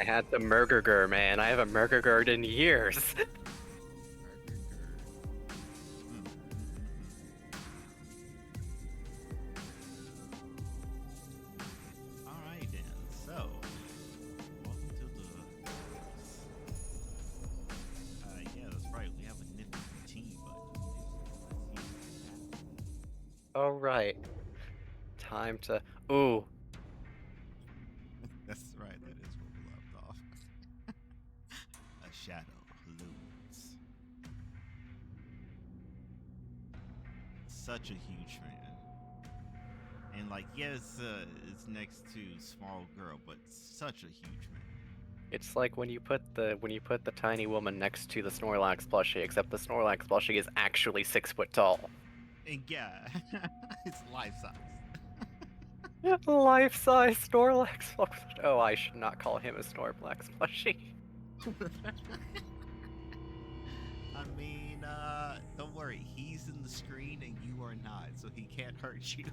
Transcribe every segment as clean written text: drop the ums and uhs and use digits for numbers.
I had the Murgurgur, man. I haven't Murgurgurred in years. Burger Gerd. All right then. So, welcome to the. Yeah, that's right. We have a nifty routine, but All right, time to. Ooh, that's right. That is where we left off. A shadow looms. Such a huge fan. And like, yes, it's next to small girl, but such a huge man. it's like when you put the tiny woman next to the Snorlax plushie, except the Snorlax plushie is actually 6 foot tall. And yeah, it's life size. Life-size Snorlax plushie. Oh, I should not call him a Snorlax plushie. I mean, don't worry, he's in the screen and you are not, so he can't hurt you.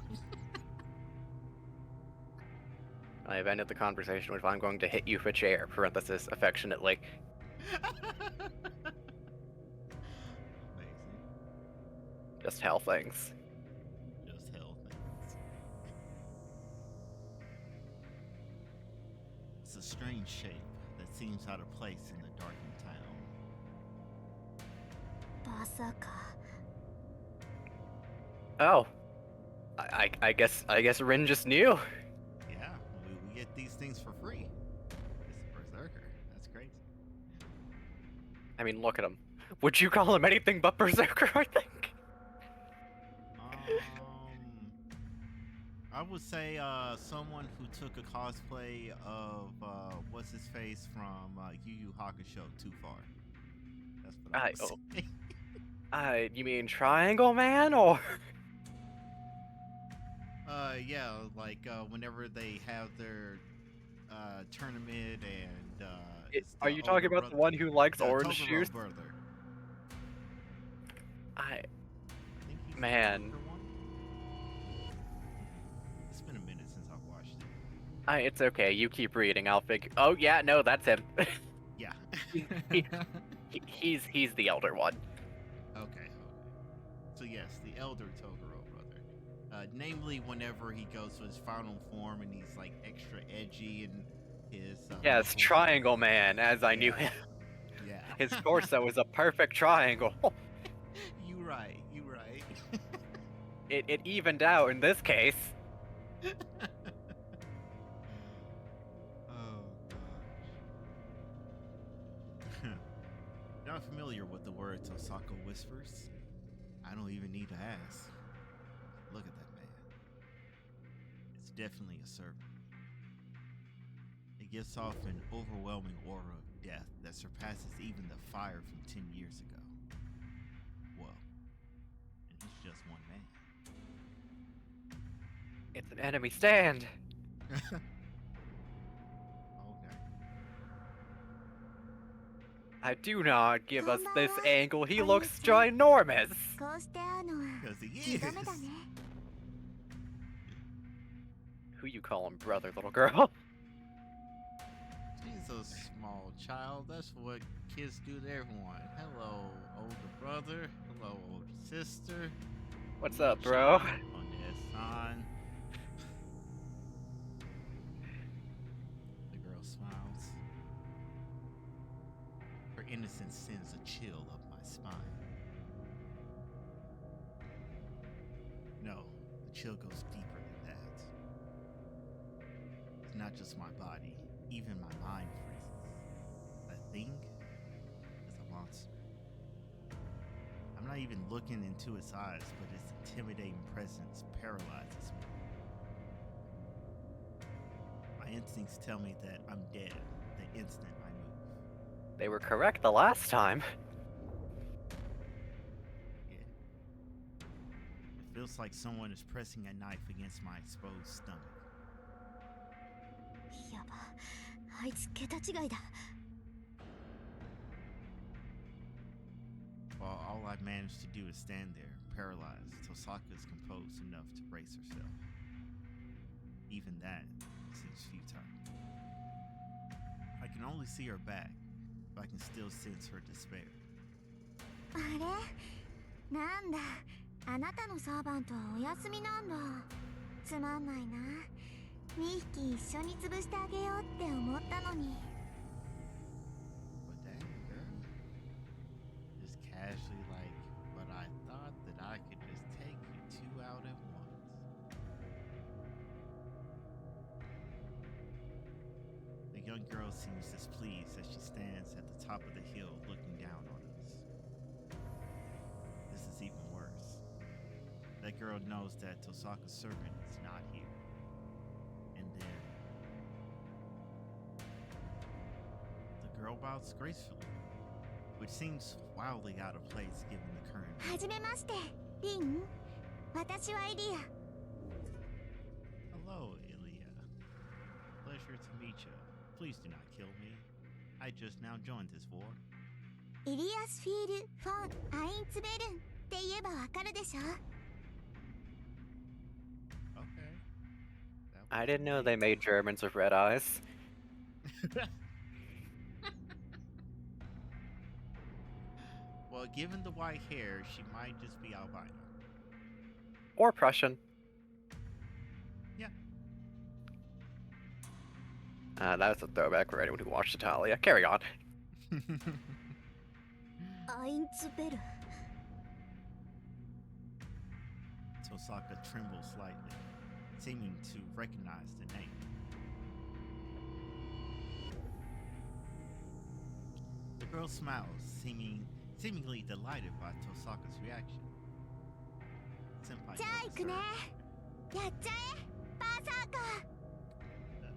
I have ended the conversation with "I'm going to hit you for chair." Parenthesis affectionately. Amazing. Just hell things. Just hell things. It's a strange shape that seems out of place in the darkened town. まさか Oh, I guess Rin just knew. Yeah, we get these things for free. It's a berserker. That's crazy. I mean, look at him. Would you call him anything but Berserker? I think. I would say someone who took a cosplay of what's his face from Yu Yu Hakusho too far. That's what I I would oh, say. you mean Triangle Man or? Yeah, like whenever they have their tournament and it's Are the you talking older about the brother, one who likes the orange Toguro shoes? brother. I I think he's Man. the older one. It's been a minute since I've watched it. It's okay. You keep reading. I'll figure. Oh yeah, no, that's him. Yeah. He- he's the elder one. Okay. So yes, the elder Toguro brother. Namely, whenever he goes to his final form and he's like extra edgy and his Yes, muscles. Triangle Man, as I knew Yeah. him. Yeah. His torso is a perfect triangle. You right. You right. It evened out in this case. Oh gosh. Not familiar with the word Tosako whispers? I don't even need to ask. Look at that man. It's definitely a servant. It gives off an overwhelming aura of death that surpasses even the fire from 10 years ago. Well, and he's just one man. It's an enemy stand. Okay. I do not give us this Konbanwa, angle. He looks Oyu-chan. ginormous. こうして会うのは Because he 2 is. 度目だね Who you calling brother, little girl? She's a small child. That's what kids do to everyone. Hello, older brother. Hello, older sister. What's up, bro? On the girl smiles. Her innocence sends a chill up my spine. No, the chill goes deeper than that. It's not just my body, even my mind freezes. That thing is a monster. I'm not even looking into its eyes, but its intimidating presence paralyzes me. My instincts tell me that I'm dead the instant I move. They were correct the last time. Yeah. It feels like someone is pressing a knife against my exposed stomach. やばあいつ桁違いだ While all I manage to do is stand there, paralyzed, Tosaka is composed enough to brace herself. Even that seems futile. I can can only see her back, but I can still sense her despair. あれなんだ、あなたのサーバントはお休みなんだ。つまんないな。2匹一緒に潰してあげようって思ったのに。 But dang, girl. Just casually like, but I thought that I could just take you two out at once. The young girl seems displeased as she stands at the top of the hill looking down on us. This is even worse. That girl knows that Tosaka's servant is not here. And then the girl bows gracefully, which seems wildly out of place given the current. はじめまして、リン。私はエリア。 Hello, Ilya. Pleasure to meet you. Please do not kill me. I just now joined this war. イリアスフィール・フォン・アインツベルンって言えばわかるでしょ。 Okay. That I was didn't know neat. they made Germans with red eyes. Well, given the white hair, she might just be albino. Or Prussian. Yeah. That was a throwback for anyone who watched Italia. Carry on. アインツベルン。 Tosaka trembles slightly, seeming to recognize the name. The girl smiles, seemingly delighted by Tosaka's reaction. Senpai じゃあ行くね。 notices やっちゃえ、バーサーカー。 her.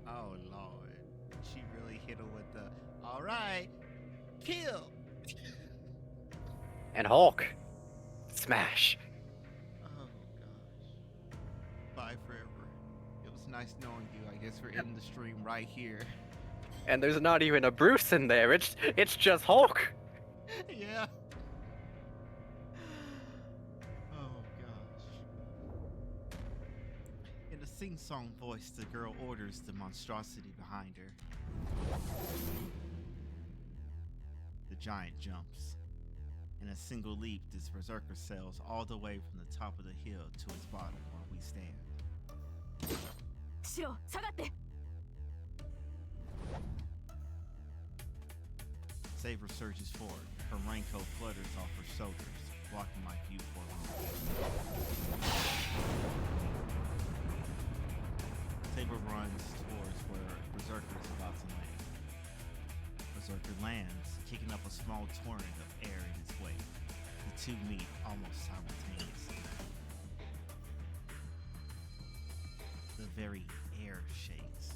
Oh lord, she really hit her with the all right, kill. And Hulk. Smash. Oh gosh. Bye forever. It was nice knowing you. I guess we're ending the stream right here. And there's not even a Bruce in there. It's just Hulk. Yeah. Oh gosh. In a sing-song voice, the girl orders the monstrosity behind her. The giant jumps. In a single leap, this berserker sails all the way from the top of the hill to its bottom where we stand. シロ、下がって。 Saber surges forward. Her raincoat flutters off her shoulders, blocking my view for a moment. Saber runs towards where Berserker is about to land. Berserker lands, kicking up a small torrent of air in its wake. The two meet almost simultaneously. The very air shakes.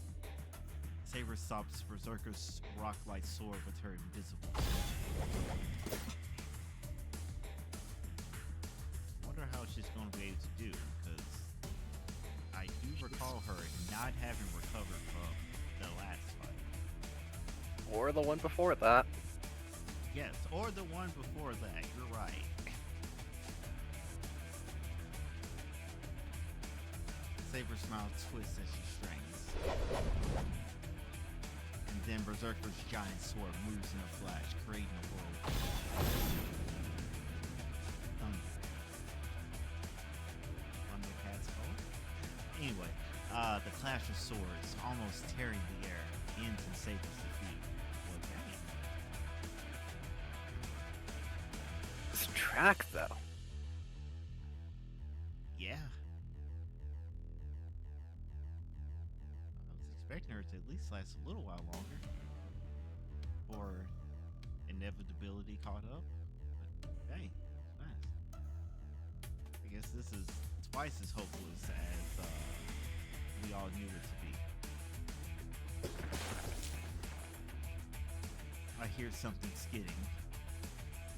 Saber stops Berserker's rock-like sword with her invisible sword. Wonder how she's going to be able to do, because I do recall her not having recovered from the last fight. Or the one before that. Yes, or the one before that, you're right. Saber's smile twists as she strains. And then Berserker's giant sword moves in a flash, creating a world. Thunder. Thundercat's called? Anyway, the clash of swords, almost tearing the air, ends in Saber's defeat. Well, dang. This track, though. Yeah. I was expecting her to at least last a little while longer. Or inevitability caught up. But dang, it's fast. I guess this is twice as hopeless as we all knew it to be. I hear something skidding.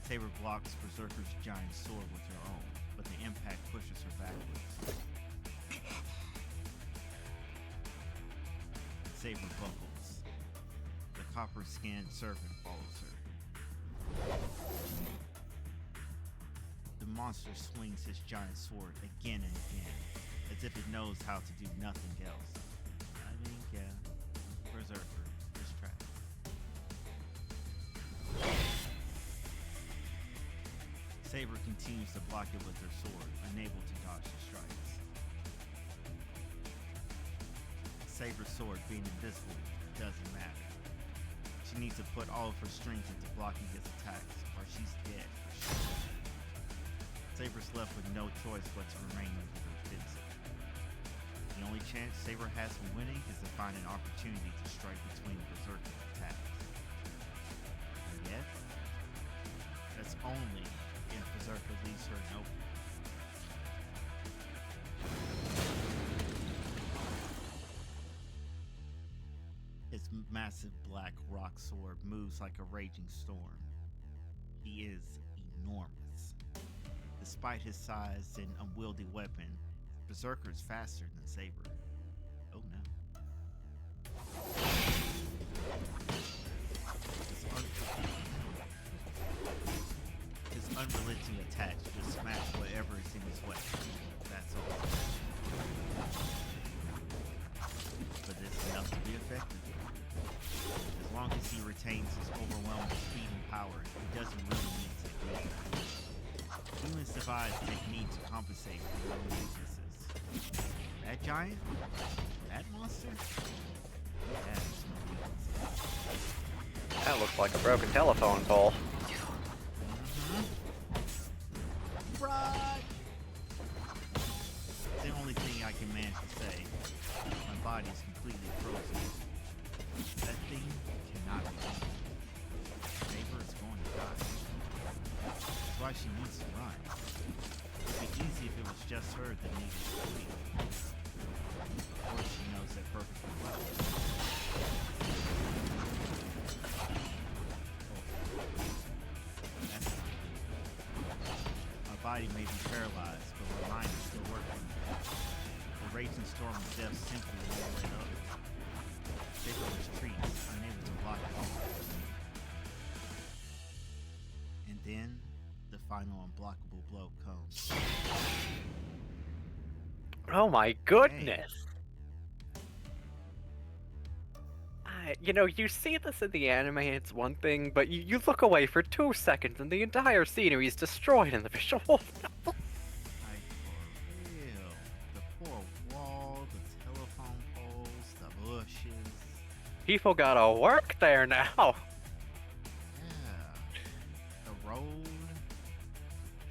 Saber blocks Berserker's giant sword with her own, but the impact pushes her backwards. Saber buckles. The copper-skinned servant follows her. The monster swings his giant sword again and again, as if it knows how to do nothing else. I mean, yeah, Berserker is trash. Saber continues to block it with her sword, unable to dodge the strikes. Saber's sword being invisible doesn't matter. She needs to put all of her strength into blocking his attacks, or she's dead for sure. Saber's left with no choice but to remain in the defensive. The only chance Saber has of winning is to find an opportunity to strike between Berserker's attacks. And yet, that's only if Berserker leaves her an opening. His massive black rock sword moves like a raging storm. He is enormous. Despite his size and unwieldy weapon, Berserker is faster than Saber. Oh no. His unrelenting attacks just smash whatever is in his way. That's all. But it's enough to be effective. As long as he retains his overwhelming speed and power, he doesn't really need to win. Humans devise techniques to compensate for their own weaknesses. That giant? That monster? He has no weaknesses. That looks like a broken telephone pole. Right! It's the only thing I can manage to say. My body is completely frozen. That thing cannot be beaten. Saber is going to die. That's why she needs to run. It'd be easy if it was just her that needed to leave. Of course, she knows that perfectly well. That's not good. My body may be paralyzed, but my mind is still working. The raging storm of death simply won't let up. Saber retreats, unable to block it all. And then, the final unblockable blow comes. Oh my goodness! You know, you see this in the anime, it's one thing, but you look away for 2 seconds and the entire scenery is destroyed in the visual. Like, for real. The poor wall, the telephone poles, the bushes. People gotta work there now. Yeah. The road.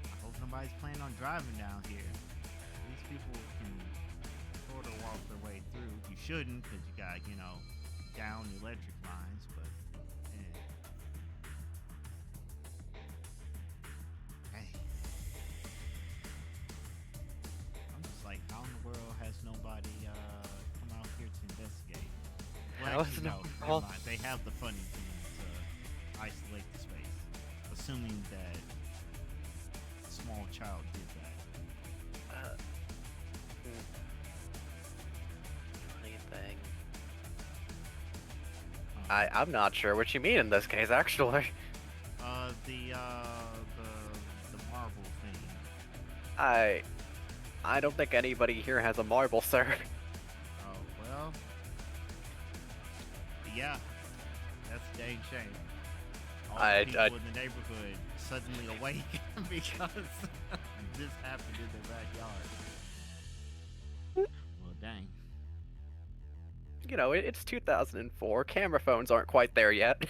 I hope nobody's planning on driving down here. These people can sort of walk their way through. You shouldn't, because you got, you know, down electric lines, but hey. I'm just like, how in the world has nobody come out here to investigate? Well, How actually, is no, no- never well- mind. They have the funding to isolate the space, assuming that a small child did that. Funny thing. I'm not sure what you mean in this case, actually. The marble thing. I don't think anybody here has a marble, sir. Oh, well. Yeah. That's a dang shame. All the people in the neighborhood suddenly awake because this happened in their backyard. Well, dang. You know, it's 2004. Camera phones aren't quite there yet.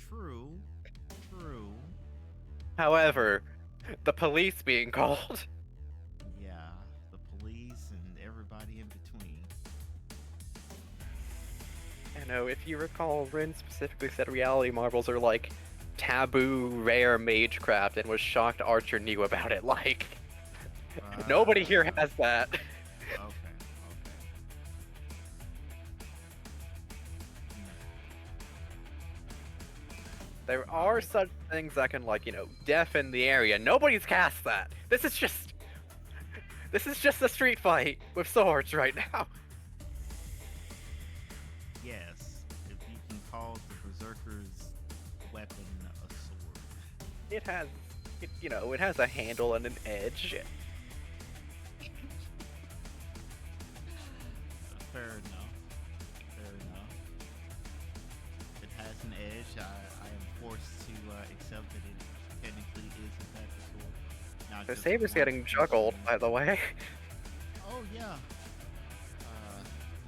True. True. However, the police being called. Yeah. The police and everybody in between. You know, if you recall, Rin specifically said reality marbles are like taboo, rare magecraft, and was shocked Archer knew about it. Like, nobody here has that. Okay. There are such things that can, like, you know, deafen the area. Nobody's cast that. This is just a street fight with swords right now. Yes, if you can call the Berserker's weapon a sword. It has, you know, it has a handle and an edge. Fair enough. Fair enough. It has an edge. I am forced to accept that it can technically is in fact a sword. Not The just saber's one getting juggled, instrument. by the way. Oh yeah.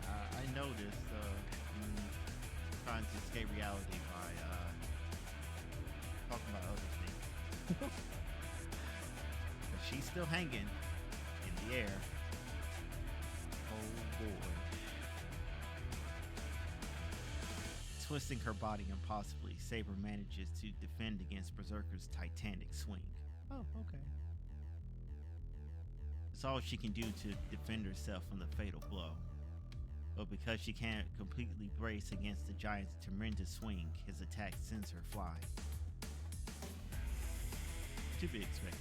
I noticed trying to escape reality by talking about other things. But she's still hanging in the air. Oh boy. Twisting her body impossibly, Saber manages to defend against Berserker's titanic swing. Oh, okay. It's all she can do to defend herself from the fatal blow. But because she can't completely brace against the giant's tremendous swing, his attack sends her flying. To be expected.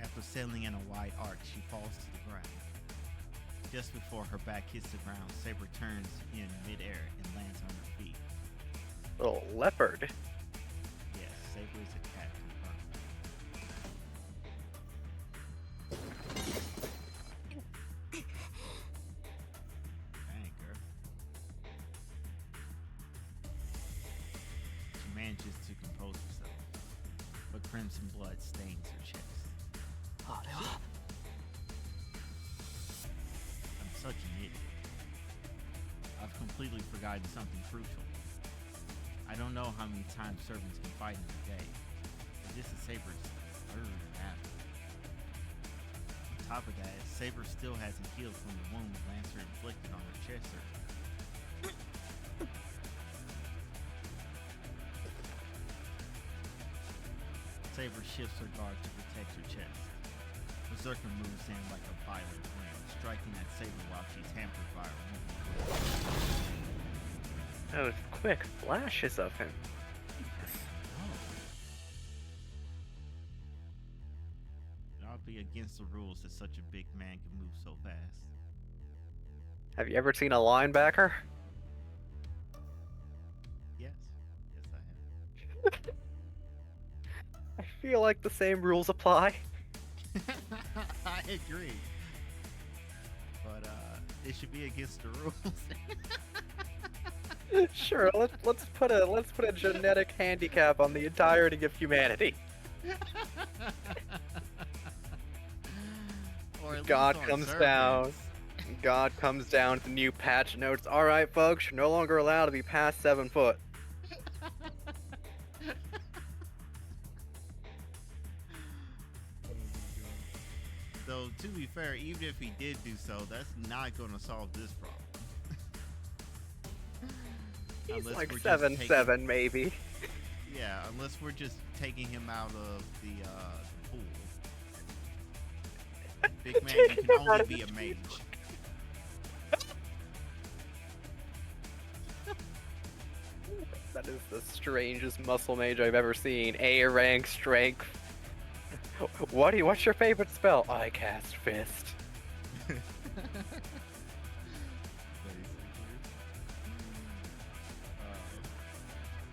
After sailing in a wide arc, she falls to the ground. Just before her back hits the ground, Saber turns in midair and lands on her feet. Little leopard. Yes, Saber is a cat confirmed. Dang, girl. She manages to compose herself, but crimson blood stains her chest. I'm such an idiot. I've completely forgotten something crucial. I don't know how many times servants can fight in a day, but this is Saber's third battle. On top of that, Saber still hasn't healed from the wound Lancer inflicted on her chest surgery. Saber shifts her guard to protect her chest. Berserker moves in like a violent wind, striking at Saber while she's hampered by her wound. Those quick flashes of him. Oh. It ought to be against the rules that such a big man can move so fast. Have you ever seen a linebacker? Yes. Yes, I have. I feel like the same rules apply. I agree. But it should be against the rules. Sure, let's put a genetic handicap on the entirety of humanity. Or at God least on comes down. servants. God comes down with the new patch notes. All right, folks, you're no longer allowed to be past 7 foot. Though, to be fair, even if he did do so, that's not going to solve this problem. He's Unless like we're just 7'7", maybe. Yeah, unless we're just taking him out of the pool. Big man, you Taking can him out only of be the a mage. That is the strangest muscle mage I've ever seen. A rank strength. What's your favorite spell? I cast fist.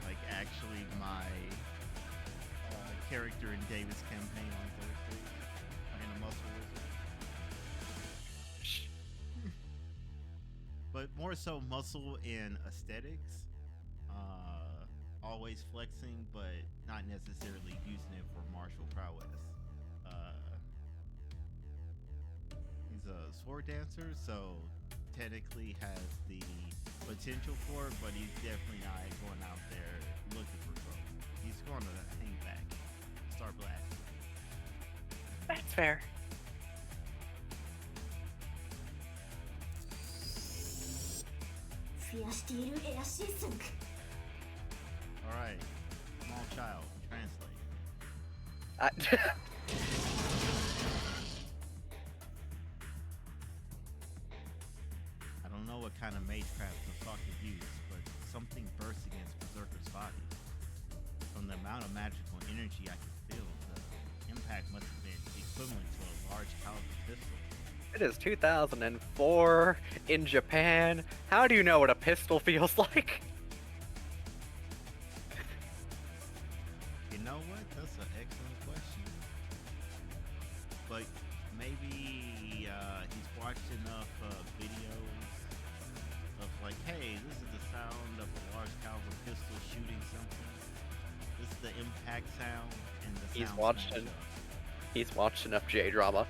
Like actually my character in David's campaign on Thursday, playing a muscle wizard. But more so muscle in aesthetics. Always flexing, but not necessarily using it for martial prowess. He's a sword dancer, so technically has the potential for it, but he's definitely not going out there looking for trouble. He's going to hang back, start blasting. That's fair. Alright, small child, translate. I don't know what kind of magecraft Tosaka used, but something burst against Berserker's body. From the amount of magical energy I could feel, the impact must have been equivalent to a large caliber pistol. It is 2004 in Japan. How do you know what a pistol feels like? You know what? That's an excellent question. But maybe he's watched enough videos of like, hey, this is the sound of a large caliber pistol shooting something. Just the impact sound and the He's sound watched smash it. up. He's watched enough J drama.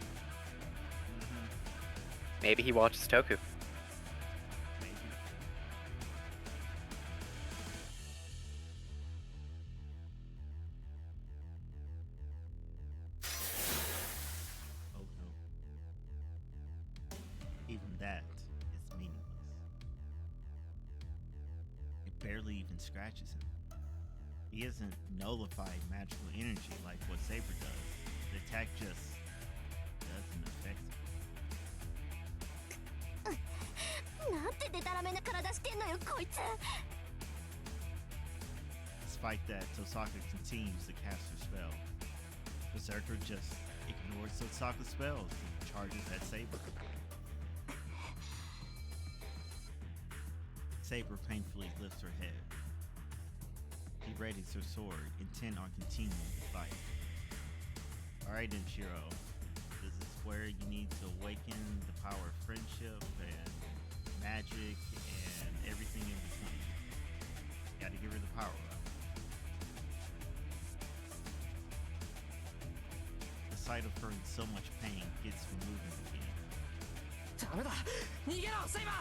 Mhm. Maybe he watches Toku. Maybe. Oh no. Even that is meaningless. It barely even scratches him. He isn't nullified magical energy like what Saber does. The attack just doesn't affect him. なんてデタラメな体してんのよこいつ。 Despite that, Tosaka continues to cast her spell. Berserker just ignores Tosaka's spells and charges at Saber. Saber painfully lifts her head. She readies her sword, intent on continuing the fight. Alright then, Shiro. This is where you need to awaken the power of friendship and magic and everything in between. You gotta give her the power up. The sight of her in so much pain gets her moving again. ダメだ逃げろセイバー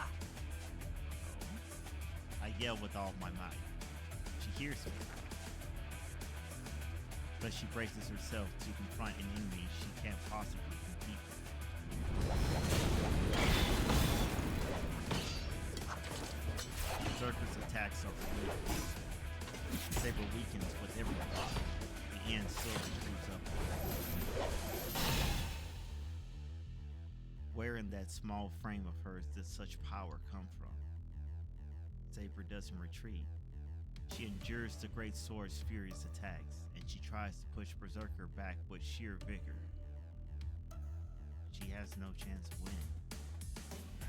I yell with all my might. She hears me. But she braces herself to confront an enemy she can't possibly compete with. Berserker's attacks are relentless. Saber weakens with every block. The end slowly creeps up. Where in that small frame of hers does such power come from? Saber doesn't retreat. She endures the great sword's furious attacks, and she tries to push Berserker back with sheer vigor. She has no chance of winning.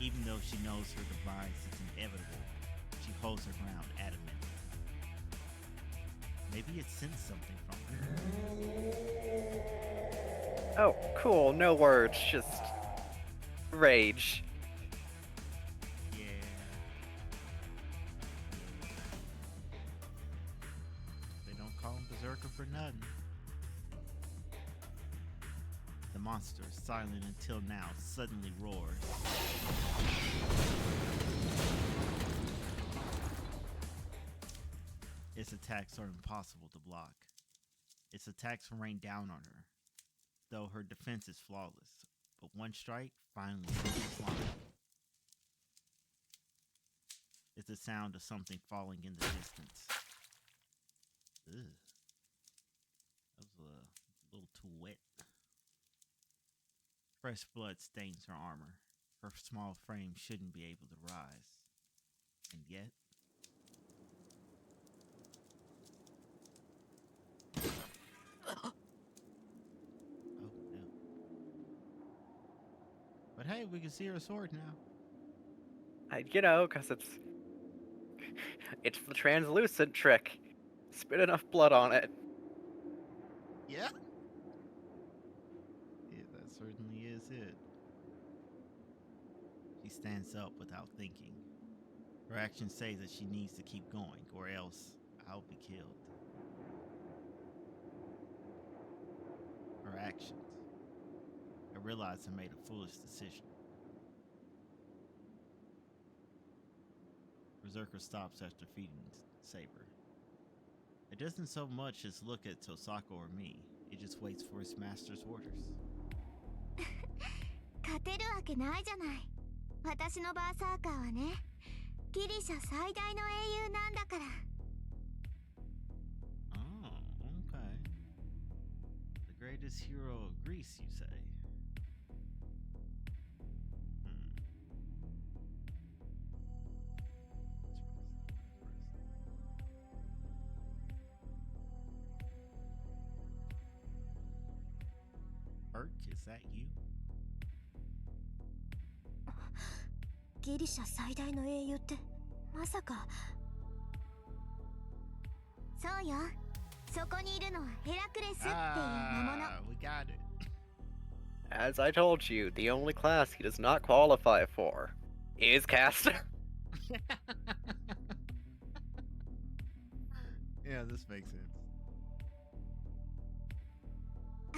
Even though she knows her demise is inevitable, she holds her ground adamantly. Maybe it sensed something from her. Oh, cool. No words, just rage. Yeah. They don't call him Berserker for nothing. The monster, silent until now, suddenly roars. Its attacks are impossible to block. Its attacks rain down on her, though her defense is flawless. But one strike finally sends her flying. It's the sound of something falling in the distance. Ugh. That was a little too wet. Fresh blood stains her armor. Her small frame shouldn't be able to rise. And yet... Oh, no. But hey, we can see her sword now. You know, because it's the translucent trick. Spit enough blood on it. Yeah? Yeah, that certainly is it. She stands up without thinking. Her actions say that she needs to keep going, or else I'll be killed. Her actions. I realize I made a foolish decision. Berserker stops after feeding Saber. It doesn't so much as look at Tosaka or me. It just waits for its master's orders. 勝てるわけないじゃない。私のバーサーカーはね、ギリシャ最大の英雄なんだから。 Oh, okay. The greatest hero of Greece, you say? Burke, is that you? ギリシャ最大の英雄ってまさか。そうよ。そこにいるのはヘラクレスっていう魔物。 We got it. As I told you, the only class he does not qualify for is caster. Yeah, this makes sense.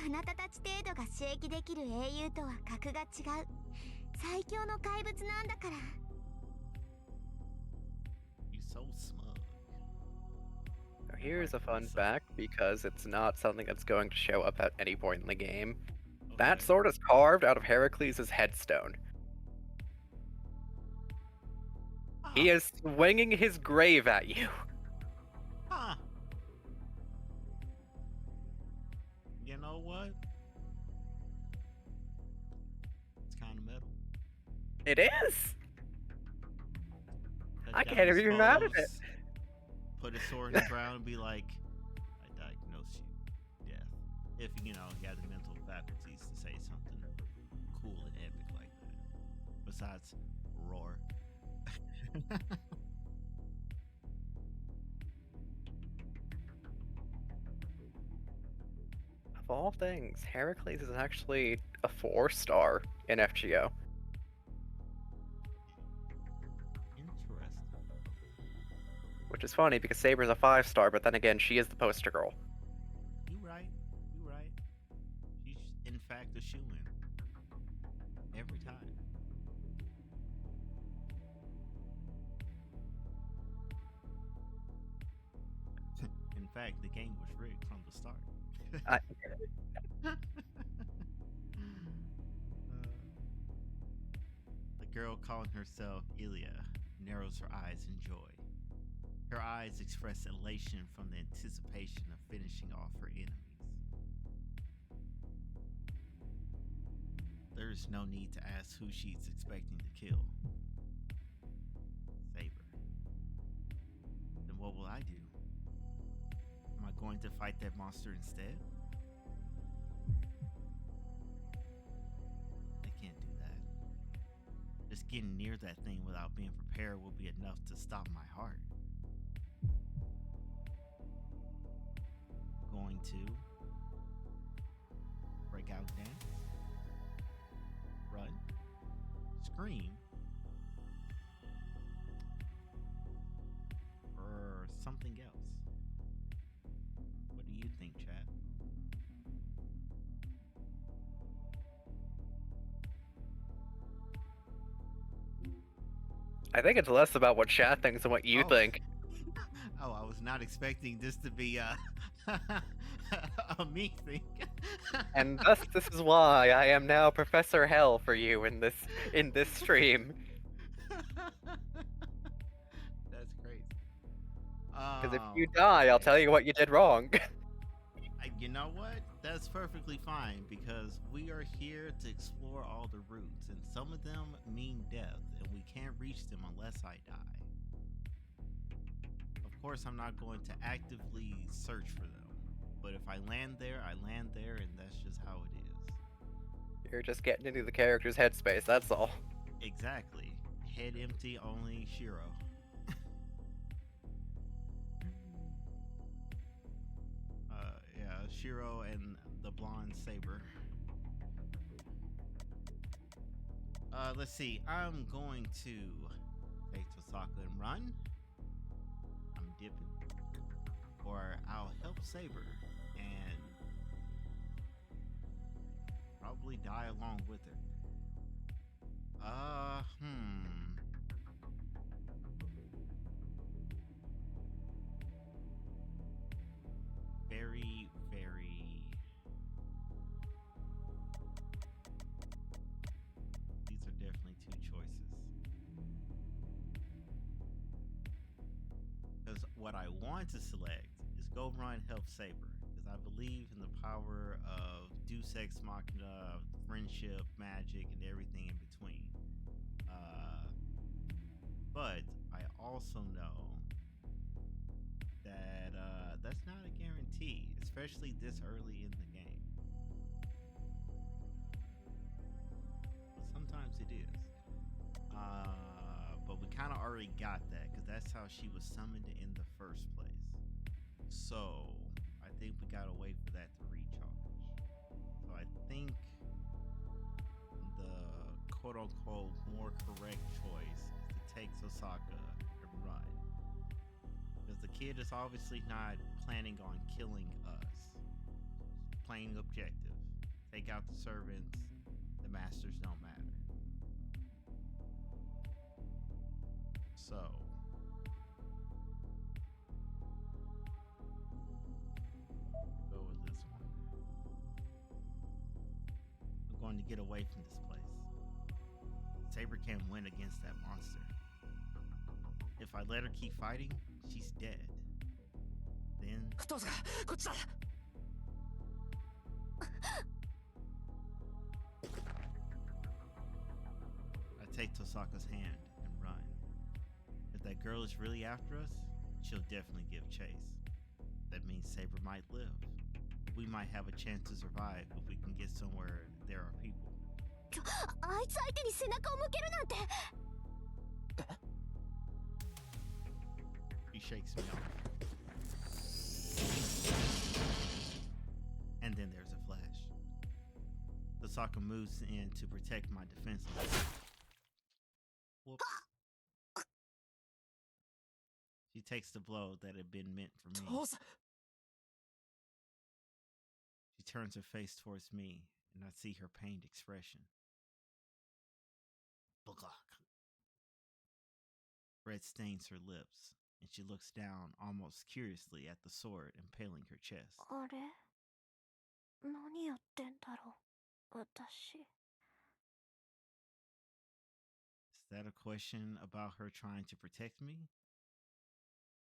あなたたち程度が刺激できる英雄とは格が違う最強の怪物なんだから。 You so smug. Now, here's a fun Rightfully so. fact because it's not something that's going to show up at any point in the game. That Okay. sword is carved out of Heracles' headstone. He is swinging his grave at you. Huh. You know what? It's kind of metal. It is. Cut I down can't his even be mad at it. foes, Put his sword in the ground and be like, I diagnose you death. If, you know, he had the mental faculties to say something cool and epic like that. Besides, roar. Of all things, Heracles is actually a 4-star in FGO. Interesting. Which is funny because Saber's a 5-star, but then again, she is the poster girl. You right. You right. She's in fact a shoe-in. Every time. In fact, the game was rigged from the start. I- The girl calling herself Ilya narrows her eyes in joy. Her eyes express elation from the anticipation of finishing off her enemies. There is no need to ask who she's expecting to kill. Saber. Then what will I do? Am I going to fight that monster instead? I can't do that. Just getting near that thing without being prepared will be enough to stop my heart. Going to break out and dance, run, scream, or something else. What do you think, chat? I think it's less about what chat thinks and what you Oh. think. Oh, I was not expecting this to be a me thing. And thus, this is why I am now Professor Hell for you in this stream. That's crazy. Because if you die, I'll tell you what you did wrong. You know what? That's perfectly fine because we are here to explore all the routes, and some of them mean death, and we can't reach them unless I die. Of course, I'm not going to actively search for them, but if I land there, I land there, and that's just how it is. You're just getting into the character's headspace, that's all. Exactly. Head empty, only Shiro. Yeah, Shiro and the blonde Saber. Let's see. I'm going to take Tosaka and run. I'm dipping. Or I'll help Saber and probably die along with her. Very, very. These are definitely two choices. Because what I want to select is go run help Saber. Because I believe in the power of Deus Ex Machina, friendship, magic, and everything in between. But I also know that that's not a guarantee, especially this early in the game. But sometimes it is. But we kind of already got that because that's how she was summoned in the first place. So I think we gotta wait for that to recharge. So I think the quote-unquote more correct choice is to take Tosaka and run. Because the kid is obviously not planning on killing us. Plain objective. Take out the servants. The masters don't matter. So, go with this one. I'm going to get away from this place. Saber can't win against that monster. If I let her keep fighting, she's dead. Then 父さんこっちだ I take Tosaka's hand and run. If that girl is really after us, she'll definitely give chase. That means Saber might live. We might have a chance to survive if we can get somewhere there are people. あいつ相手に背中を向けるなんて。 He shakes me off. And then there's a flash. Tosaka moves in to protect my defenses. Whoops. She takes the blow that had been meant for me. 父さん She turns her face towards me, and I see her pained expression. Bugak. Red stains her lips, and she looks down almost curiously at the sword impaling her chest. あれ何やってんだろう私。 Is that a question about her trying to protect me?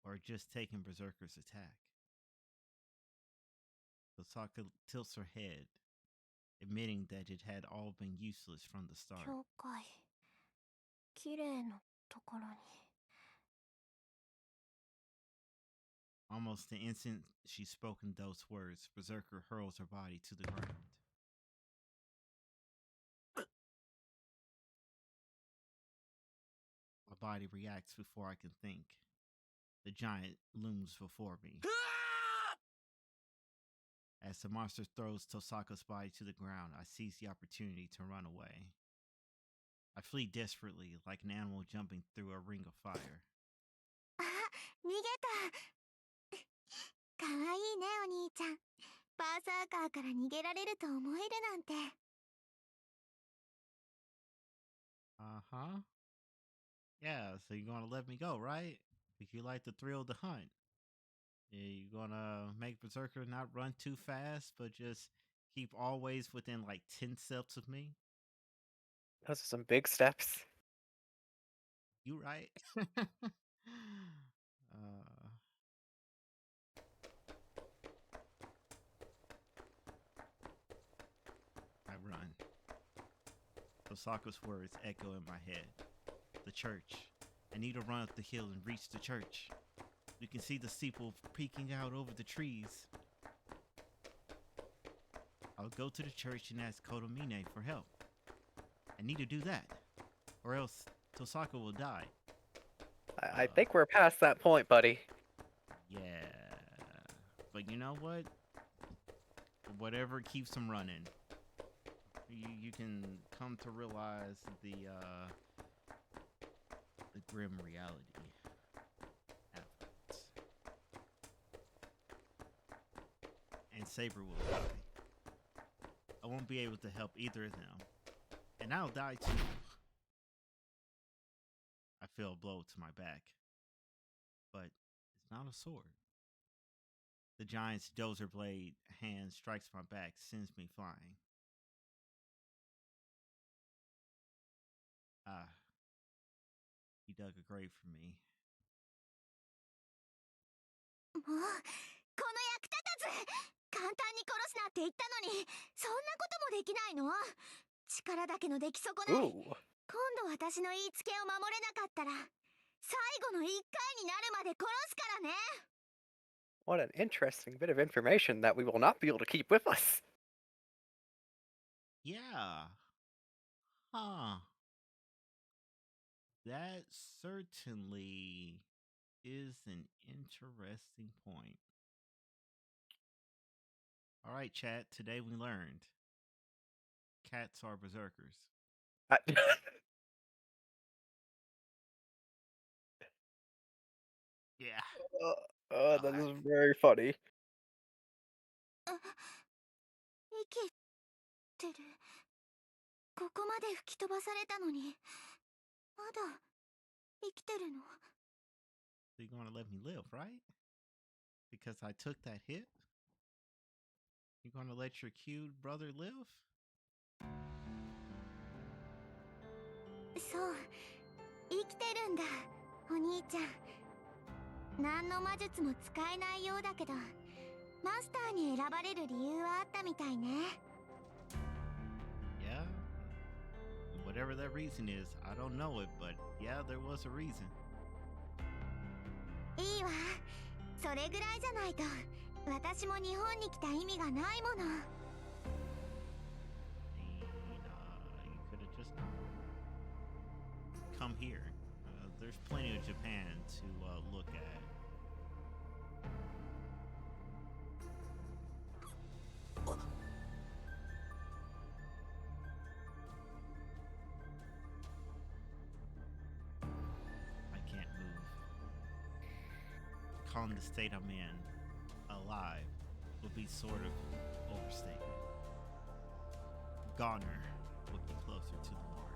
Or just taking Berserker's attack? Tosaka tilts her head, admitting that it had all been useless from the start. 教会綺麗なところに。 Almost the instant she's spoken those words, Berserker hurls her body to the ground. My body reacts before I can think. The giant looms before me. As the monster throws Tosaka's body to the ground, I seize the opportunity to run away. I flee desperately, like an animal jumping through a ring of fire. あ、逃げた。かわいいねお兄ちゃん。バーサーカーから逃げられると思えるなんて。 Uh-huh. Yeah, so you're gonna let me go, right? If you like the thrill of the hunt. Yeah, you're gonna make Berserker not run too fast, but just keep always within like 10 steps of me? Those are some big steps. You right. I run. Osaka's words echo in my head. The church. I need to run up the hill and reach the church. You can see the steeple peeking out over the trees. I'll go to the church and ask Kotomine for help. I need to do that, or else Tosaka will die. I think we're past that point, buddy. Yeah, but you know what? Whatever keeps him running, you can come to realize the grim reality afterwards. And Saber will die. I won't be able to help either of them, and I'll die too. I feel a blow to my back, but it's not a sword. The giant's dozer blade hand strikes my back, sends me flying. Ah, he dug a grave for me. もうこの役立たず。簡単に殺すなって言ったのに、そんなこともできないの？力だけの出来損ない。 Ooh. 今度私の言いつけを守れなかったら、最後の一回になるまで殺すからね。 What an interesting bit of information that we will not be able to keep with us. Yeah. Huh. That certainly is an interesting point. All right, chat. Today we learned cats are berserkers. I- Yeah. that is very funny. 息てる。ここまで吹き飛ばされたのに、まだ生きてるの？ So you're gonna let me live, right? Because I took that hit? You're gonna let your cute brother live? そう、生きてるんだ、お兄ちゃん。何の魔術も使えないようだけど、マスターに選ばれる理由はあったみたいね。Yeah? Whatever that reason is, I don't know it, but yeah, there was a reason. いいわ、それぐらいじゃないと私も日本に来た意味がないもの。I mean, you could have just come here. There's plenty of Japan to look at. I can't move. Calling the state I'm in alive would be sort of overstatement. Goner would be closer to the mark.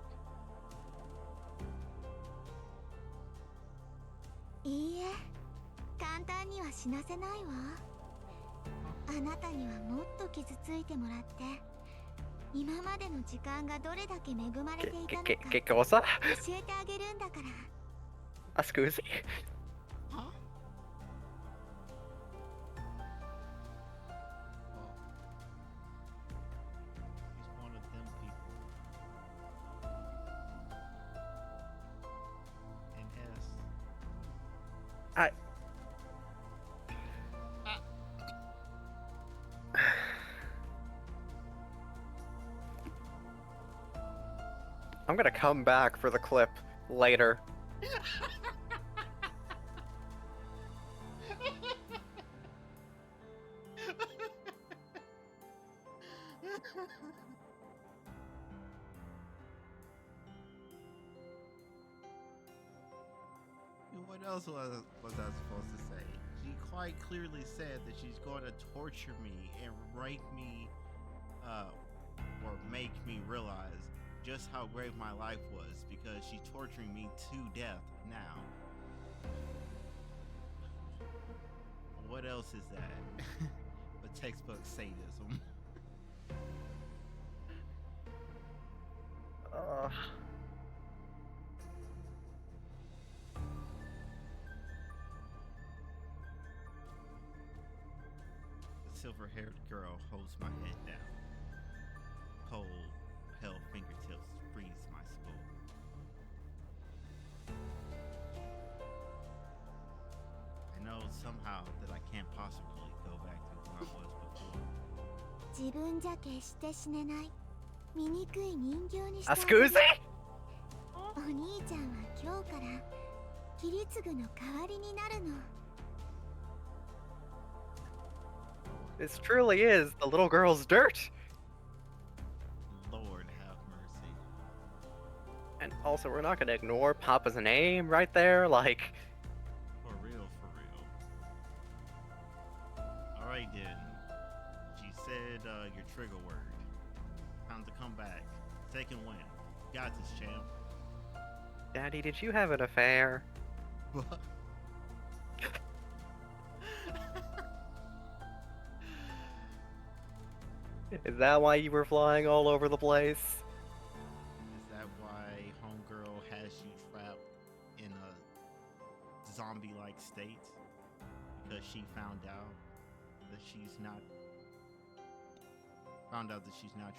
いいえ、簡単には死なせないわ。あなたにはもっと傷ついてもらって、今までの時間がどれだけ恵まれていたのか Che cosa? 教えてあげるんだから。Ah, scusi? Huh? He's one of them people. And S. I'm gonna come back for the clip later. What else was I supposed to say? She quite clearly said that she's going to torture me and rape me, or make me realize just how great my life was because she's torturing me to death now. What else is that? But textbook sadism. The silver-haired girl holds my head down. Cold, pale fingertips freeze my skull. I know somehow that I can't possibly go back to who I was before. 自分じゃ決して死ねない醜い人形にして Ah, scusi? お兄ちゃんは今日からキリツグの代わりになるの。 This truly is the little girl's dirt. Lord have mercy. And also, we're not gonna ignore Papa's name right there. Like, For real, for real. Alright then. She said your trigger word. Time to come back. Second win. Got this, champ. Daddy, did you have an affair? Is that why you were flying all over the place? Is that why Homegirl has you trapped in a zombie-like state? Because she found out that she's not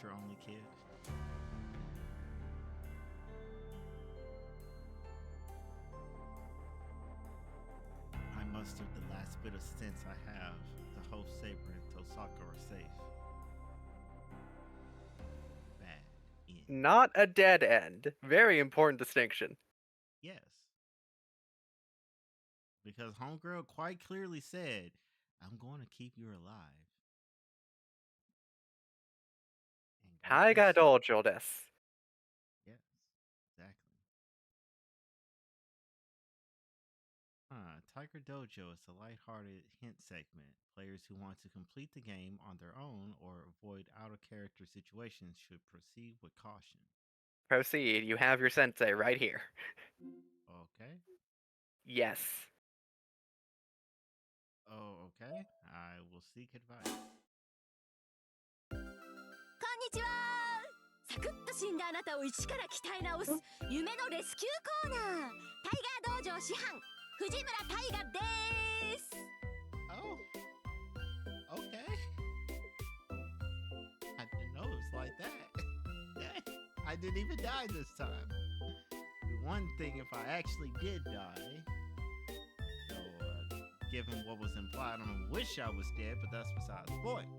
your only kid? I mustered the last bit of sense I have to hope Saber and Tosaka are safe. Bad end. Not a dead end. Very important distinction. Yes. Because Homegirl quite clearly said, I'm going to keep you alive. And got this shit. 大河道場です. Yes, exactly. Tiger Dojo is a lighthearted hint segment. Players who want to complete the game on their own or avoid out of character situations should proceed with caution. Proceed. You have your sensei right here. Okay. Yes. Oh, okay. I will seek advice. こんにちは。サクッと死んだあなたを一から鍛え直す夢のレスキューコーナー、タイガー道場師範藤村大河です。 Oh. Okay. I didn't know it was like that. I didn't even die this time. One thing if I actually did die, though, given what was implied, I wish I was dead, but that's besides the point.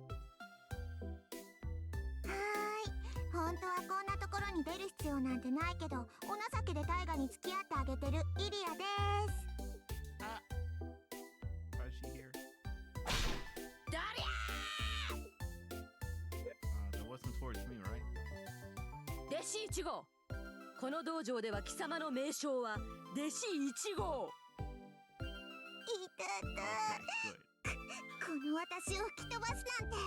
本当はこんなところに出る必要なんてないけど、お情けで大河に付き合ってあげてるイリアです。Why is she here? だりゃ That wasn't towards me, right? ー。弟子1号。この道場では貴様の名称は弟子1号。いたた。 Okay, good. この私を吹き飛ばすなんて、両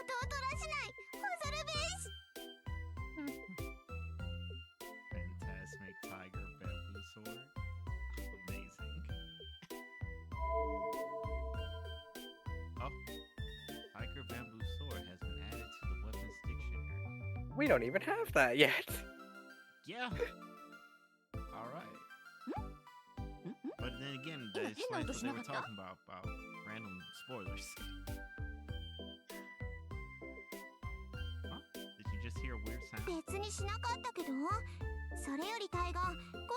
刀取らしない恐るべし。 Phantasmic Tiger Bamboo Sword. Amazing. Oh, Tiger Bamboo Sword has been added to the weapons dictionary. We don't even have that yet. Yeah. All right. But then again, that explains what they were talking about random spoilers. Huh? Did you just hear a weird sound? 別にしなかったけど、それよりタイガー、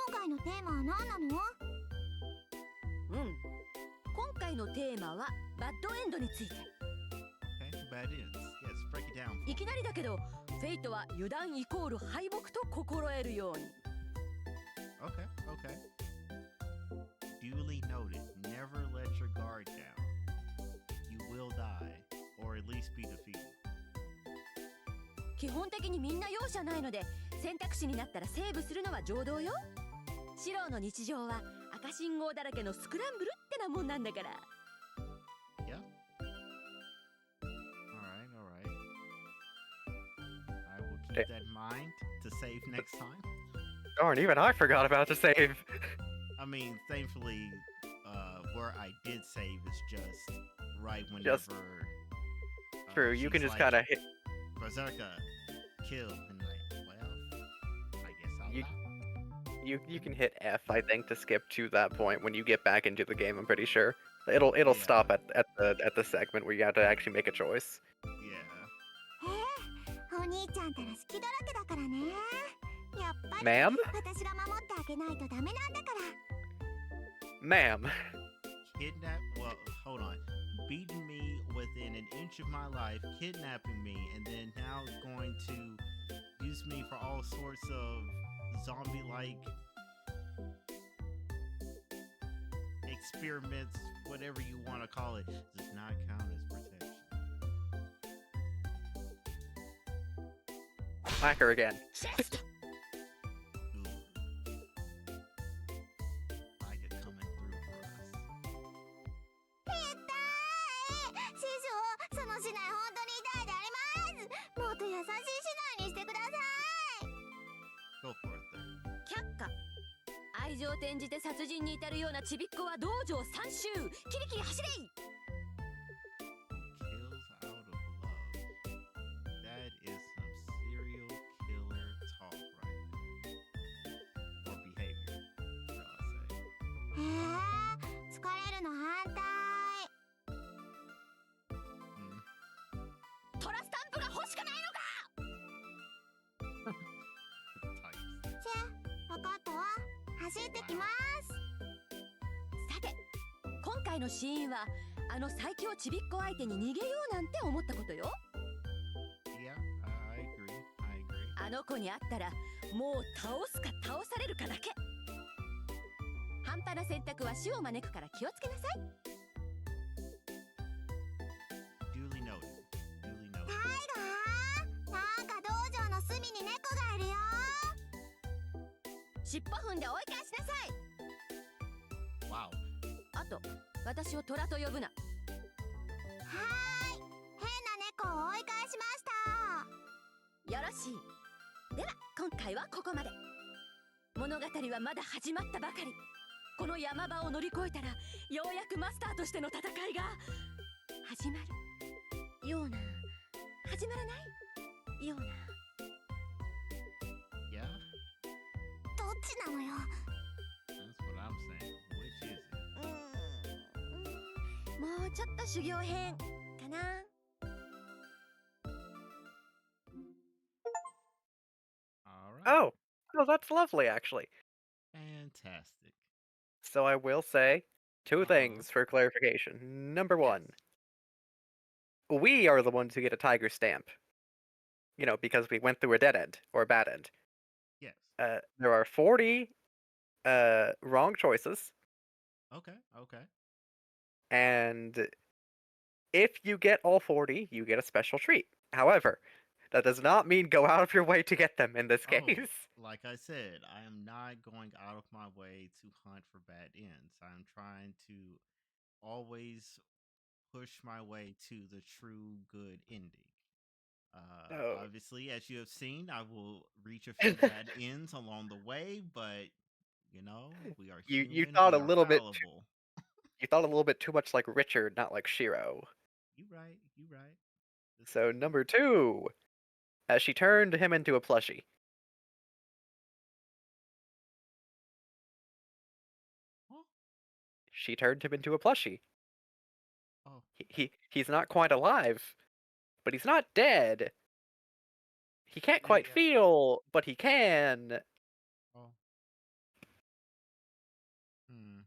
今回のテーマは何なの？うん。今回のテーマはバッドエンドについて。Okay, bad ends. Yes, break it down. いきなりだけど、フェイトは油断イコール敗北と心得るように。Okay, okay. Duly noted. Never let your guard down. You will die, or at least be defeated. 基本的にみんな容赦ないので、選択肢になったらセーブするのは常道よ。シローの日常は赤信号だらけのスクランブルってなもんなんだから。Yeah. Alright, alright. I will keep that in mind to save next time. Darn, even I forgot about the save. I mean, thankfully, where I did save is just right whenever. Just- True, you can she's just like, kind of hit. Berserker, kill, and like, well, I guess I'll You- die. You can hit F, I think, to skip to that point when you get back into the game. I'm pretty sure it'll stop at the segment where you have to actually make a choice. Yeah. お兄ちゃんたら好きだらけだからね。やっぱり Ma'am? 私が守ってあげないとダメなんだから。 Ma'am. Kidnap. Well, hold on. Beating me within an inch of my life, kidnapping me, and then now going to use me for all sorts of zombie-like experiments, whatever you want to call it, does not count as protection. Whack her again. チェスト Ooh. Like it coming through for us. 師匠、その市内本当に痛いであります。もっと優しい市内にしてください。 Go for it, there. 却下。愛情転じて殺人に至るようなちびっこは道場3周。キリキリ走れい。 Kills out of love. That is some serial killer talk right there. Or behavior, shall I say. へえ、疲れるの反対。 Hmm. トラスタンプが欲しくないのか。 Types. チェ、わかったわ。走ってきます。さて、今回のシーンはあの最強ちびっこ相手に逃げようなんて思ったことよ。 Yeah, I agree. I agree. あの子に会ったらもう倒すか倒されるかだけ。半端な選択は死を招くから気をつけなさい。 Duly noted. Duly タイ noted. ガー、なんか道場の隅に猫がいるよ。尻尾踏んで追い返しなさい。 Wow. ト。私を虎と呼ぶな。はーい、変な猫を追い返しました。よろしい。では今回はここまで。物語はまだ始まったばかり。この山場を乗り越えたら、ようやくマスターとしての戦いが始まるような、始まらないような。Yeah, どっちなのよ。 that's what I'm saying. Which is it? もうちょっと修行編かな。All right. Oh, oh, that's lovely, actually. Fantastic. So I will say two Uh-huh. things for clarification. Number one, we are the ones who get a tiger stamp. You know, because we went through a dead end or a bad end. Yes. There are 40 wrong choices, Okay. Okay. and if you get all 40, you get a special treat. However, that does not mean go out of your way to get them in this Oh, case. like I said, I am not going out of my way to hunt for bad ends. I'm trying to always push my way to the true good ending. Oh. Obviously, as you have seen, I will reach a few bad ends along the way, but you know, we are You human, thought we a are little bit fallible. you thought a little bit too much like Richard, not like Shiro. You right, you right. This So is true. number 2, she turned him into a plushie. Huh? She turned him into a plushie. Oh, He's not quite alive, but he's not dead. He can't Yeah, quite yeah. feel, but he can. oh. Hmm.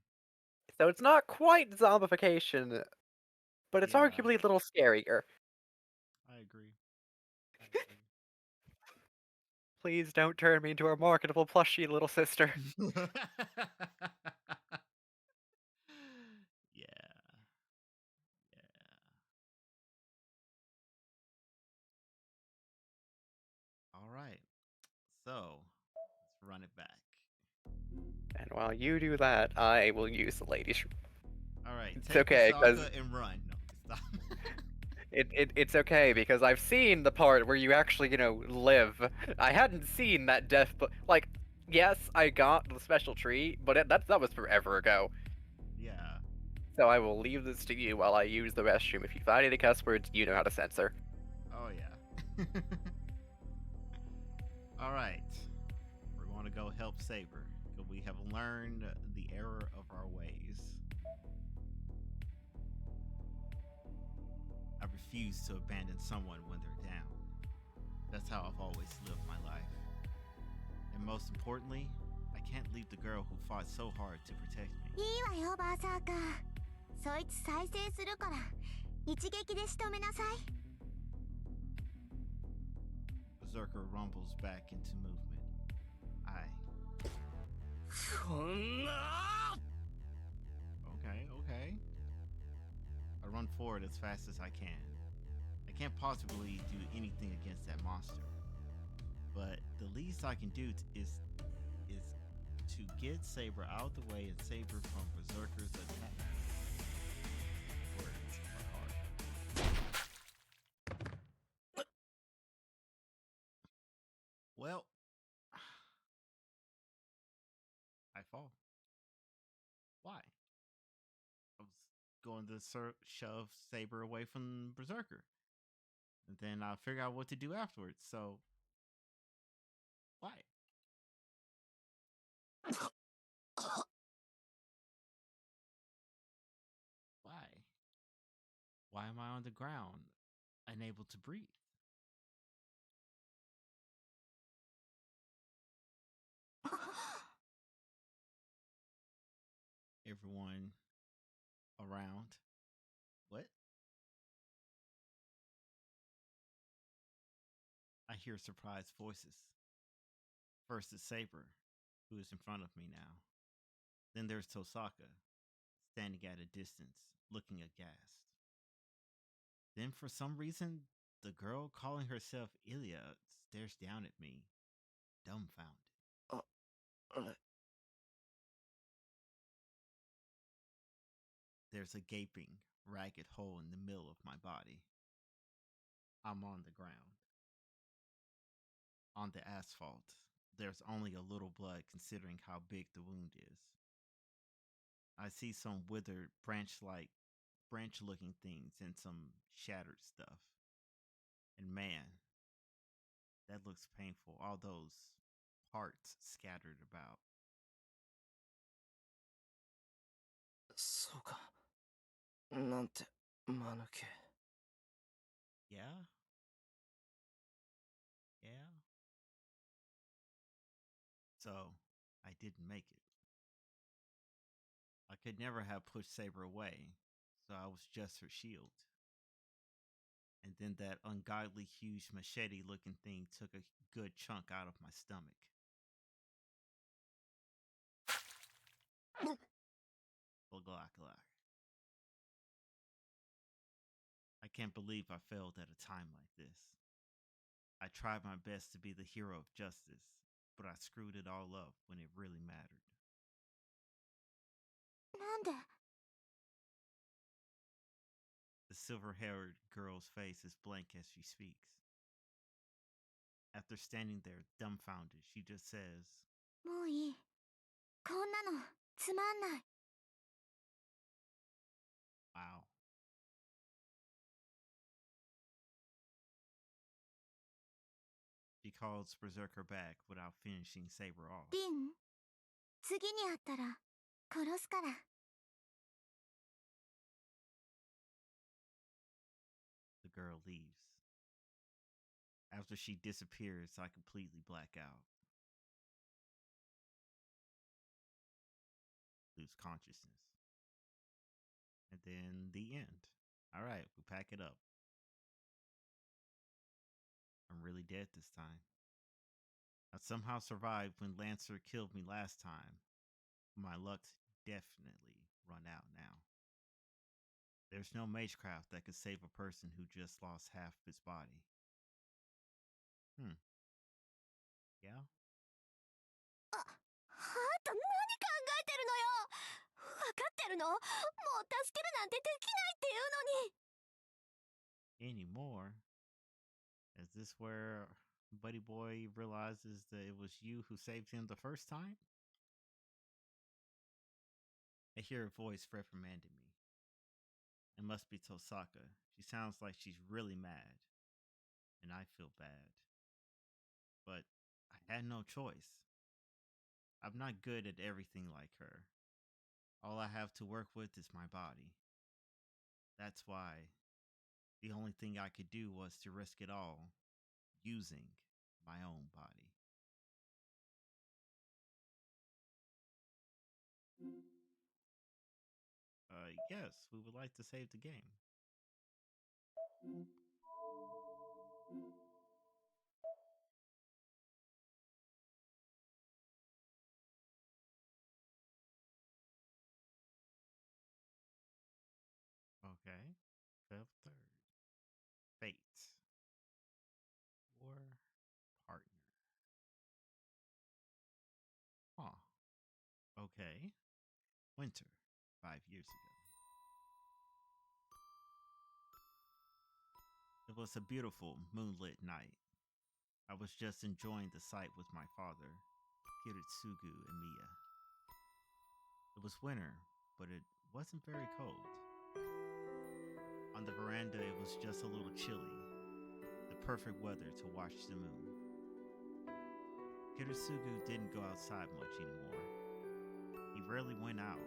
So it's not quite zombification, but it's Yeah, arguably a little scarier. I agree. I agree. Please don't turn me into a marketable plushie, little sister. Yeah. Yeah. All right. So let's run it back. And while you do that, I will use the lady. All right. It's Take okay, 'cause- Osaka and run. No, stop. It's okay because I've seen the part where you actually, live. I hadn't seen that death, but like, yes, I got the special treat, but that was forever ago. Yeah. So I will leave this to you while I use the restroom. If you find any cuss words, you know how to censor. Oh yeah. All right. We're going to go help Saber because we have learned the error of our ways. I refuse to abandon someone when they're down. That's how I've always lived my life. And most importantly, I can't leave the girl who fought so hard to protect me. いいわよバーサーカー。そいつ再生するから一撃で仕留めなさい。 Berserker rumbles back into movement. Okay. I run forward as fast as I can. I can't possibly do anything against that monster. But the least I can do is to get Saber out of the way and save her from Berserker's attack. Words are hard. Well, I fall. Why? I was going to shove Saber away from Berserker. And then I figure out what to do afterwards. So, why? Why? Why am I on the ground, unable to breathe? Everyone around. What? I hear surprised voices. First is Saber, who is in front of me now. Then there's Tosaka, standing at a distance, looking aghast. Then, for some reason, the girl calling herself Ilya stares down at me, dumbfounded. there's a gaping, ragged hole in the middle of my body. I'm on the ground. On the asphalt, there's only a little blood considering how big the wound is. I see some withered branch-looking things and some shattered stuff. And man, that looks painful. All those parts scattered about. そうか。なんて、間抜け。Yeah? Yeah? So, I didn't make it. I could never have pushed Saber away, so I was just her shield. And then that ungodly huge machete looking thing took a good chunk out of my stomach. I can't believe I failed at a time like this. I tried my best to be the hero of justice, but I screwed it all up when it really mattered. なんで The silver-haired girl's face is blank as she speaks. After standing there dumbfounded, she just says, もういい。こんなのつまんない。 Wow. She calls Berserker back without finishing Saber off. リン、次に会ったら殺すから。 The girl leaves. After she disappears, I completely black out. Lose consciousness. And then the end. All right, we pack it up. I'm really dead this time. I somehow survived when Lancer killed me last time. My luck's definitely run out now. There's no magecraft that could save a person who just lost half of his body. Yeah? あと何考えてるのよ。分かってるの？もう助けるなんてできないっていうのに。 Anymore? Is this where Buddy Boy realizes that it was you who saved him the first time? I hear a voice reprimanding me. It must be Tosaka. She sounds like she's really mad. And I feel bad. But I had no choice. I'm not good at everything like her. All I have to work with is my body. That's why the only thing I could do was to risk it all, using my own body. Yes, we would like to save the game. Okay. Fifth third. Fate. War partner. Huh. Okay. Winter. 5 years ago. It was a beautiful moonlit night. I was just enjoying the sight with my father, Kiritsugu and Mia. It was winter, but it wasn't very cold. On the veranda, it was just a little chilly, the perfect weather to watch the moon. Kiritsugu didn't go outside much anymore. He rarely went out,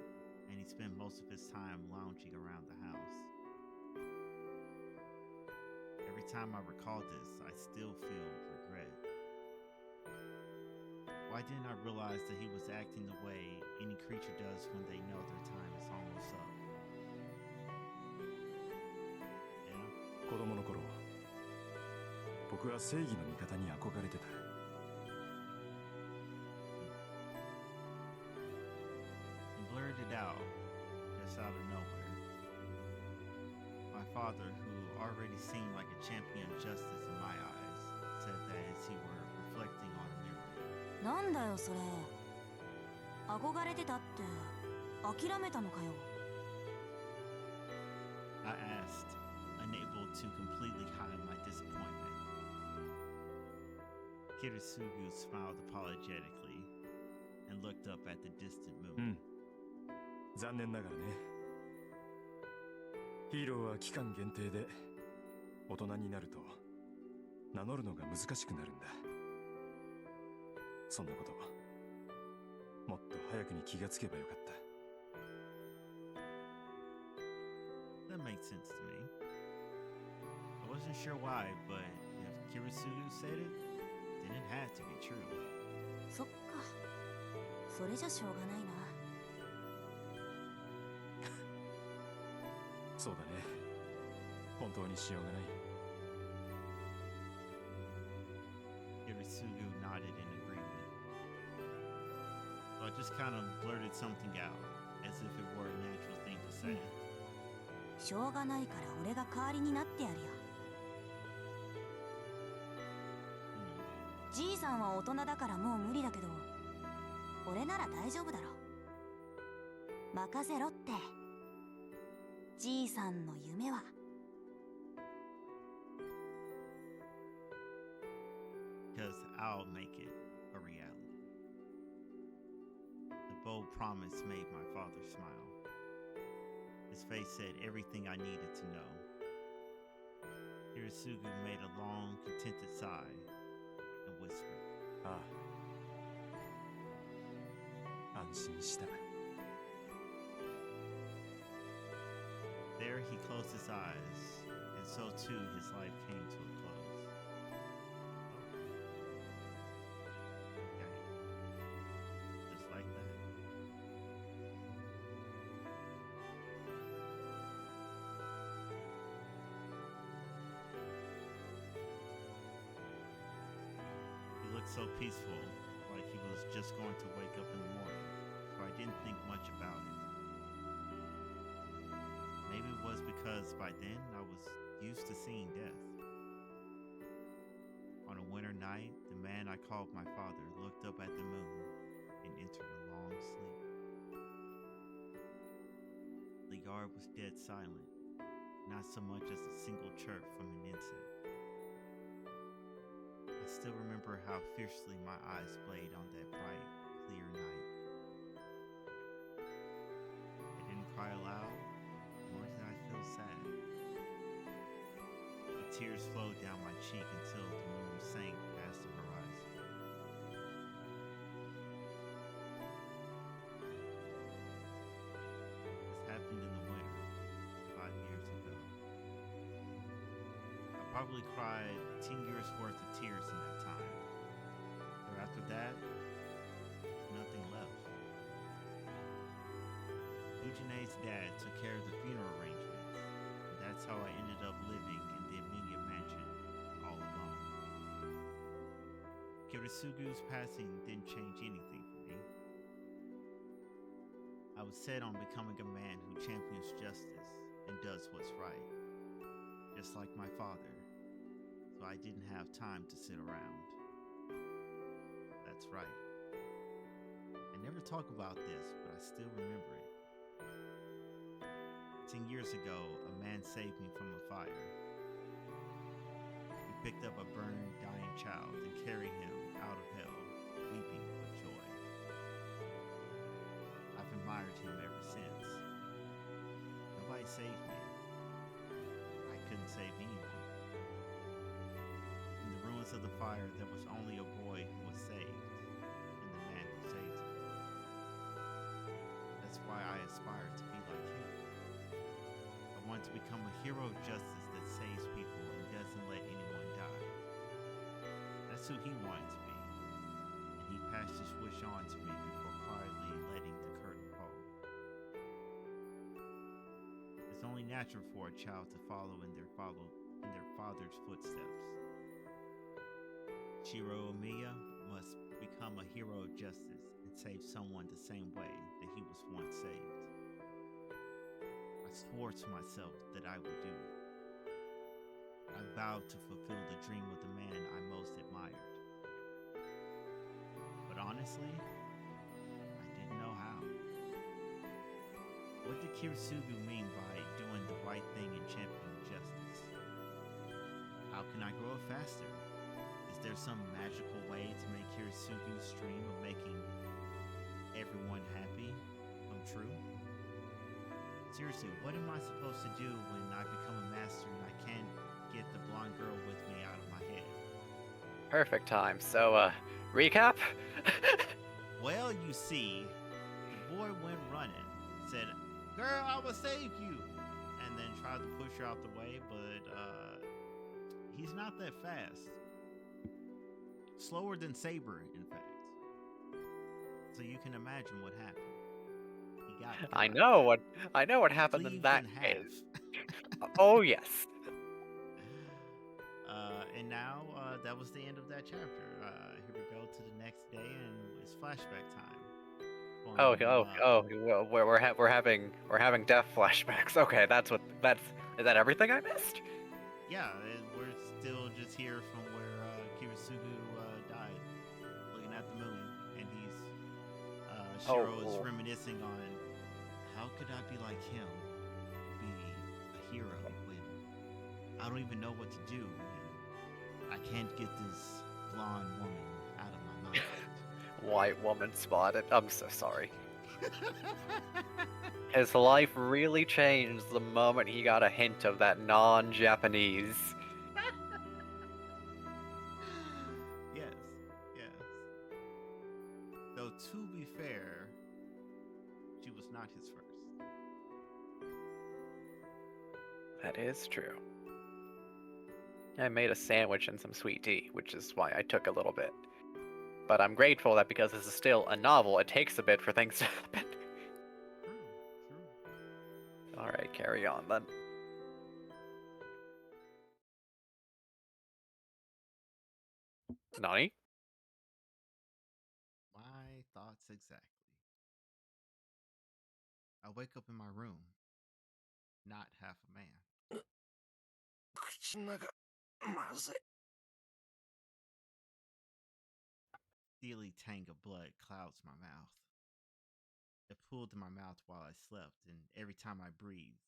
and he spent most of his time lounging around the house. Every time I recall this, I still feel regret. Why didn't I realize that he was acting the way any creature does when they know their time is almost up? Yeah? 子供の頃、僕は正義の味方に憧れてた。He blurted it out, just out of nowhere. My father, who already seemed like a champion of justice in my eyes, said that as he were reflecting on a mirror. なんだよそれ。憧れてたって諦めたのかよ。I asked, unable to completely hide my disappointment. Kirisugu smiled apologetically and looked up at the distant moon. 残念ながらね。ヒーローは期間限定で大人になると名乗るのが難しくなるんだ。そんなこともっと早くに気がつけばよかった。That makes sense to me. I wasn't sure why, but if Kirisugu said it, then it had to be true. そっか。それじゃしょうがないな。そうだね。本当にしようがない。Kirisugu nodded in agreement. So I just kind of blurted something out, as if it were a natural thing to say. しょうがないから俺が代わりになってやるよ。じいさんは大人だからもう無理だけど、俺なら大丈夫だろ。任せろって。じいさんの夢は。Because I'll make it a reality. The bold promise made my father smile. His face said everything I needed to know. Kirisugu made a long, contented sigh and whispered, ああ。安心した。There he closed his eyes, and so too his life came to a close. Okay. Just like that. He looked so peaceful, like he was just going to wake up in the morning, so I didn't think much about it. Maybe it was because by then I was used to seeing death. On a winter night, the man I called my father looked up at the moon and entered a long sleep. The yard was dead silent, not so much as a single chirp from an insect. I still remember how fiercely my eyes played on that bright, clear night. I didn't cry aloud, nor did I feel sad. The tears flowed down my cheek until the moon sank past the horizon. This happened in the winter, 5 years ago. I probably cried 10 years worth of tears in that time. But after that, there's nothing left. Ujine's dad took care of the funeral arrangements, and that's how I ended up living in the Amiga mansion all alone. Kirisugu's passing didn't change anything for me. I was set on becoming a man who champions justice and does what's right, just like my father, so I didn't have time to sit around. That's right. I never talk about this, but I still remember it. 10 years ago, a man saved me from a fire. He picked up a burned, dying child and carried him out of hell, weeping with joy. I've admired him ever since. Nobody saved me. I couldn't save anyone. In the ruins of the fire, there was only a boy who was saved, and the man who saved him. That's why I aspire to be like him. I want to become a hero of justice that saves people and doesn't let anyone die. That's who he wanted to be, and he passed his wish on to me before quietly letting the curtain fall. It's only natural for a child to follow in their father's footsteps. Shiro Omiya must become a hero of justice and save someone the same way that he was once saved. I swore to myself that I would do it. I vowed to fulfill the dream of the man I most admired. But honestly, I didn't know how. What did Kirisugu mean by doing the right right thing and champion justice. How can I grow faster? Is there some magical way to make Hirasugu's dream of making everyone happy come true? Seriously, what am I supposed to do when I become a master and I can't get the blonde girl with me out of my head? Perfect time. So, recap? Well, you see, the boy went running, said, "Girl, I will save you," and then tried to push her out the way, but he's not that fast. Slower than Saber, in fact. So you can imagine what happened. He got I got. know what happened in Cleaved that in half. case. Oh yes. And now that was the end of that chapter. Here we go to the next day, and it's flashback time. Oh, From, well, we're having death flashbacks. Okay, is that everything I missed? Yeah, we're still just here from where Kirisugu died, looking at the moon, and Shiro is Oh. reminiscing on how could I be like him, be a hero when I don't even know what to do, and I can't get this blonde woman out of my mind. White woman spotted. I'm so sorry. His life really changed the moment he got a hint of that non-Japanese. Yes, yes. Though to be fair, she was not his first. That is true. I made a sandwich and some sweet tea, which is why I took a little bit. But I'm grateful that because this is still a novel, it takes a bit for things to happen. True. Alright, carry on then. Nani? My thoughts exactly. I wake up in my room, not half a man. 口の中まずい。 Steely tang of blood clouds my mouth. It pooled in my mouth while I slept, and every time I breathed,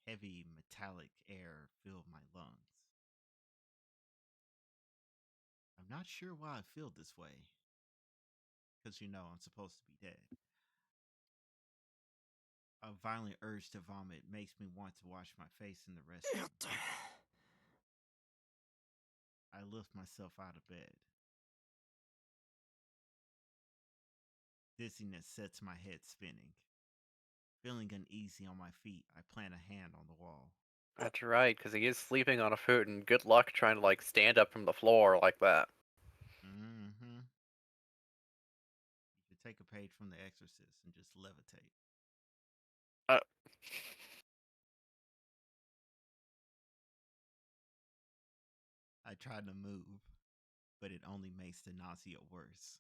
heavy metallic air filled my lungs. I'm not sure why I feel this way, because I'm supposed to be dead. A violent urge to vomit makes me want to wash my face in the restroom. やった。 I lift myself out of bed. Dizziness sets my head spinning. Feeling uneasy on my feet, I plant a hand on the wall. That's right, because he is sleeping on a foot, and good luck trying to, stand up from the floor like that. Mm-hmm. You should take a page from The Exorcist and just levitate. I tried to move, but it only makes the nausea worse.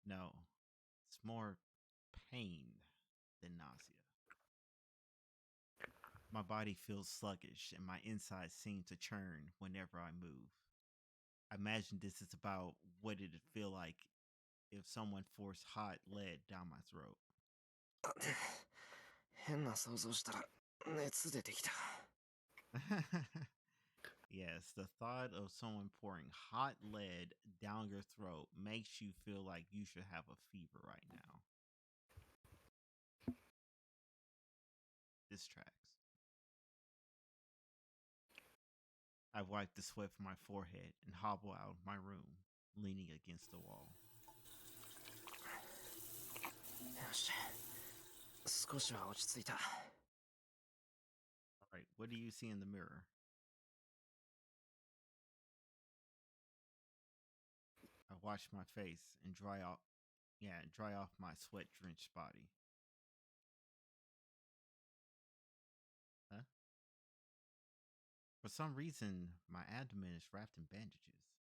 No, it's more pain than nausea. My body feels sluggish, and my insides seem to churn whenever I move. I imagine this is about what it'd feel like if someone forced hot lead down my throat. 変な想像したら熱出てきた。 Yes, the thought of someone pouring hot lead down your throat makes you feel like you should have a fever right now. This tracks. I wipe the sweat from my forehead and hobble out of my room, leaning against the wall. よし。少しは落ち着いた。 All right, what do you see in the mirror? I wash my face and dry off my sweat-drenched body. Huh? For some reason, my abdomen is wrapped in bandages.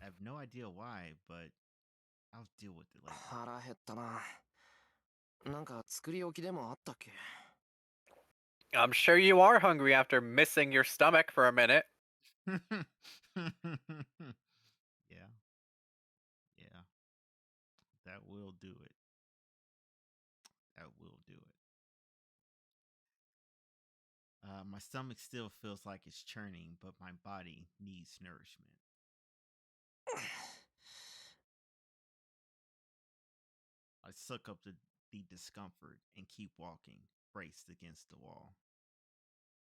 I have no idea why, but I'll deal with it later. 腹減ったな。なんか作り置きでもあったっけ？ I'm sure you are hungry after missing your stomach for a minute. Yeah. Yeah. That will do it. That will do it. My stomach still feels like it's churning, but my body needs nourishment. I suck up the discomfort and keep walking, braced against the wall.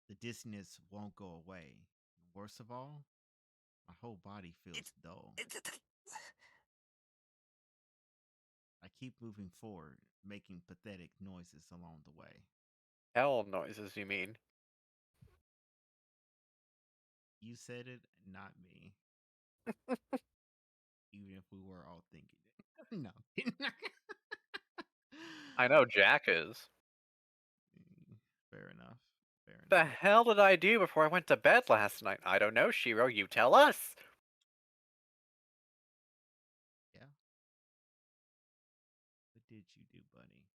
The dizziness won't go away. Worst of all, my whole body feels dull. I keep moving forward, making pathetic noises along the way. Hell noises, you mean? You said it, not me. Even if we were all thinking it. No. I know Jack is. Fair enough. Fair The enough. hell did I do before I went to bed last night? I don't know, Shiro. You tell us. Yeah. What did you do, buddy?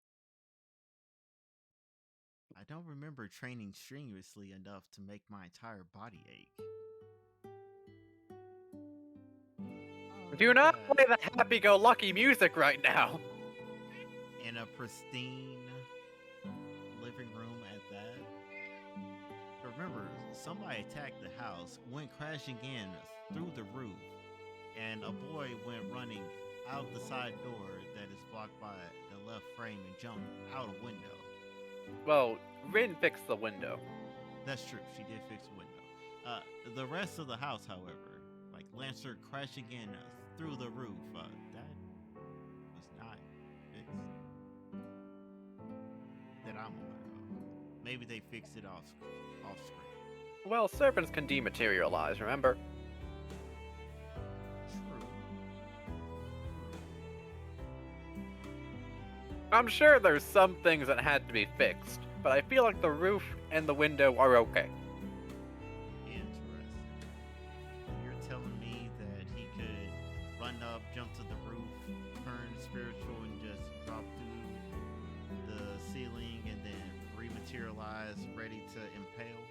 I don't remember training strenuously enough to make my entire body ache. Oh, Do look not at play that. the happy-go-lucky music right now. In a pristine living room at that. Remember, somebody attacked the house, went crashing in through the roof, and a boy went running out the side door that is blocked by the left frame and jumped out a window. Well, Rin fixed the window. That's true. She did fix the window. The rest of the house, however, like Lancer crashing in through the roof, that was not fixed. That I'm aware of. Maybe they fixed it off screen. Well, serpents can dematerialize, remember? True. I'm sure there's some things that had to be fixed, but I feel like the roof and the window are okay. Interesting. You're telling me that he could run up, jump to the roof, turn spiritual, and just drop through the ceiling and then rematerialize, ready to impale?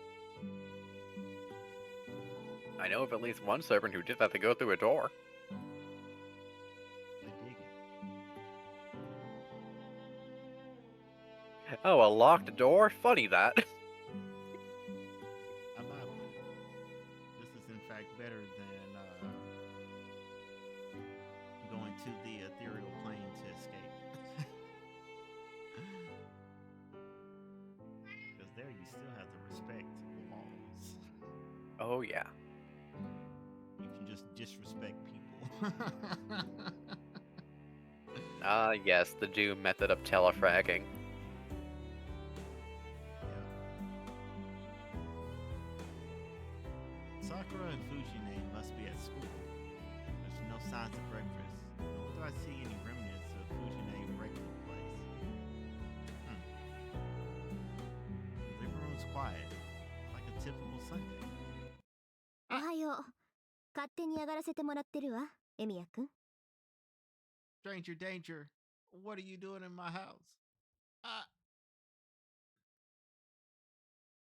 I know of at least one serpent who did that to go through a door. I dig it. Oh, a locked door? Funny that. I'm not with it. This is in fact better than going to the ethereal plane to escape. Because there you still have to respect walls. Oh yeah. You can just disrespect people. Ah, yes, the Doom method of telefragging. Sakura and Fujine must be at school. There's no signs of breakfast, nor do I see any remnants of Fujine breaking the place. The living room's quiet, like a typical Sunday. おはよう。勝手に上がらせてもらってるわ、エミヤくん。 Stranger danger, what are you doing in my house?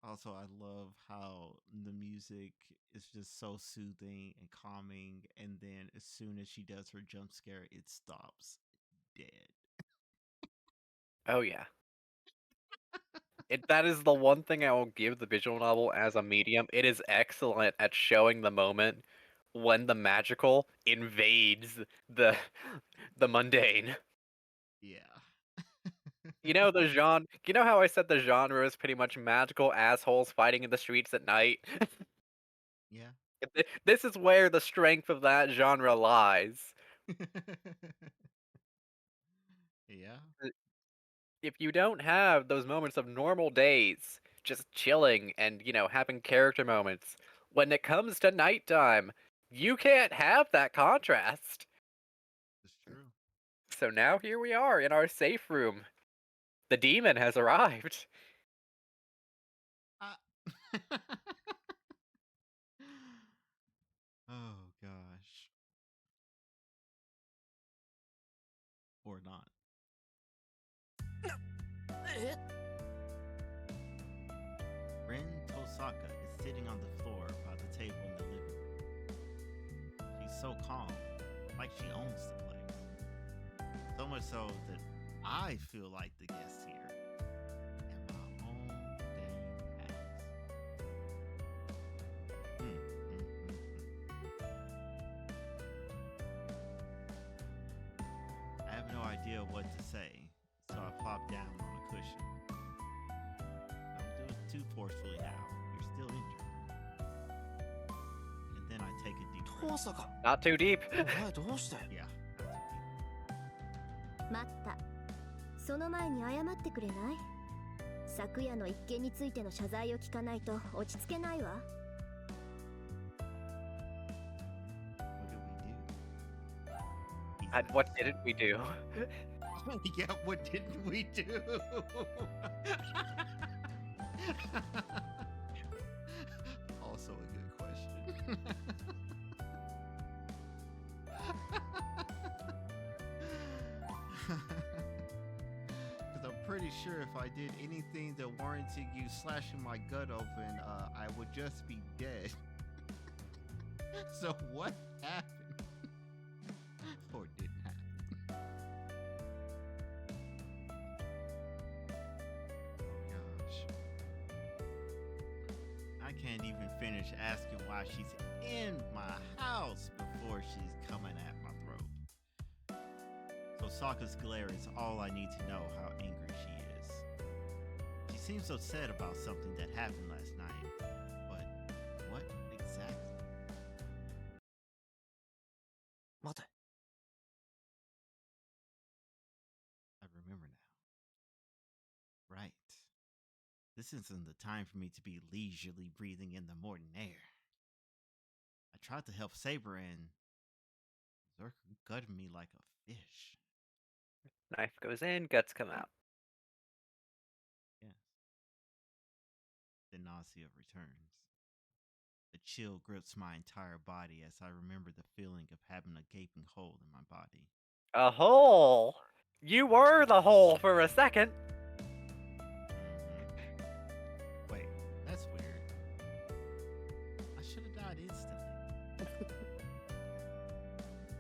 Also, I love how the music is just so soothing and calming, and then as soon as she does her jump scare, it stops dead. Oh yeah. That is the one thing I will give the visual novel as a medium. It is excellent at showing the moment when the magical invades the mundane. Yeah. You know the genre. You know how I said the genre is pretty much magical assholes fighting in the streets at night. Yeah. This is where the strength of that genre lies. Yeah. If you don't have those moments of normal days, just chilling and, having character moments, when it comes to nighttime, you can't have that contrast. It's true. So now here we are in our safe room. The demon has arrived. Oh gosh. Or not. Rin Tosaka is sitting on the floor by the table in the living room. She's so calm, like she owns the place. So much so that I feel like the guest here. And my own dang ass. what to say, so I plop down on a cushion. Don't do it too forcefully now. You're still injured. And then I take a deep breath. 遠坂 Not too deep. お前どうして Yeah, not too deep. 待った。その前に謝ってくれない？昨夜の一件についての謝罪を聞かないと落ち着けないわ。What did we do? What didn't we do? Yeah, what didn't we do? Also a good question. Because I'm pretty sure if I did anything that warranted you slashing my gut open, I would just be dead. So what happened? Or didn't happen? Oh gosh. I can't even finish asking why she's in my house before she's coming at my throat. So Sokka's glare is all I need to know how angry she is. She seems upset about something that happened last night. But what exactly? 待て I remember now. Right. This isn't the time for me to be leisurely breathing in the morning air. I tried to help Saber and Berserker gutted me like a fish. Knife goes in, guts come out. Yes. The nausea returns. The chill grips my entire body as I remember the feeling of having a gaping hole in my body. A hole! You were the hole for a second! Wait, that's weird. I should have died instantly.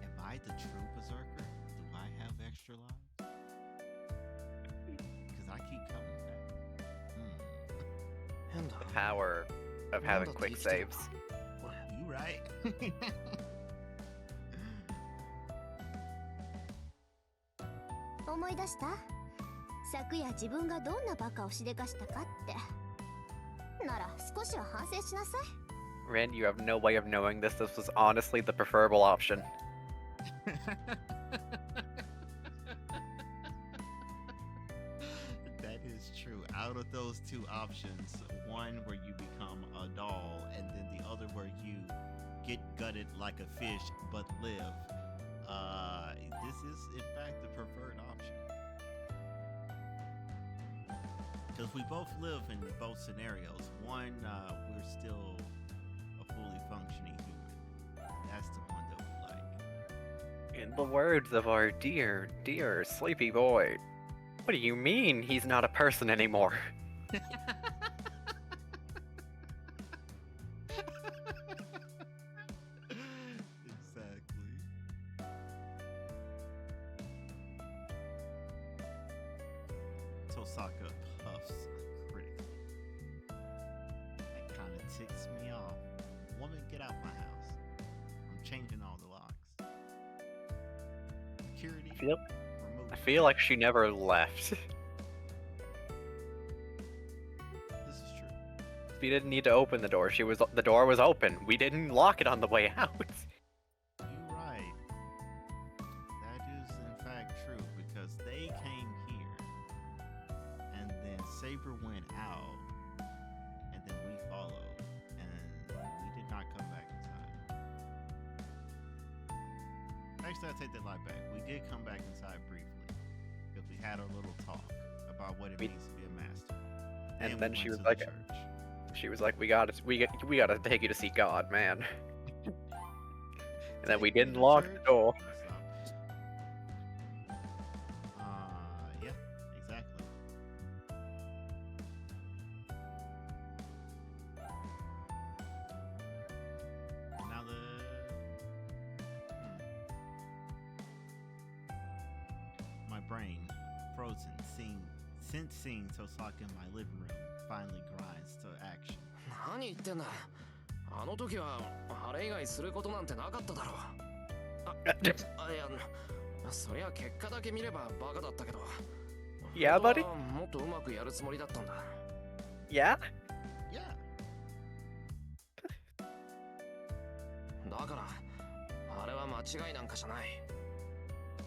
Am I the true berserker? Do I have extra lives? Because I keep coming back. 変だ The power of having Wanda quick takes it. saves. これ You right. 思い出した？昨夜自分がどんなバカをしでかしたかって。なら少しは反省しなさい。 Rin, you have no way of knowing this. This was honestly the preferable option. That is true. Out of those two options, one where you become a doll, and then the other where you get gutted like a fish but live. This is in fact the preferred option. Because we both live in both scenarios. One, we're still a fully functioning human. That's the one that we like. In the words of our dear, dear sleepy boy, what do you mean he's not a person anymore? Exactly. Tosaka puffs critically. That kind of ticks me off. Woman, get out my house. I'm changing all the locks. Security, Feel- remove. I feel like she never left. This is true. She didn't need to open the door. The door was open. We didn't lock it on the way out. You're right. That is in fact true because they came here and then Saber went out and then we followed and we did not come back in time. Actually, I take that lie back. We did come back inside briefly because we had a little talk about what it We- means to be a master. And we then went she to was the like, church. she was like, we gotta take you to see God, man. And then we Take me didn't to lock the church? door. Yeah, exactly. Now my brain, frozen, since seeing Tosaka in my living room, finally grinds to action. 何言ってんだあの時はあれ以外することなんてなかっただろういやそりゃ結果だけ見ればバカだったけど。 Yeah, 本 buddy? 当はもっとうまくやるつもりだったんだ。 Yeah? Yeah. だからあれは間違いなんかじゃない。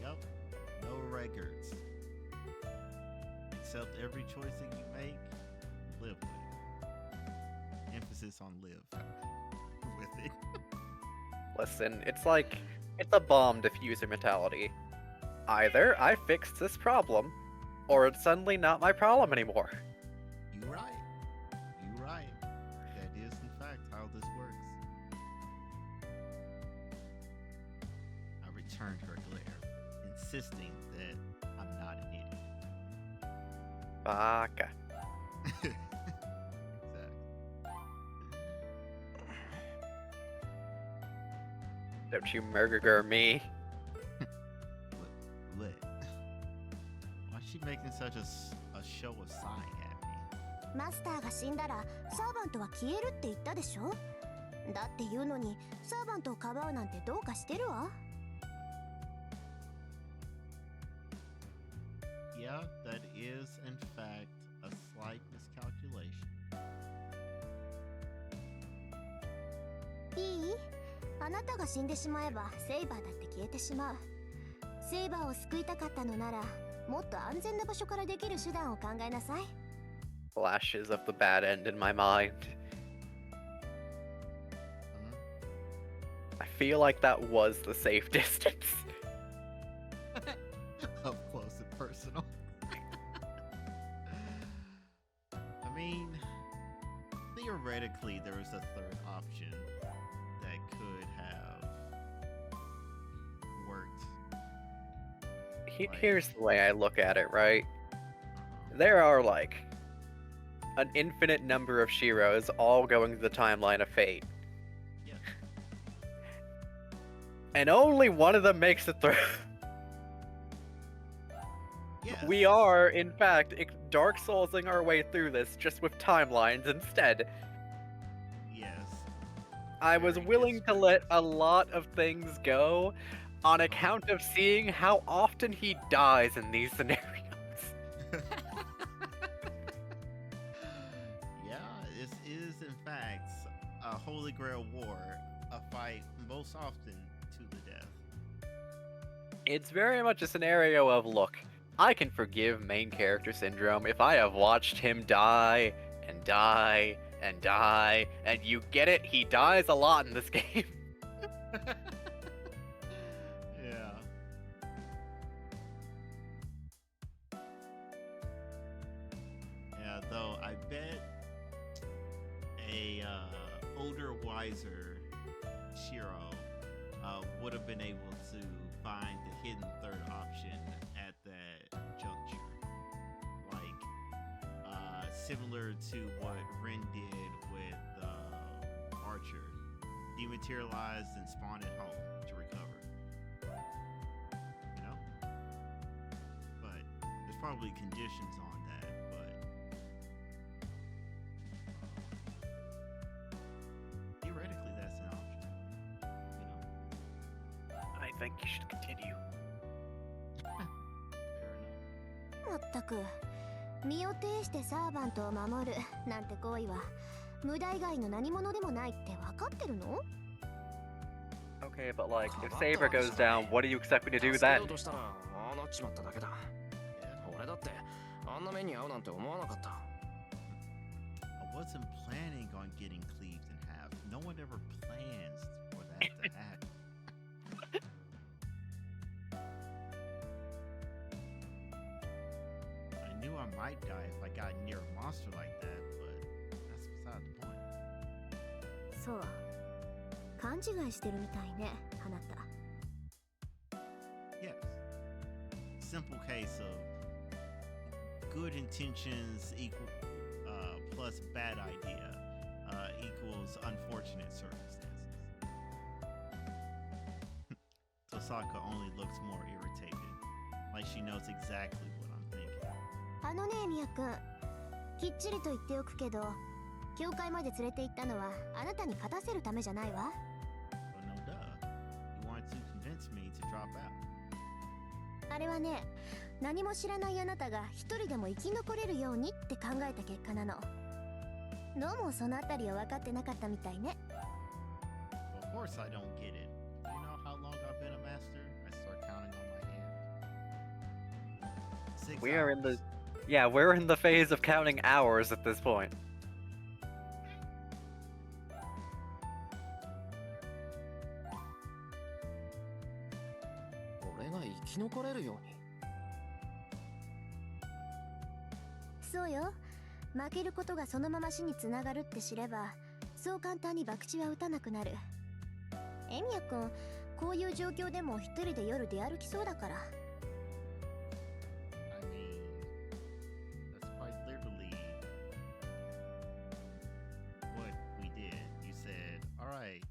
Yup. No records. Accept every choice that you make. Live with it. Emphasis on live with it. Listen, it's like, it's a bomb diffuser mentality. Either I fixed this problem, or it's suddenly not my problem anymore. You right. You right. That is in fact how this works. I returned her glare, insisting that I'm not an idiot. Baka. Exactly. Don't you murder me. Lit. Why is she making such a show of sighing at me? マスターが死んだらサーバントは消えるって言ったでしょ。だって言うのにサーバントをかばうなんてどうかしてるわ。 Yeah, that is in fact a slight miscalculation. いい？あなたが死んでしまえばセイバーだって消えてしまう。セイバーを救いたかったのならもっと安全な場所からできる手段を考えなさい。 Flashes of the bad end in my mind. I feel like that was the safe distance. Up close and personal. I mean, theoretically, there was a third option that could have worked. Here's the way I look at it, right? There are like an infinite number of Shiros all going through the timeline of fate. Yeah. And only one of them makes it through. Yes. We are, in fact, Dark Soulsing our way through this just with timelines instead. Yes. I was Very willing to discreet. let a lot of things go on account of seeing how often he dies in these scenarios. Yeah, this is in fact a Holy Grail war, a fight most often to the death. It's very much a scenario of, look, I can forgive main character syndrome if I have watched him die and die and die, and you get it, he dies a lot in this game. Yeah. Yeah, though I bet a older, wiser Shiro would have been able to find the hidden third option at that juncture. Like, similar to what Ren did with Archer. Dematerialized and spawned at home to recover. You know? But there's probably conditions on that, but theoretically that's an option. You know? I think you should continue. Fair enough. まったく身を挺してサーバントを守るなんて行為は無駄以外の何者でもないって分かってるの？ Okay, but like, if Saber goes down, what do you expect me to do 助け then? ようとしたらああなっちまっただけだ。 Yeah. 俺だってあんな目に遭うなんて思わなかった。 I wasn't planning on getting cleaved in half. No one ever plans for that to happen. I knew I might die if I got near a monster like that, but that's beside the point. そう勘違いしてるみたいねあなた。 Yes. Simple case of good intentions equal plus bad idea equals unfortunate circumstances. Tosaka only looks more irritated, like she knows exactly what I'm thinking. あのねミヤくんきっちりと言っておくけど教会まで連れて行ったのはあなたに勝たせるためじゃないわ。 But no duh. You wanted to convince me to drop out. あれはね、何も知らないあなたが一人でも生き残れるようにって考えた結果なの。どうもそのあたりは分かってなかったみたいね。Of course I don't get it. You know how long I've been a master? I start counting on my hand. 6 We are in the hours. yeah, we're in the phase of counting hours at this point. 俺が生き残れるように。そうよ。負けることがそのまま死につながるって知れば、そう簡単に博打は打たなくなる。エミヤ君、こういう状況でも一人で夜出歩きそうだから。I mean, that's quite literally what we did. You said, alright,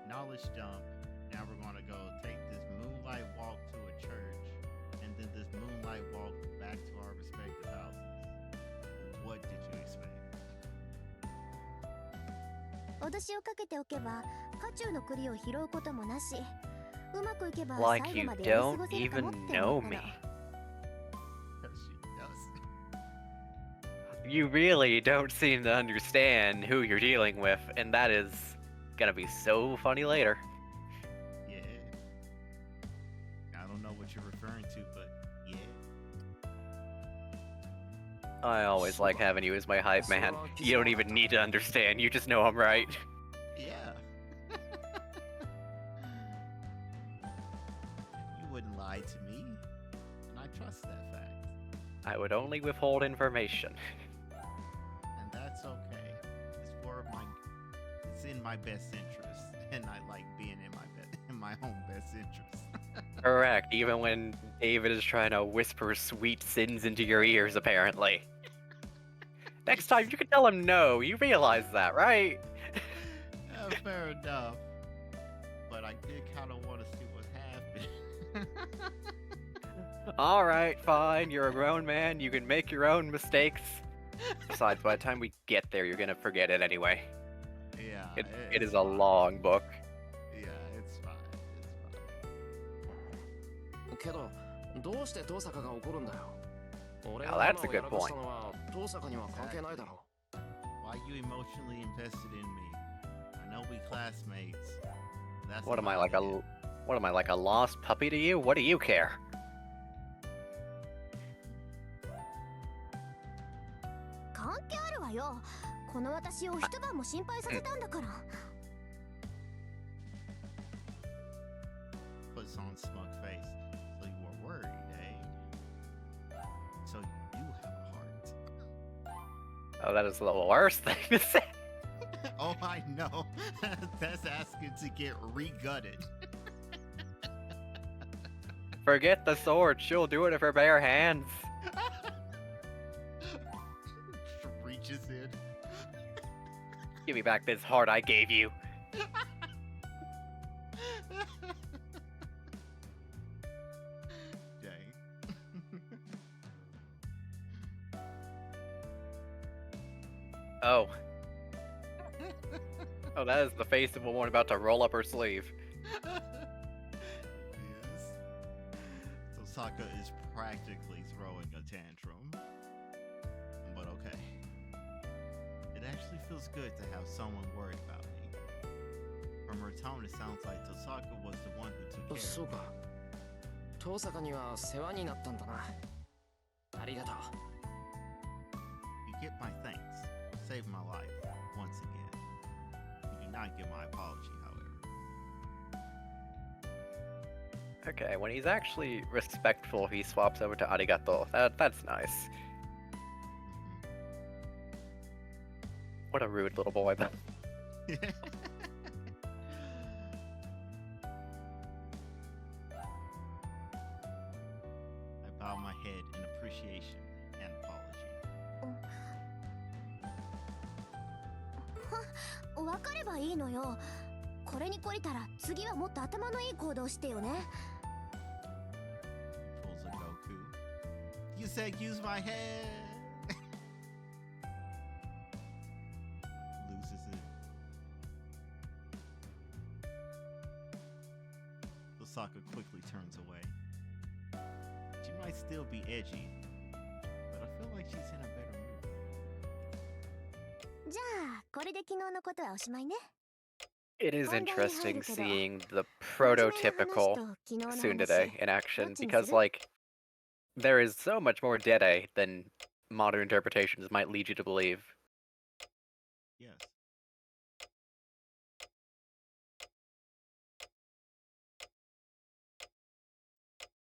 knowledge dump. Now we're going to go take this moonlight walk to a church, and then this moonlight walk back to our respective houses. What did you expect? 脅しをかけておけば、渦中の栗を拾うこともなし、うまくいけば Like 最後 you までやり過 don't ごせるかも even って know 思ったの。 Because she does. You really don't seem to understand who you're dealing with, and that is gonna be so funny later. Yeah. I don't know what you're referring to, but yeah. I always like having you as my hype man. You don't even need to understand, you just know I'm right. Yeah. You wouldn't lie to me, and I trust that fact. I would only withhold information. And that's okay. It's in my best interest, and I like being in my own best interest. Correct, even when David is trying to whisper sweet sins into your ears, apparently. Next time, you can tell him no. You realize that, right? Fair enough. But I did kind of want to see what happened. Alright, fine. You're a grown man. You can make your own mistakes. Besides, by the time we get there, you're gonna forget it anyway. Yeah. It is it's a fine. long book. Yeah, it's fine. It's fine. けど、どうして登坂が怒るんだよ。俺 Now が that's マ a マをや good らかした point. のは登坂には関係ないだろ Why you emotionally invested in me? I know we classmates. That's What am I about like it. what am I like a lost puppy to you? What do you care? 関係あるわよ。この私を一晩も心配させたんだから。Puts on smug face. So you were worried, eh? So you do have a heart. Oh, that is the worst thing to say. Oh, I know. That's asking to get re-gutted. Forget the sword. She'll do it with her bare hands. Reaches in. Give me back this heart I gave you. Dang. Oh. Oh, that is the face of a woman about to roll up her sleeve. Yes. Tosaka is practically throwing a tantrum. But okay. It actually feels good to have someone worried about me. From her tone, it sounds like Tosaka was the one who took う。 care そう of me. か。登坂には世話になったんだな。ありがとう。 You get my thanks. Saved my life once again. You do not get my apology, however. Okay, when he's actually respectful, he swaps over to arigato. That's nice. What a rude little boy, though. I bow my head in appreciation and apology. 分かればいいのよ。これに懲りたら次はもっと頭のいい行動してよね。Pulls a Goku. You said use my head. Loses it. Osaka quickly turns away. be edgy, but I feel like she's in a better mood. じゃあこれで昨日のことはおしまいね。 It is 本題に入 interesting るけど、 seeing the 真面目な話 prototypical と昨日の Tsundere 話、 in どっ action ちに because, する？ like, there is so much more Dede than modern interpretations might lead you to believe. Yes.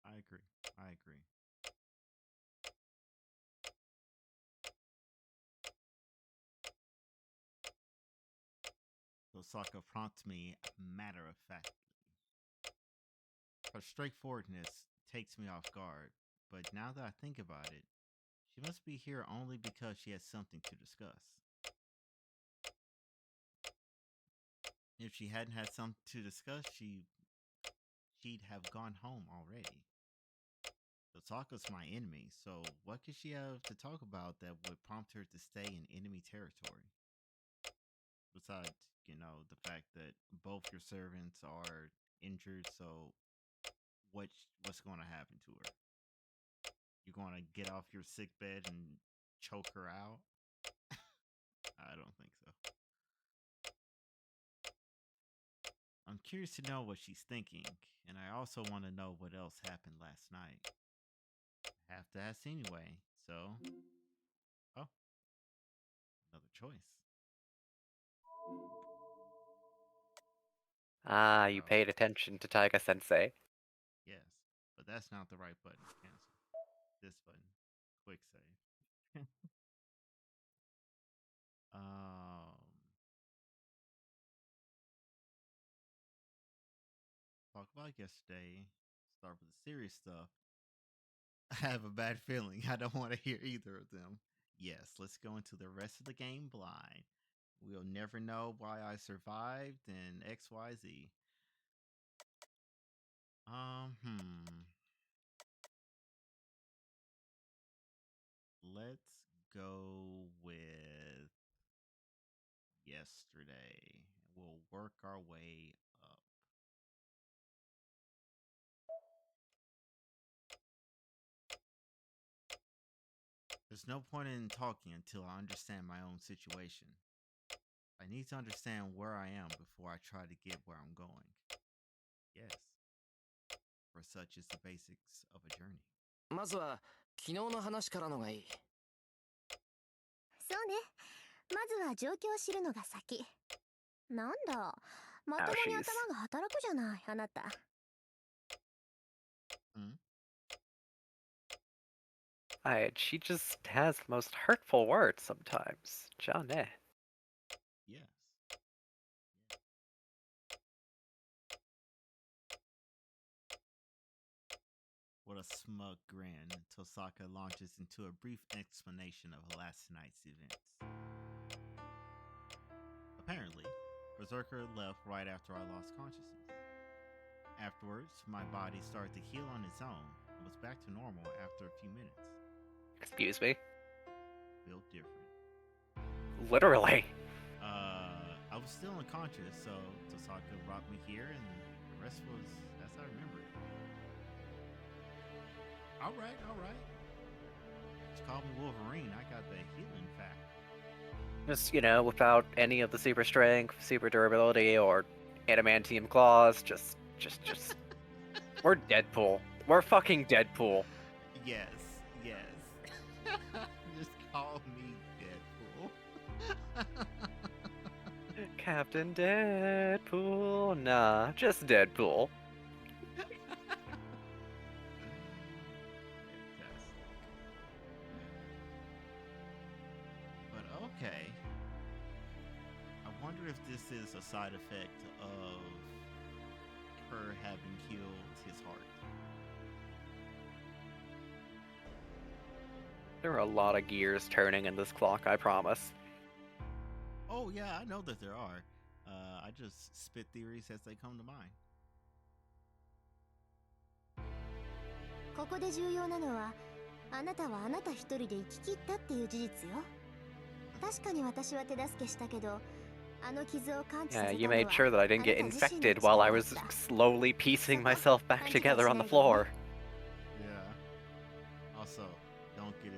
I agree. I agree. Osaka prompts me matter of factly. Her straightforwardness takes me off guard, but now that I think about it, she must be here only because she has something to discuss. If she hadn't had something to discuss, she'd have gone home already. Osaka's my enemy, so what could she have to talk about that would prompt her to stay in enemy territory? Besides, the fact that both your servants are injured, so what's going to happen to her? You're going to get off your sick bed and choke her out? I don't think so. I'm curious to know what she's thinking, and I also want to know what else happened last night. I have to ask anyway, so... Oh. Another choice. Ah, you Oh, paid attention to Taiga Sensei. yes, but that's not the right button to cancel. This button. Quick save. Talk about yesterday. Start with the serious stuff. I have a bad feeling. I don't want to hear either of them. Yes, let's go into the rest of the game blind. We'll never know why I survived and XYZ. Let's go with yesterday. We'll work our way up. There's no point in talking until I understand my own situation. I need to understand where I am before I try to get where I'm going. Yes, for such is the basics of a journey. まずは昨日の話からのがいい。そうね。まずは状況を知るのが先。なんだ、まともに Ouchies. 頭が働くじゃない、あなた。She just has the most hurtful words sometimes. Jane. Yes. What a smug grin. Tosaka launches into a brief explanation of last night's events. Apparently, Berserker left right after I lost consciousness. Afterwards, my body started to heal on its own and was back to normal after a few minutes. Excuse me? Felt different. Literally. I was still unconscious, so Tosaka brought me here, and the rest was as I remember it. All right. Just call me Wolverine. I got the healing factor. Just, without any of the super strength, super durability, or adamantium claws, just. We're Deadpool. We're fucking Deadpool. Yes. Just call me Deadpool. Captain Deadpool. Nah, just Deadpool. Fantastic. But okay. I wonder if this is a side effect of her having healed his heart. There are a lot of gears turning in this clock, I promise. Oh yeah, I know that there are. I just spit theories as they come to mind. ここで重要なのは、あなたはあなた一人で生き切ったっていう事実よ。確かに私は手助けしたけど、あの傷を完治させた Yeah, の you は made sure that I didn't get あなた自身の infected 力 while I だ was った。 slowly piecing myself back together on the floor. Yeah.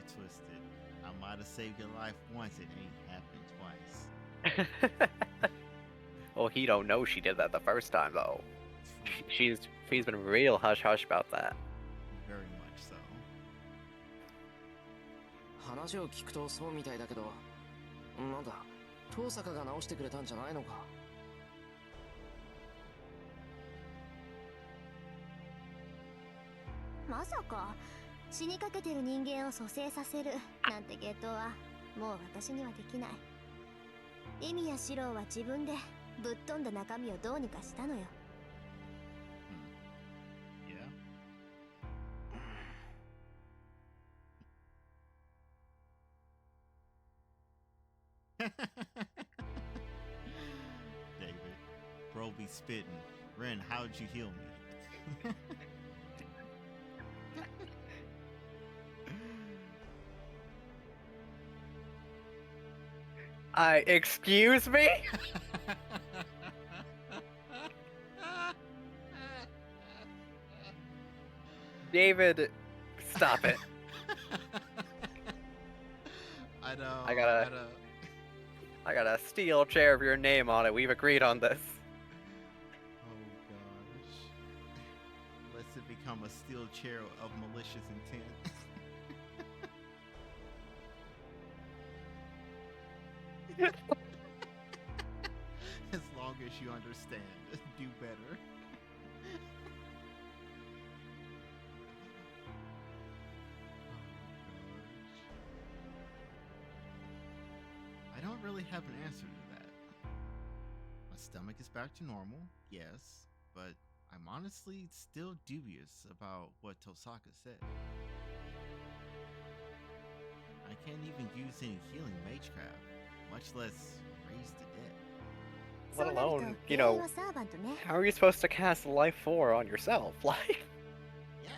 twisted. I might have saved your life once, it ain't happened twice. Well, he don't know she did that the first time though. True. She's been real hush hush about that. Very much so. 話を聞くとそうみたいだけど、なんだ、遠坂が直してくれたんじゃないのか。まさか死にかけてる人間を蘇生させるなんて芸当はもう私にはできない。エミやシローは自分でぶっ飛んだ中身をどうにかしたのよ。Yeah. David, bro be spitting. Ren, how'd you heal me? Excuse me? David, stop it. I know. I got a steel chair of your name on it. We've agreed on this. Oh gosh. Lest it become a steel chair of malicious intent. As long as you understand, do better. I don't really have an answer to that. My stomach is back to normal, yes, but I'm honestly still dubious about what Tosaka said. I can't even use any healing magecraft, much less raise the dead. Let そうなると alone, 原 you 因 know, はサーバントね。 how are you supposed to cast Life 4 on yourself? Like, Yeah.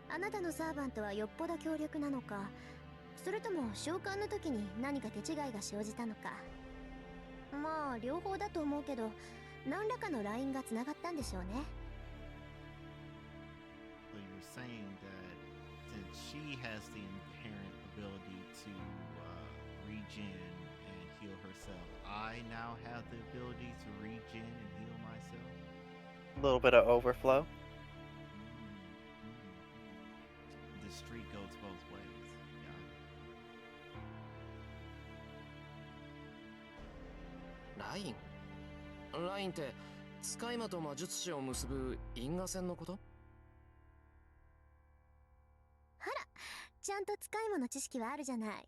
あなたのサーバントはよっぽど強力なのか、それとも召喚の時に何か手違いが生じたのか。まあ両方だと思うけど、何らかのラインがつながったんでしょうね。 So you're saying that since she has the inherent ability to regen and heal herself, I now have the ability to regen and heal myself? a little bit of overflow. The street goes both ways. Got it. ラインラインって使い魔と魔術師を結ぶ因果線のこと？ちゃんと使い魔の知識はあるじゃない。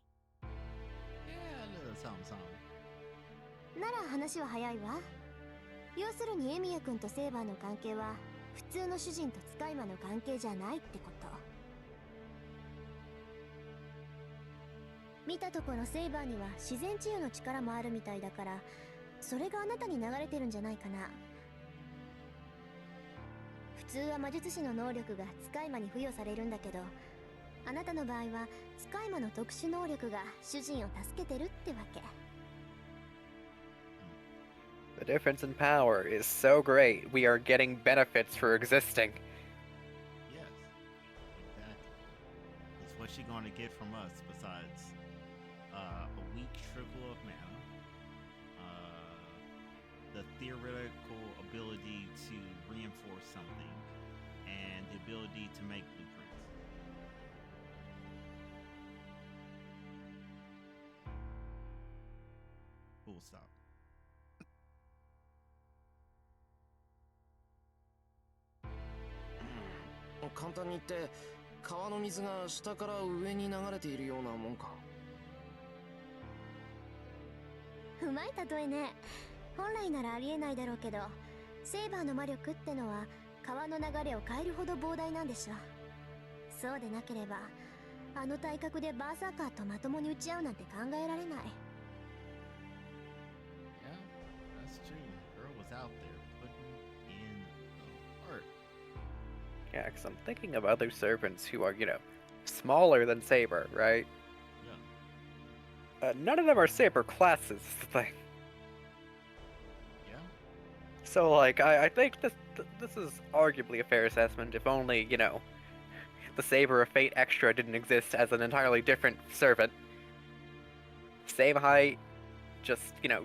Yeah, a little something, something. なら話は早いわ。要するにエミヤ君とセイバーの関係は普通の主人と使い魔の関係じゃないってこと。見たところセイバーには自然治癒の力もあるみたいだから、それがあなたに流れてるんじゃないかな。普通は魔術師の能力が使い魔に付与されるんだけど、あなたの場合は使い魔の特殊能力が主人を助けてるってわけ。 The difference in power is so great. We are getting benefits for existing. Yes, exactly. That's what she gonna get from us besides a weak trickle of mana, the theoretical ability to reinforce something, and the ability to make blueprints. Full stop. 簡単に言って川の水が下から上に流れているようなもんか。うまい例えね。本来ならありえないだろうけど、セイバーの魔力ってのは川の流れを変えるほど膨大なんでしょ。そうでなければあの体格でバーサーカーとまともに打ち合うなんて考えられない。 Yeah, that's true. Girl was out there putting in the work. Yeah, because I'm thinking of other servants who are, you know, smaller than Saber, right? Yeah. None of them are Saber classes, is the thing. Yeah. So, like, I think this this is arguably a fair assessment, if only, the Saber of Fate Extra didn't exist as an entirely different servant. Same height, just,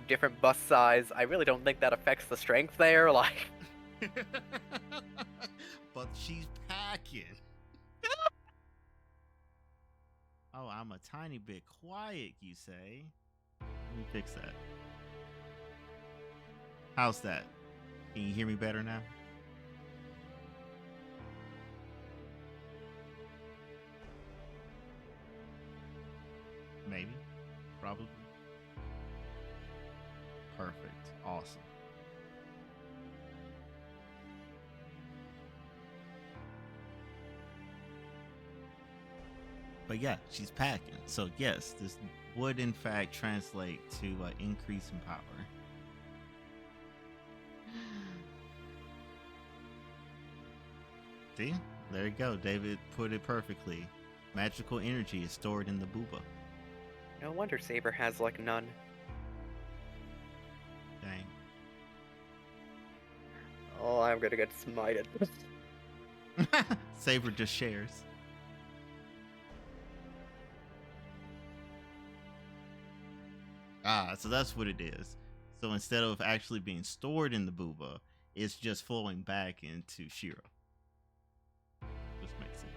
different bust size. I really don't think that affects the strength there, like... But she's packing. Oh, I'm a tiny bit quiet, you say? Let me fix that. How's that? Can you hear me better now? Maybe. Probably. Perfect. Awesome. But yeah, she's packing. So yes, this would in fact translate to an increase in power. See? There you go. David put it perfectly. Magical energy is stored in the booba. No wonder Saber has, like, none. Dang. Oh, I'm gonna get smited. Saber just shares. Ah, so that's what it is. So instead of actually being stored in the booba, it's just flowing back into Shiro. Which makes sense.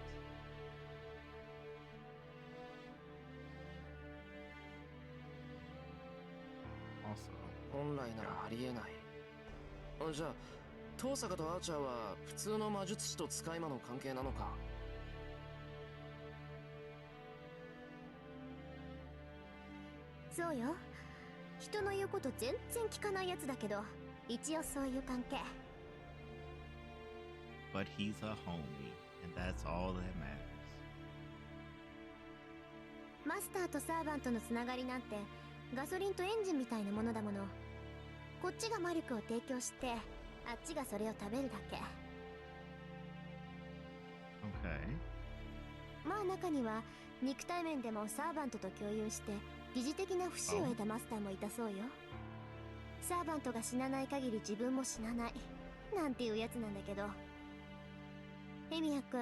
Also, 本来ならありえない。じゃあ遠坂とアーチャーは普通の魔術師と使い魔の関係なのか。そうよ。人の言うこと全然聞かないやつだけど、一応そういう関係。but he's a homie, and that's all that matters. マスターとサーバントのつながりなんてガソリンとエンジンみたいなものだもの。こっちが魔力を提供してあっちがそれを食べるだけ。 Okay. まあ中には肉体面でもサーバントと共有して疑似的な不死を得たマスターもいたそうよ。サーバントが死なない限り自分も死なないなんていうやつなんだけど。ヘミヤ君、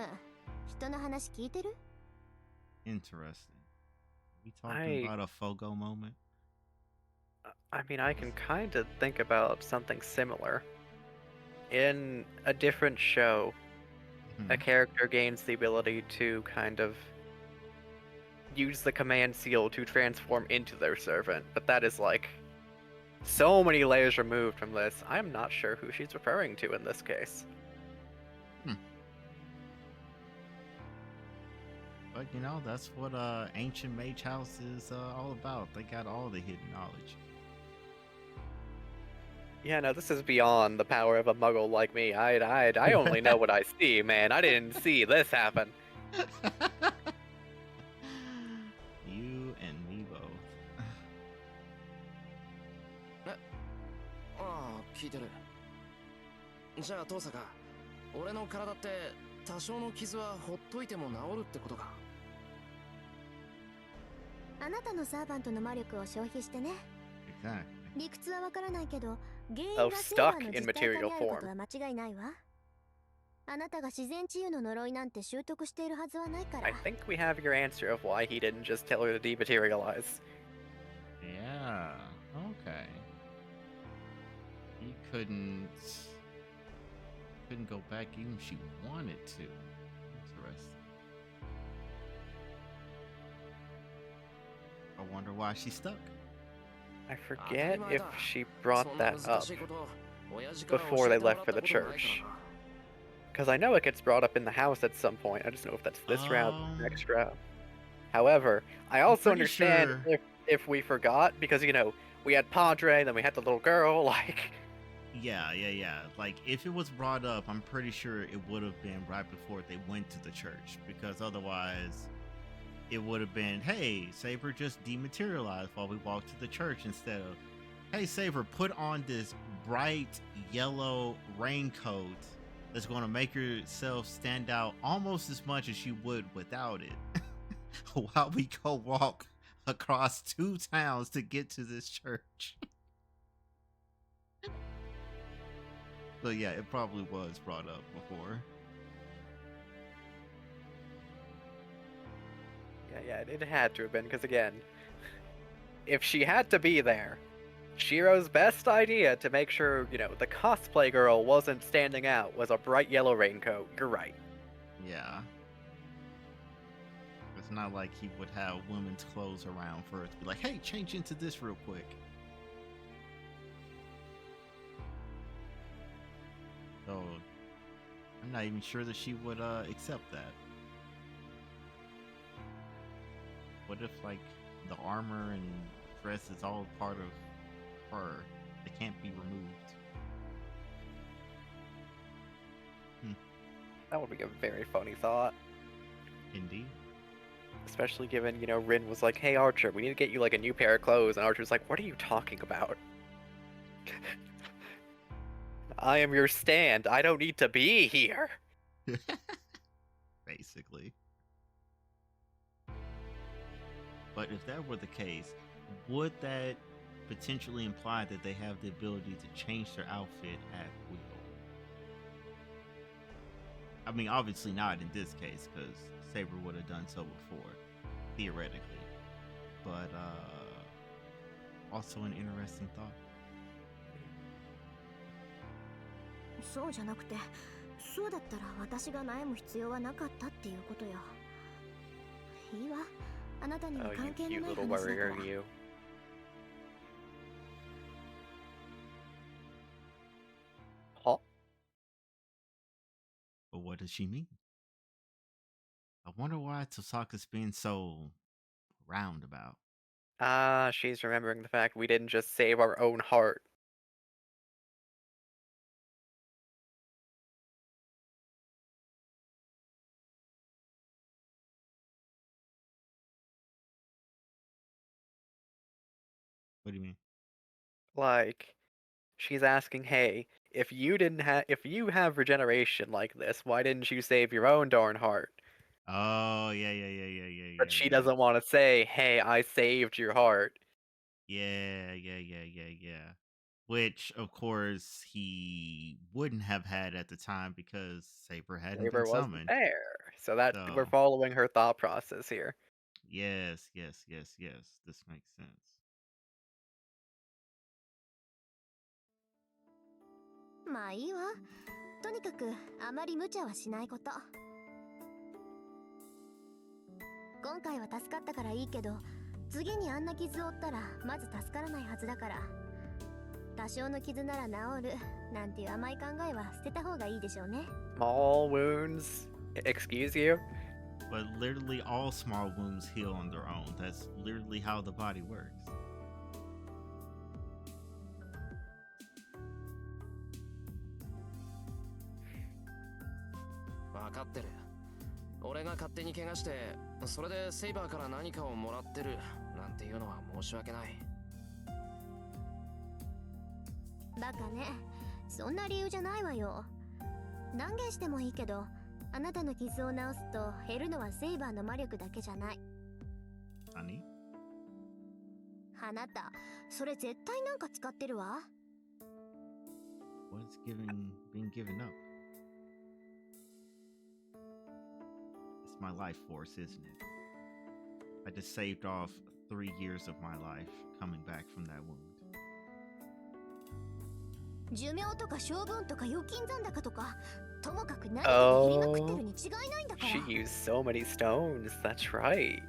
人の話聞いてる？ Interesting. We talking about a Fogo moment? I mean, I can kind of think about something similar. In a different show, a character gains the ability to kind of use the command seal to transform into their servant, but that is like so many layers removed from this. I'm not sure who she's referring to in this case. But you know, that's what ancient mage house is all about. They got all the hidden knowledge. Yeah, no, this is beyond the power of a muggle like me. I only know what I see, man. I didn't see this happen. You and me both. ああ、聞いてる。じゃあ遠坂、俺の体って多少の傷はほっといても治るってことか。あなたのサーバントの魔力を消費してね。 Exactly. 理屈はわからないけど、原因 Oh, がセーバー stuck の in 実体化に material あることは間違いないわ。あなたが自然治癒の呪いなんて習得しているはずはないから。 I think we have your answer of why he didn't just tell her to dematerialize. Yeah. Okay. He couldn't go back even if she wanted to. Interesting. I wonder why she's stuck. I forget if she brought that up before they left for the church. Because I know it gets brought up in the house at some point. I just know if that's this route or the next route. However, I also pretty understand sure- if we forgot, because, we had Padre, then we had the little girl, like... Yeah. Like, if it was brought up, I'm pretty sure it would have been right before they went to the church. Because otherwise, it would have been, hey, Saber just dematerialized while we walked to the church, instead of, hey, Saber, put on this bright yellow raincoat that's going to make yourself stand out almost as much as you would without it. While we go walk across 2 towns to get to this church. So yeah, it probably was brought up before. Yeah, it had to have been, because again, if she had to be there, Shiro's best idea to make sure, the cosplay girl wasn't standing out was a bright yellow raincoat. You're right. Yeah. It's not like he would have women's clothes around for it to be like, hey, change into this real quick. So I'm not even sure that she would accept that. What if like the armor and dress is all part of her? It can't be removed. That would be a very funny thought. Indeed. Especially given, Rin was like, hey Archer, we need to get you like a new pair of clothes, and Archer's like, what are you talking about? I am your stand. I don't need to be here. Basically. But if that were the case, would that potentially imply that they have the ability to change their outfit at will? I mean, obviously not in this case, because Saber would have done so before, theoretically. But also an interesting thought. そうじゃなくて、そうだったら私が悩む必要はなかったっていうことよ。いいわ、あなたには Oh, 関 you 係 cute のない little 話だから warrior, you. Huh? But what does she mean? I wonder why Tosaka's being so roundabout. Ah, she's remembering the fact we didn't just save our own heart. What do you mean? Like, she's asking, hey, if you have regeneration like this, why didn't you save your own darn heart? Oh, yeah. But she doesn't want to say, hey, I saved your heart. Yeah. Which, of course, he wouldn't have had at the time because Saber hadn't been Saber wasn't summoned. there. So we're So, following her thought process here. yes. This makes sense. まあいいわ。とにかくあまり無茶はしないこと。今回は助かったからいいけど、次にあんな傷を負ったらまず助からないはずだから。多少の傷なら治るなんていう甘い考えは捨てた方がいいでしょうね。Small wounds? Excuse you? But literally all small wounds heal on their own. That's literally how the body works. Vakatte 分かってる。俺が勝手に怪我して、それでセイバーから何かをもらってるなんていうのは申し訳ない。バカね。そんな理由じゃないわよ。断言してもいいけど、あなたの傷を治すと減るのはセイバーの魔力だけじゃない。Honey? あなた、それ絶対なんか使ってるわ。What's being given up? It's my life force, isn't it? I just saved off 3 years of my life coming back from that wound. 寿命とか性分とか預金残高とか、ともかく何かが減りまくってるに違いないんだから。She used so many stones, that's right.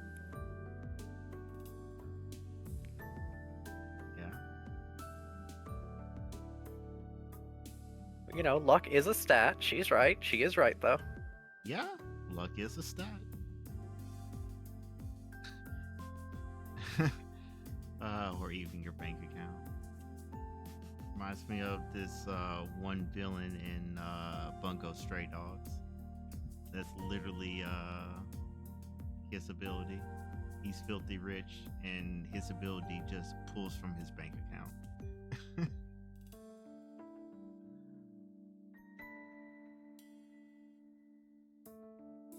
Yeah. Luck is a stat. She's right. She is right, though. Yeah, luck is a stat. Or even your bank account. Reminds me of this one villain in Bungo Stray Dogs. That's literally his ability. He's filthy rich, and his ability just pulls from his bank account.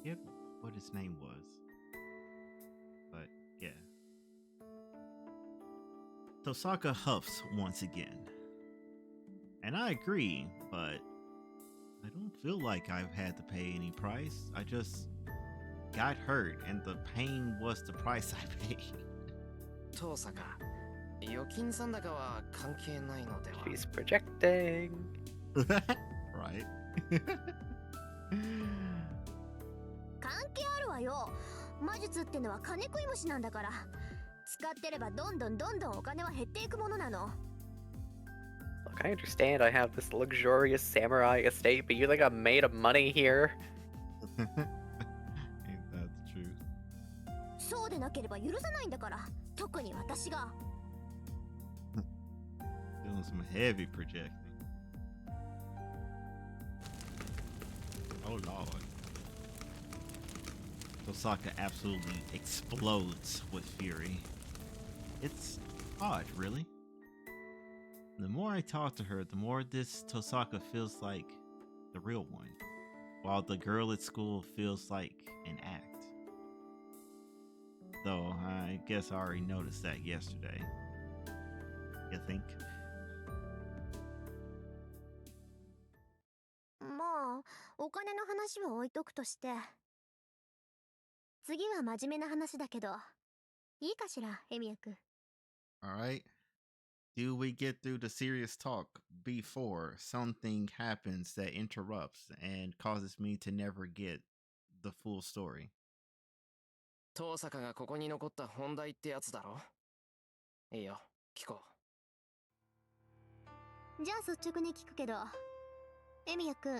Yep, what his name was. But yeah. Tosaka huffs once again. And I agree, but I don't feel like I've had to pay any price. I just got hurt, and the pain was the price I paid. 遠坂、預金残高は関係ないのでは。 She's projecting. Right? 関係あるわよ。魔術ってのは金食い虫なんだから。使ってればどんどんお金は減っていくものなの。 Look, I understand I have this luxurious samurai estate, but you think I'm made of money here? Ain't that the truth? そうでなければ許さないんだから。特に私が。 Doing some heavy projecting. Oh lord. Tosaka absolutely explodes with fury. It's odd, really. The more I talk to her, the more this Tosaka feels like the real one, while the girl at school feels like an act. Though I guess I already noticed that yesterday. You think? まあ、お金の話は置いとくとして。次は真面目な話だけど、いいかしら、エミヤくん。 Alright. Do we get through the serious talk before something happens that interrupts and causes me to never get the full story? 遠坂がここに残った本題ってやつだろ。いいよ、聞こじゃあ率直に聞くけど、エミヤくん、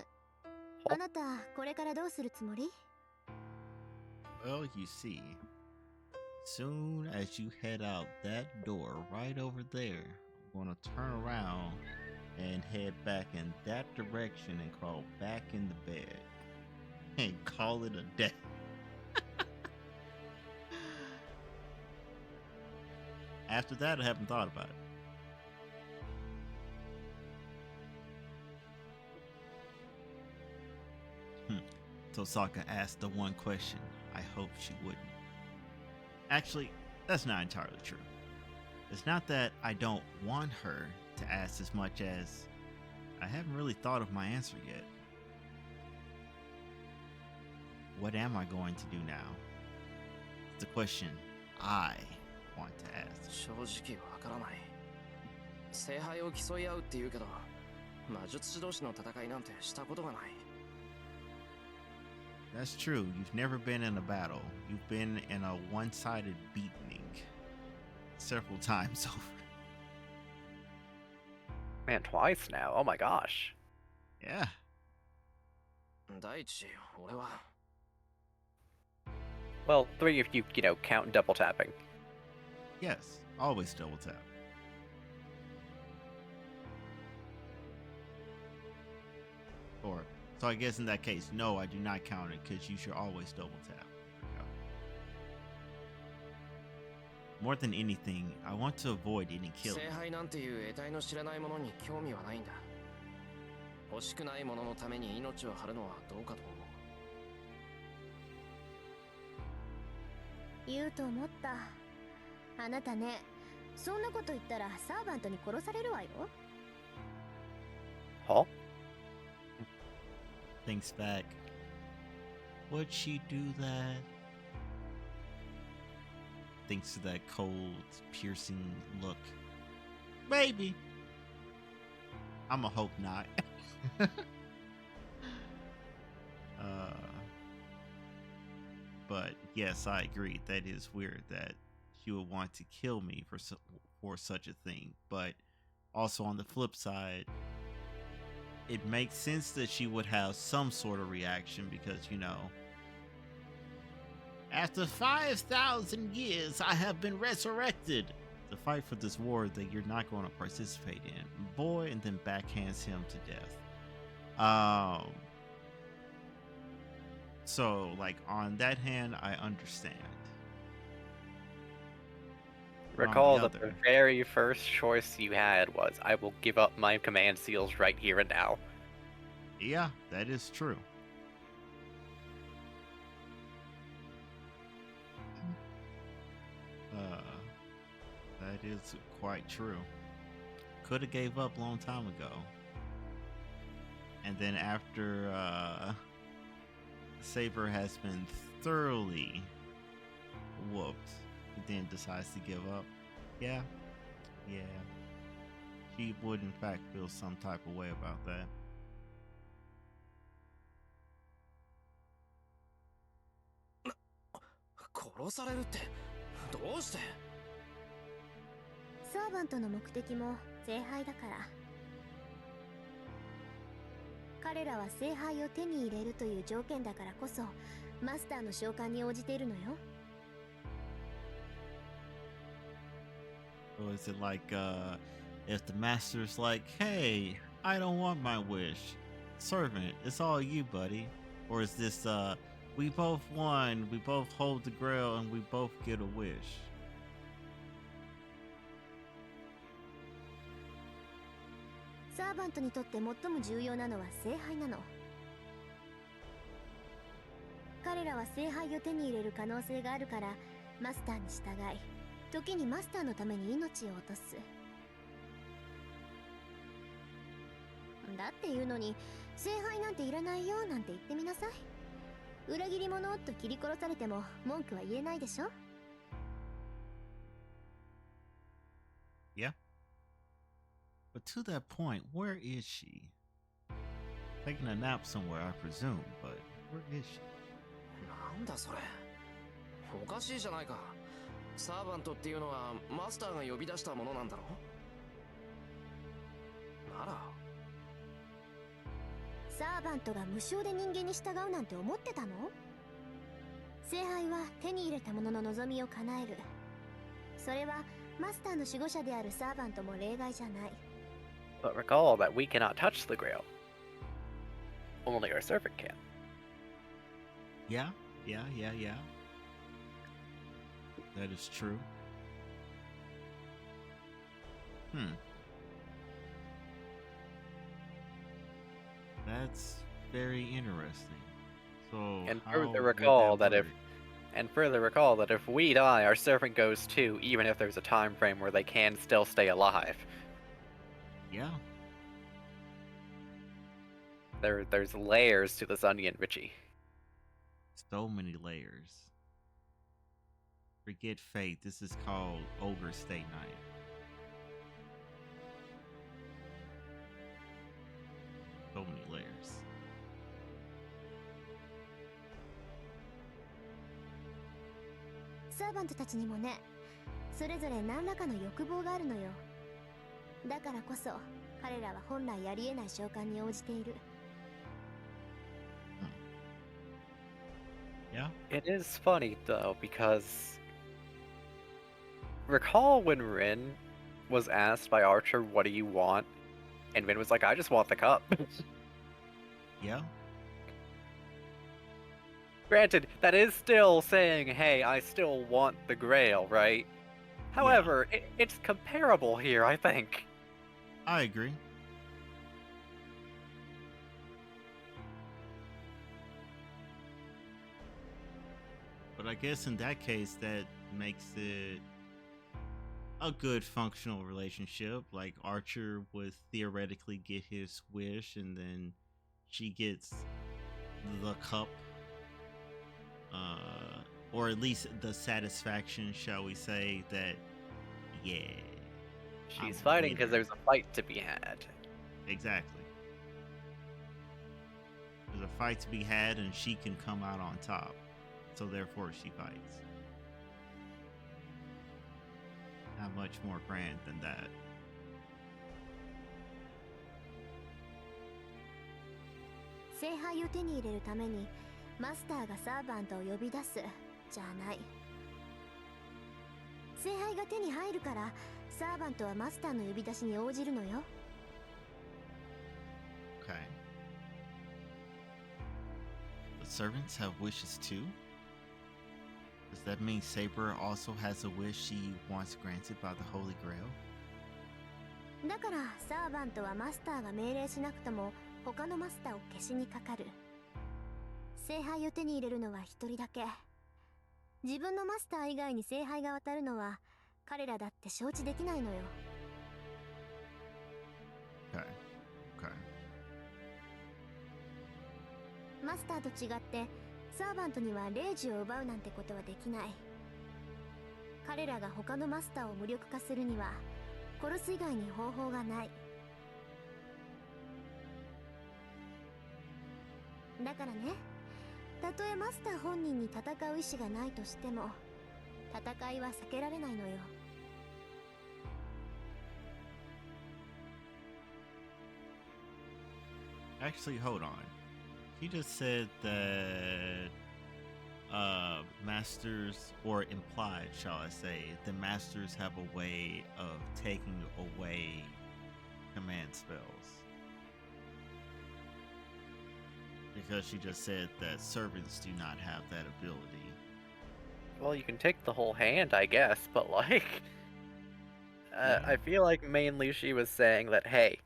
あなたこれからどうするつもり？ Well, you see, soon as you head out that door right over there, I'm gonna turn around and head back in that direction and crawl back in the bed and call it a day. After that, I haven't thought about it. Tosaka asked the one question I hoped she wouldn't. Actually, that's not entirely true. It's not that I don't want her to ask as much as I haven't really thought of my answer yet. What am I going to do now? It's the question I want to ask. 正直わからない。聖杯を競い合うって言うけど、魔術師同士の戦いなんてしたことがない。 That's true. You've never been in a battle. You've been in a one-sided beating several times over. Man, twice now. Oh my gosh. Yeah. 第一、俺は Well, 3 if you count double tapping. Yes. Always double tap. Or, so I guess in that case, no, I do not count it because you should always double tap. More than anything, I want to avoid any 聖 killing. 杯なんていう得体の知らないものに興味はないんだ。欲しくないもののために命を張るのはどうかと思う。言うと思った。あなたね、そんなこと言ったらサーバントに殺されるわよ。Huh? Thinks back. Would she do that? Thinks of that cold, piercing look. Maybe. I'ma hope not. But yes, I agree. That is weird that she would want to kill me for such a thing. But also on the flip side, it makes sense that she would have some sort of reaction because, after 5,000 years, I have been resurrected to fight for this war that you're not going to participate in. Boy, and then backhands him to death. So, like, on that hand, I understand. But on Recall the that the other- very first choice you had was, I will give up my command seals right here and now. Yeah, that is true. That is quite true. Could have gave up a long time ago. And then after Saber has been thoroughly whooped, he then decides to give up. Yeah. She would in fact feel some type of way about that. 殺されるってどうして？サーバントの目的も聖杯だから。彼らは聖杯を手に入れるという条件だからこそマスターの召喚に応じているのよ。 Or is it like if the master's like, hey, I don't want my wish, servant, it's all you, buddy? Or is this we both won, we both hold the grail, and we both get a wish? サーバントにとって最も重要なのは聖杯なの。彼らは聖杯を手に入れる可能性があるからマスターに従い、時にマスターのために命を落とす。だっていうのに聖杯なんていらないよなんて言ってみなさい。裏切り者と切り殺されても文句は言えないでしょ。 Yeah. But to that point, where is she? Taking a nap somewhere, I presume, but where is she? なんだそれ。おかしいじゃないか。サーバントっていうのはマスターが呼び出したものなんだろ？なら。サーバントが無償で人間に従うなんて思ってたの？聖杯は手に入れた者の望みを叶える。それはマスターの守護者であるサーバントも例外じゃない。 But recall that we cannot touch the grail. Only our servant can. Yeah. That is true. That's very interesting. So And how further would recall that work? if we die, our servant goes too, even if there's a time frame where they can still stay alive. Yeah. There's layers to this onion, Richie. So many layers. Forget fate. This is called Ogre State Night. So many layers. サーバントたちにもね、それぞれ何らかの欲望があるのよ。だからこそ彼らは本来ありえない召喚に応じている。 Yeah. It is funny though, because recall when Rin was asked by Archer, "What do you want?" and Rin was like, "I just want the cup." Yeah. Granted, that is still saying, "Hey, I still want the Grail," right? However, it's comparable here, I think. I agree. But I guess in that case, that makes it a good functional relationship. Like Archer would theoretically get his wish, and then she gets the cup, or at least the satisfaction, shall we say, that yeah, She's I'm fighting because winning. there's a fight to be had. Exactly. There's a fight to be had, and she can come out on top. So therefore, she fights. Not much more grand than that. 聖杯を手に入れるためにマスターがサーバントを呼び出すじゃない。聖杯が手に入るからサーバントはマスターの呼び出しに応じるのよ。 Okay. The servants have wishes too? Does that mean Saber also has a wish she wants granted by the Holy Grail? だからサーバントはマスターが命令しなくとも他のマスターを消しにかかる。聖杯を手に入れるのは一人だけ。自分のマスター以外に聖杯が渡るのは彼らだって承知できないのよ。 Okay. Okay. マスターと違ってサーバントには霊樹を奪うなんてことはできない。彼らが他のマスターを無力化するには殺す以外に方法がない。だからね、たとえマスター本人に戦う意志がないとしても戦いは避けられないのよ。Actually, hold on. He just said that masters, or implied, shall I say, the masters have a way of taking away command spells. Because she just said that servants do not have that ability. Well, you can take the whole hand, I guess, but like, I feel like mainly she was saying that, hey,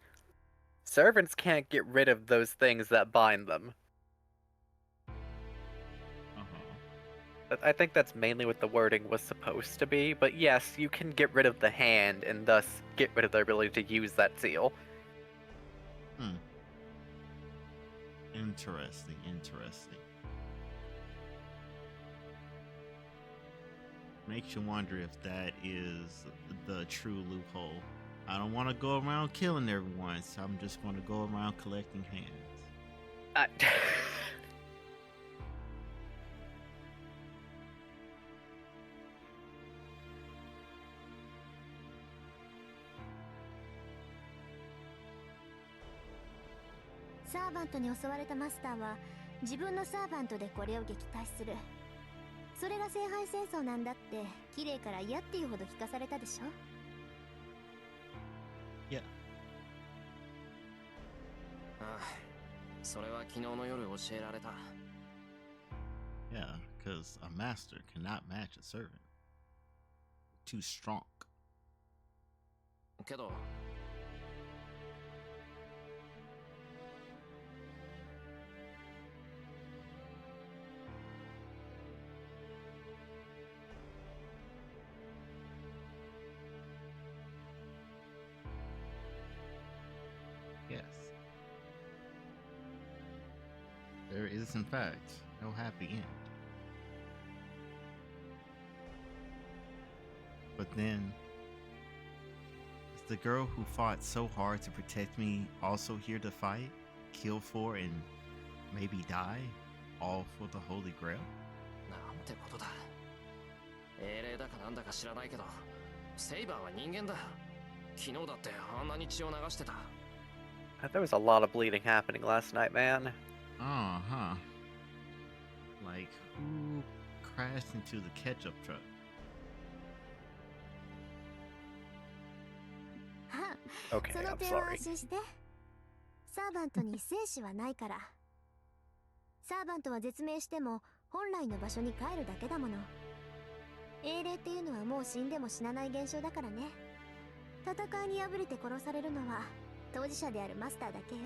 servants can't get rid of those things that bind them. I think that's mainly what the wording was supposed to be, but yes, you can get rid of the hand and thus get rid of their ability to use that seal. Interesting, interesting. Makes you wonder if that is the true loophole. I don't want to go around killing everyone, so I'm just going to go around collecting hands. サーバントに襲われたマスターは自分のサーバントでこれを撃退する。それが聖杯戦争なんだって綺麗から嫌っていうほど聞かされたでしょ。いや。ああ、それは昨日の夜教えられた。Yeah, because a master cannot match a servant. Too strong. けどYes. There is, in fact, no happy end. But then, is the girl who fought so hard to protect me also here to fight, kill for, and maybe die, all for the Holy Grail? なんてことだ。英霊だかなんだか知らないけど、セイバーは人間だ。昨日だってあんなに血を流してた。There was a lot of bleeding happening last night, man. Uh-huh. Like, who crashed into the ketchup truck? Okay, その I'm 点は sorry. 安心して。サーバントに生死はないから。サーバントは絶命しても本来の場所に帰るだけだもの。英霊っていうのはもう死んでも死なない現象だからね。戦いに敗れて殺されるのは当事者であるマスターだけよ。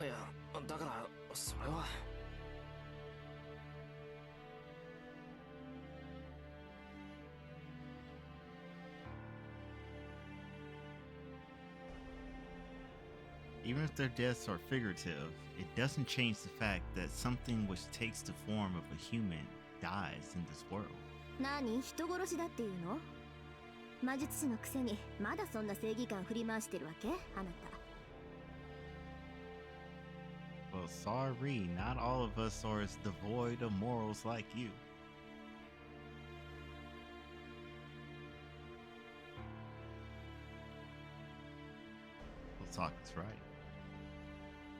いや、だからそれは。Even if their deaths are figurative, it doesn't change the fact that something which takes the form of a human dies in this world. 何？人殺しだっていうの？魔術師のくせにまだそんな正義感振り回してるわけ？あなた。Well, sorry, not all of us are as devoid of morals like you. Osaka's right.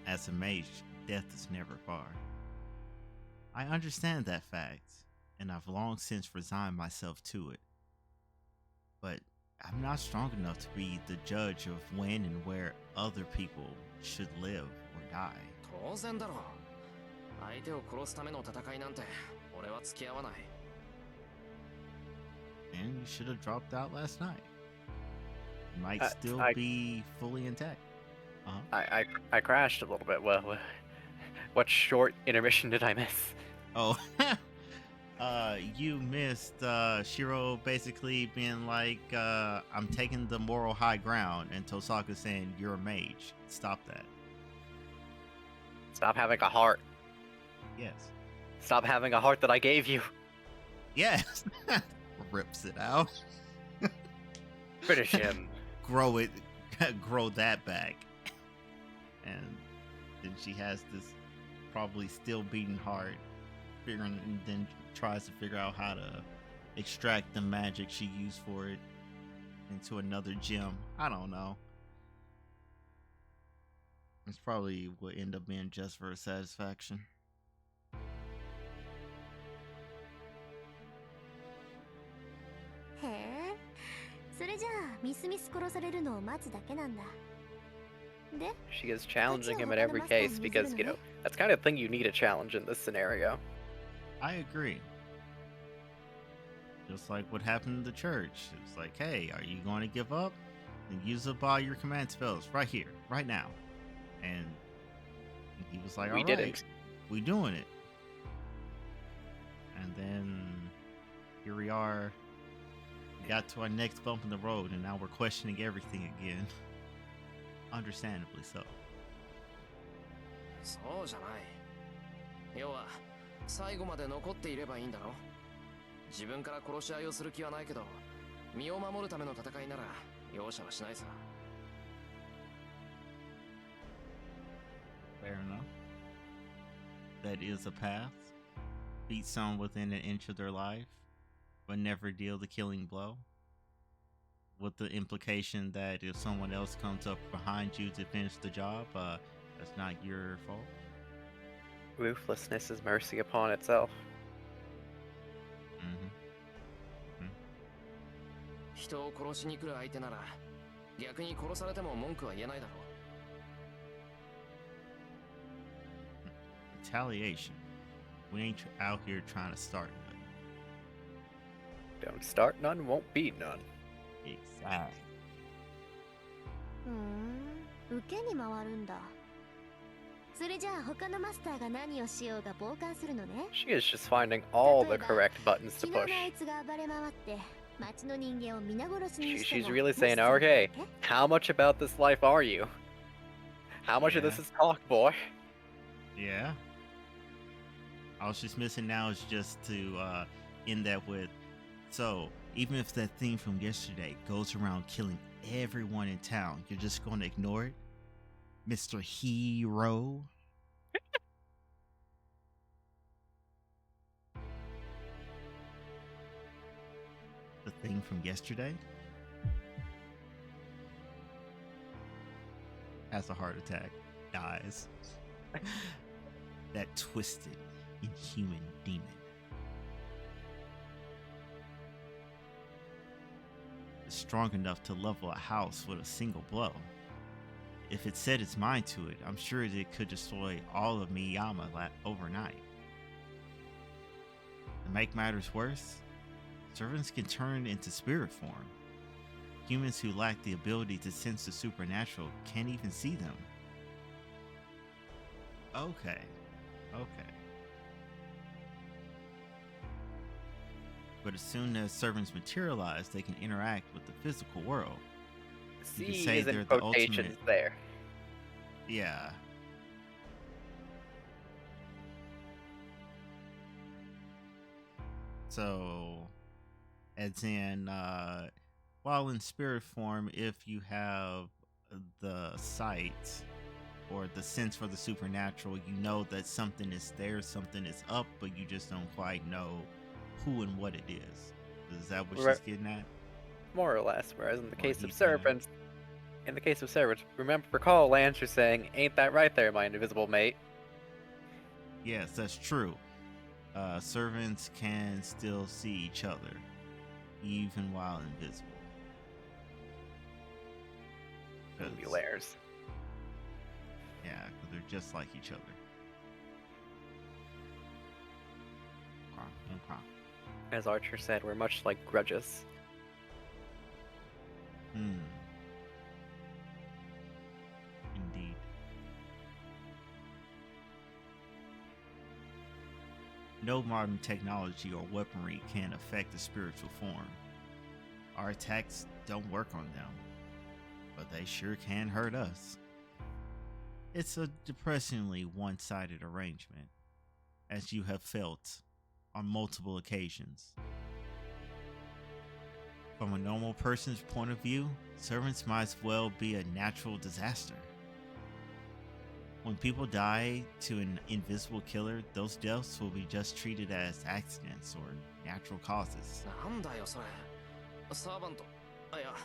As a mage, death is never far. I understand that fact, and I've long since resigned myself to it. But I'm not strong enough to be the judge of when and where other people should live or die. 当然だろう。相手を殺すための戦いなんて俺は付き合わない。And you should have dropped out last night. You might still I- be fully intact. I crashed a little bit. Well, what short intermission did I miss? Oh, you missed Shiro basically being like, I'm taking the moral high ground, and Tosaka saying, you're a mage. Stop that. Stop having a heart. Yes. Stop having a heart that I gave you. Yes. Rips it out. Finish him. Grow it. Grow that back. And then she has this probably still beating heart, figuring, and then tries to figure out how to extract the magic she used for it into another gem. I don't know. It's probably will end up being just for her satisfaction. へえ、それじゃあミスミス殺されるのを待つだけなんだ。で、 She is challenging him in every case because, you know, that's kind of thing you need a challenge in this scenario. I agree. Just like what happened in the church. It's like, hey, are you going to give up? And use up all your command spells right here, right now. And he was like, We all did right, it. we doing it. And then here we are. Got to our next bump in the road, and now we're questioning everything again. Understandably so. そうじゃない。要は最後まで残っていればいいんだろ。自分から殺し合いをする気はないけど、身を守るための戦いなら容赦はしないさ。Fair enough. That is a path. Beat someone within an inch of their life, but never deal the killing blow. With the implication that if someone else comes up behind you to finish the job, that's not your fault. Ruthlessness is mercy upon itself. Mm-hmm. 人を殺しに来る相手なら、逆に殺されても文句は言えないだろう。Retaliation. We ain't out here trying to start none. Don't start none, won't be none. Exactly. ふーん、受けに回るんだ。それじゃあ他のマスターが何をしようが傍観するのね。She is just finding all the correct buttons to 昨日の push. あいつが暴れ回って町の人間を皆殺しに She, したの she's は really もし saying, そうだっ okay, け how much about this life are you? How much of this Yeah. is talk, boy? Yeah. All she's missing now is just to end that with, so even if that thing from yesterday goes around killing everyone in town, you're just going to ignore it? Mr. Hero? The thing from yesterday? Has a heart attack. Dies. That twisted, inhuman demon. Is strong enough to level a house with a single blow. If it set its mind to it, I'm sure it could destroy all of Miyama overnight. To make matters worse, servants can turn into spirit form. Humans who lack the ability to sense the supernatural can't even see them. Okay. But as soon as servants materialize, they can interact with the physical world. You could See say is they're in the quotations ultimate- there. Yeah. So, as in, while in spirit form, if you have the sight or the sense for the supernatural, you know that something is there, something is up, but you just don't quite know who and what it is. Is that what Right. she's getting at? More or less. Whereas in the Or case of he's there. servants, recall Lancer saying, "Ain't that right there, my invisible mate?" Yes, that's true. Servants can still see each other, even while invisible. Layers. Yeah, because they're just like each other. Okay. As Archer said, we're much like grudges. Indeed. No modern technology or weaponry can affect the spiritual form. Our attacks don't work on them, but they sure can hurt us. It's a depressingly one-sided arrangement, as you have felt on multiple occasions. From a normal person's point of view, servants might as well be a natural disaster. When people die to an invisible killer, those deaths will be just treated as accidents or natural causes. なんだよそれ。サーバント。あ、いや、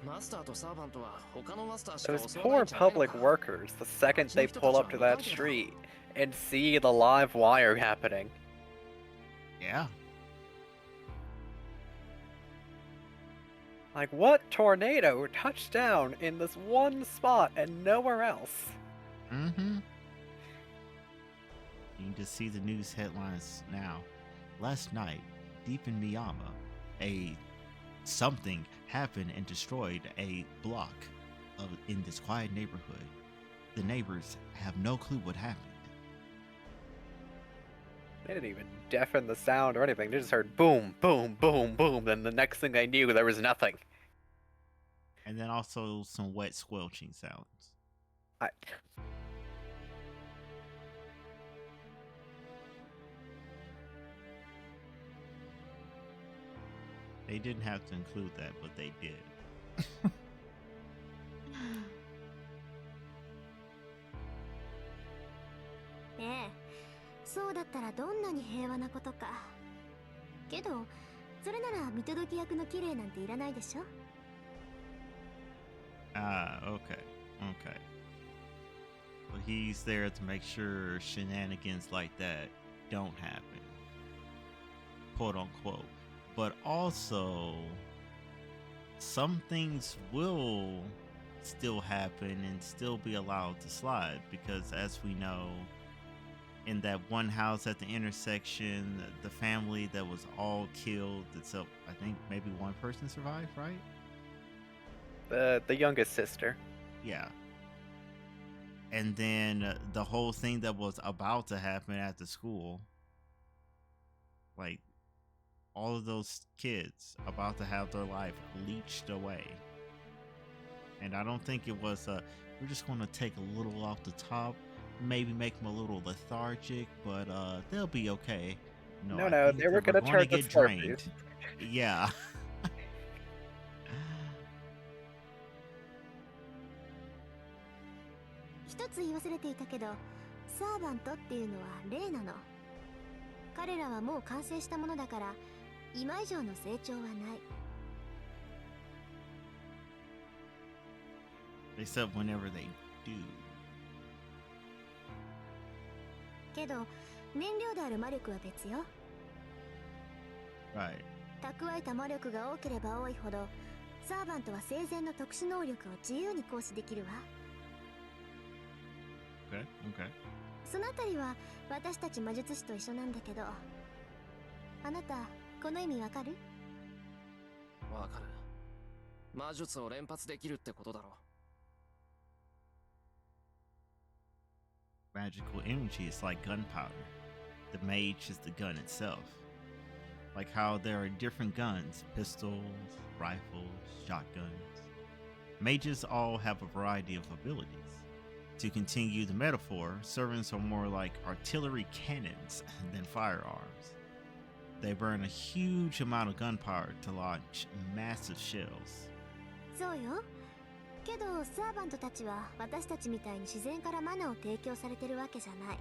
マスターとサーバントは他のマスターしか Those 襲わないん poor じゃないの public か。 workers, the second they pull up to that street and see the live wire happening. Yeah. Like, what tornado touched down in this one spot and nowhere else? Mm-hmm. You can just see the news headlines now. Last night, deep in Miyama, something happened and destroyed a block in this quiet neighborhood. The neighbors have no clue what happened. They didn't even deafen the sound or anything. They just heard boom, boom, boom, boom. Then the next thing they knew, there was nothing. And then also some wet squelching sounds. They didn't have to include that, but they did. ええ、そうだったらどんなに平和なことか。けど、それなら見届け役の綺麗なんていらないでしょ。Ah, okay. Okay. But he's there to make sure shenanigans like that don't happen. Quote unquote. But also, some things will still happen and still be allowed to slide because, as we know, in that one house at the intersection, the family that was all killed, except I think maybe one person survived, right? The youngest sister. Yeah. And then the whole thing that was about to happen at the school, like all of those kids about to have their life leached away. And I don't think it was we're just going to take a little off the top, maybe make them a little lethargic, but they'll be okay. No, I no, think they were that gonna we're turn the get drained. Scorpions. Yeah. 一つ言い忘れていたけど、サーバントっていうのは例なの。彼らはもう完成したものだから、今以上の成長はない。Except whenever they do. けど、燃料である魔力は別よ。Right. 蓄えた魔力が多ければ多いほど、サーバントは生前の特殊能力を自由に行使できるわ。Okay. Okay. そのあたりは私たち魔術師と一緒なんだけど、あなたこの意味わかる？わかる。魔術を連発できるってことだろ。Magical energy is like gunpowder. The mage is the gun itself. Like how there are different guns, pistols, rifles, shotguns. Mages all have a variety of abilities. To continue the metaphor, servants are more like artillery cannons than firearms. They burn a huge amount of gunpowder to launch massive shells. そうよ。けどサーバントたちは私たちみたいに自然からマナを提供されてるわけじゃない。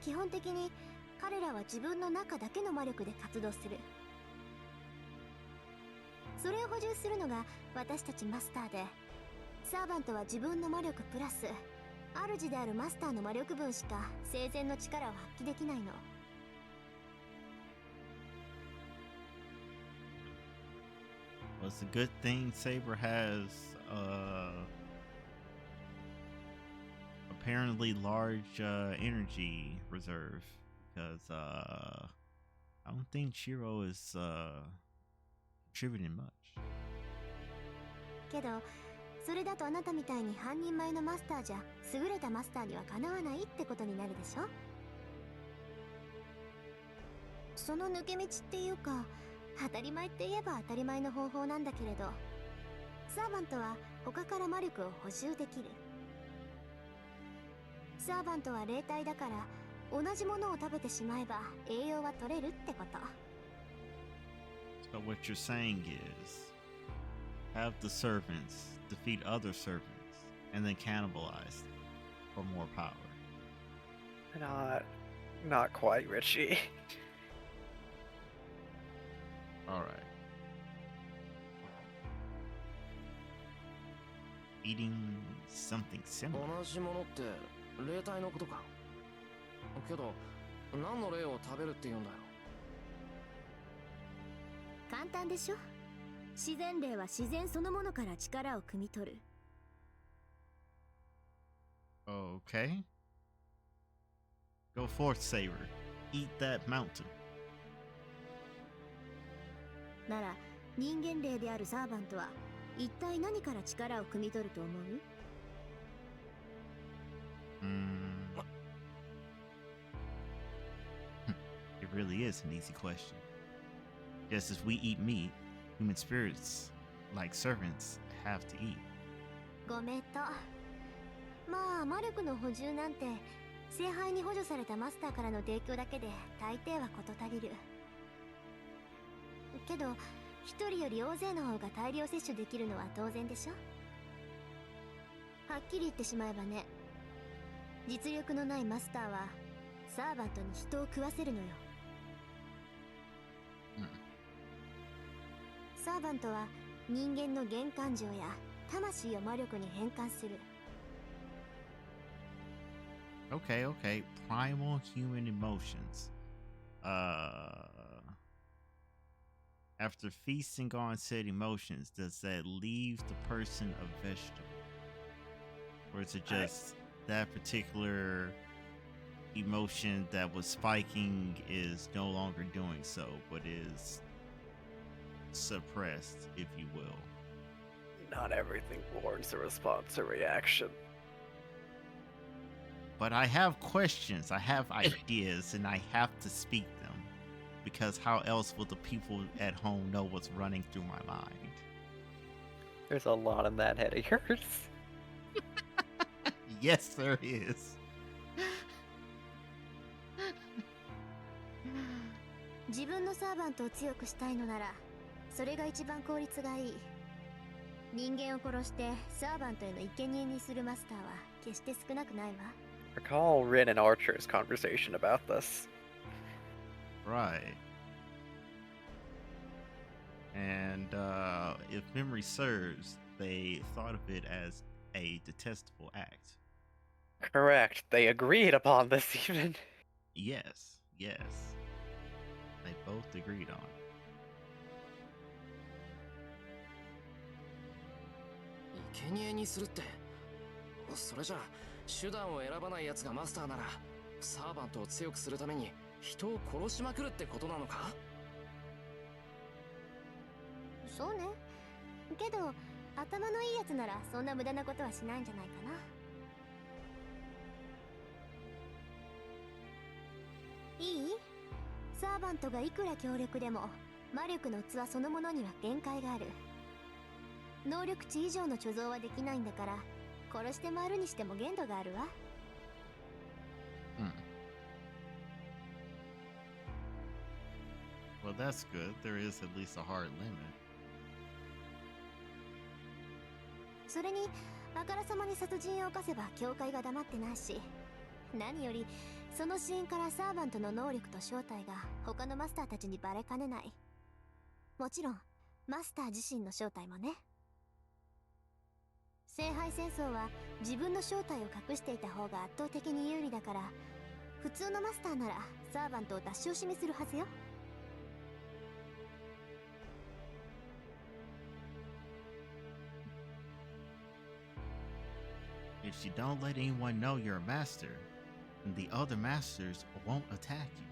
基本的に彼らは自分の中だけの魔力で活動する。それを補充するのが私たちマスターで、サーバントは自分の魔力プラス主であるマスターの魔力分しか生前の力を発揮できないの。Well, it's a good thing Saber has apparently large energy reserve, because I don't think Shiro is contributing much. けどそれだとあなたみたいに半人前のマスターじゃ優れたマスターにはかなわないってことになるでしょ。その抜け道っていうか、当たり前って言えば当たり前の方法なんだけれど、サーバントは他から魔力を補充できる。サーバントは霊体だから同じものを食べてしまえば栄養は取れるってこと。 So what you're saying is, have the servants defeat other servants and then cannibalize them for more power. Not quite, Richie. All right. Eating something similar. 同じものって霊体のことか。けど何の霊を食べるって言うんだよ。簡単でしょ。自然霊は自然そのものから力を汲み取る。 Okay. Go forth, Saber. Eat that mountain. なら人間霊であるサーバントは一体何から力を汲み取ると思う？ It really is an easy question. Just as we eat meat, human spirits, like servants, have to eat. ごめんと。まあ魔力の補充なんて聖杯に補助されたマスターからの提供だけで大抵は事足りる。けど一人より大勢の方が大量摂取できるのは当然でしょ。はっきり言ってしまえばね、実力のないマスターはサーバントに人を食わせるのよ。サーバントは人間の幻感情や魂を魔力に変換する。 Okay, okay. Primal human emotions. After feasting on said emotions, does that leave the person a vegetable? Or is it just that particular emotion that was spiking is no longer doing so, but is suppressed, if you will? Not everything warrants a response or reaction. But I have questions, I have ideas, and I have to speak them. Because how else will the people at home know what's running through my mind? There's a lot in that head of yours. Yes, there is. 自分のサーバントを強くしたいのならそれが一番効率がいい。人間を殺してサーバントへの生贄にするマスターは決して少なくないわ。 Recall Rin and Archer's conversation about this. Right. And if memory serves, they thought of it as a detestable act. Correct. They agreed upon this even. Yes, yes. They both agreed on it. 生贄にするって、それじゃ手段を選ばない奴がマスターならサーバントを強くするために人を殺しまくるってことなのか？そうね。けど頭のいいやつならそんな無駄なことはしないんじゃないかな。いい？サーバントがいくら強力でも魔力の器そのものには限界がある。能力値以上の貯蔵はできないんだから殺して回るにしても限度があるわ。Well, that's good. There is at least a hard limit. それにあからさまに殺人を犯せば教会が黙ってないし、何よりそのシーンからサーバントの能力と正体が他のマスターたちにバレかねない。もちろんマスター自身の正体もね。聖杯戦争は自分の正体を隠していた方が圧倒的に有利だから、普通のマスターならサーバントを出し惜しみするはずよ。If you don't let anyone know you're a master, then the other masters won't attack you.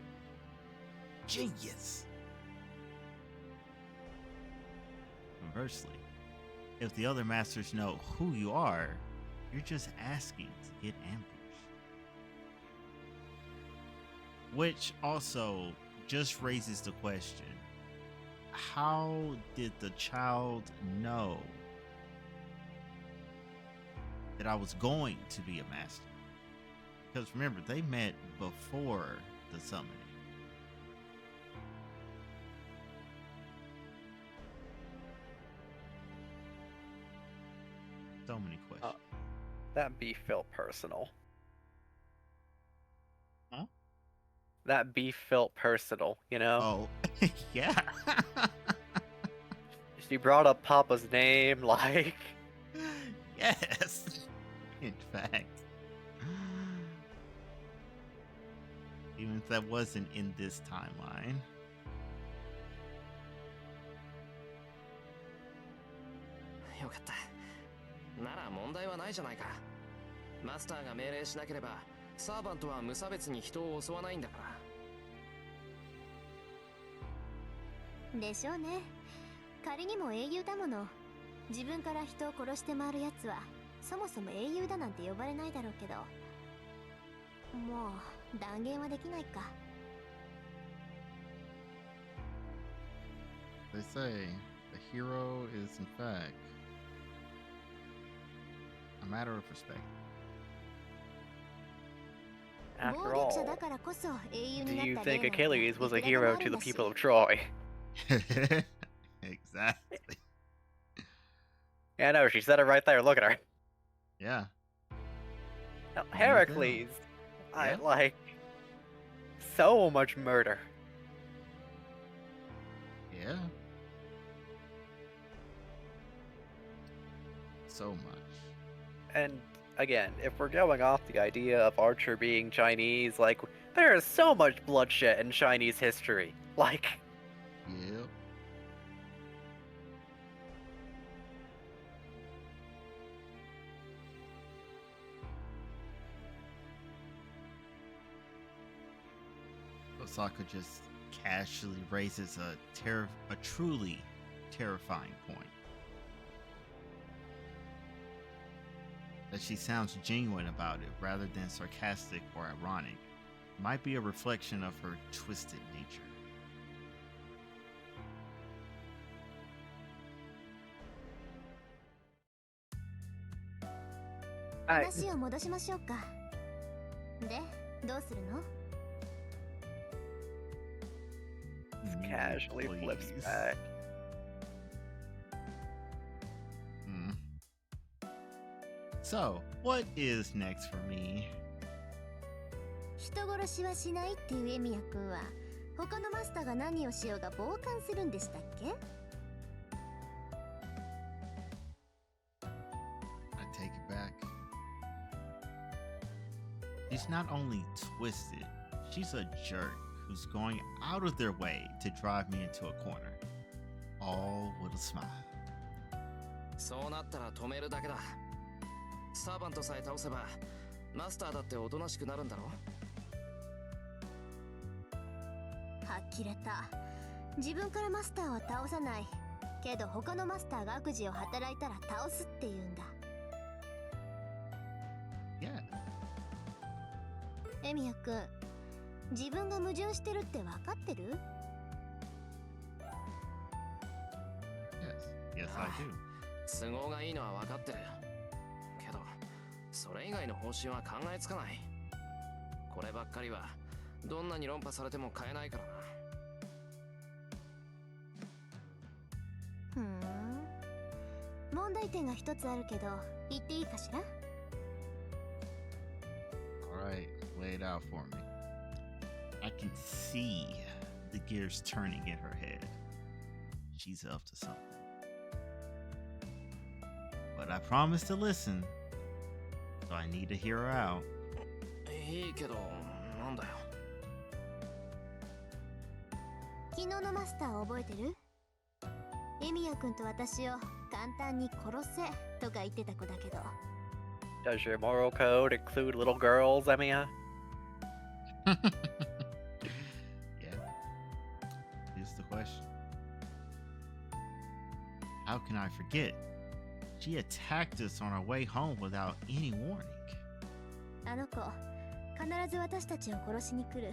Genius! Conversely, if the other masters know who you are, you're just asking to get ambushed. Which also just raises the question, how did the child know that I was going to be a master? Because remember, they met before the summoning. So many questions. That beef felt personal. Huh? That beef felt personal, you know? Oh, yeah. She brought up Papa's name, like. Yes. In fact. Even if that wasn't in this timeline. よかった。なら問題はないじゃないか。マスターが命令しなければ、サーバントは無差別に人を襲わないんだから。でしょうね。仮にも英雄だもの。自分から人を殺して回るやつはそもそも英雄だなんて呼ばれないだろうけど、もう断言はできないか。 They say the hero is in fact a matter of perspective. After 暴力者 all, だからこそ英雄 do にな you った例 think なんて Achilles was a いくらでも hero あ to るん the だし。 people of Troy? Exactly. Yeah, I know, she said it right there, look at her. Yeah. Now, There you go. Heracles, I Yeah? like so much murder. Yeah. So much. And again, if we're going off the idea of Archer being Chinese, like there is so much bloodshed in Chinese history. Like, Yep. Osaka just casually raises a truly terrifying point. That she sounds genuine about it rather than sarcastic or ironic might be a reflection of her twisted nature. I 話を戻しましょうか。で、どうするの？ casually flips Please. back. So, what is next for me? 人殺しはしないっていうエミヤ君は他のマスターが何をしようが傍観するんでしたっけ？ I take it back. She's not only twisted, she's a jerk who's going out of their way to drive me into a corner. All with a smile. そうなったら止めるだけだ。サーバントさえ倒せば、マスターだっておとなしくなるんだろ。呆れた。自分からマスターは倒さない。けど他のマスターが悪事を働いたら倒すって言うんだ。Yeah. エミヤ君、自分が矛盾してるって分かってる？ Yes. Yes, I do. 都合がいいのは分かってる。けど、それ以外の方針は考えつかない。こればっかりは、どんなに論破されても変えないからな。ふーん。問題点が一つあるけど、言っていいかしら？ Alright, lay it out for me. I can see the gears turning in her head. She's up to something. But I promise to listen, so I need to hear her out. いいけど、なんだよ。昨日のマスター覚えてる？エミヤ君と私を簡単に殺せとか言ってた子だけど。 Does your moral code include little girls, Emiya? Yeah. Here's the question. How can I forget? She attacked us on our way home without any warning. あの子、必ず私たちを殺しに来る。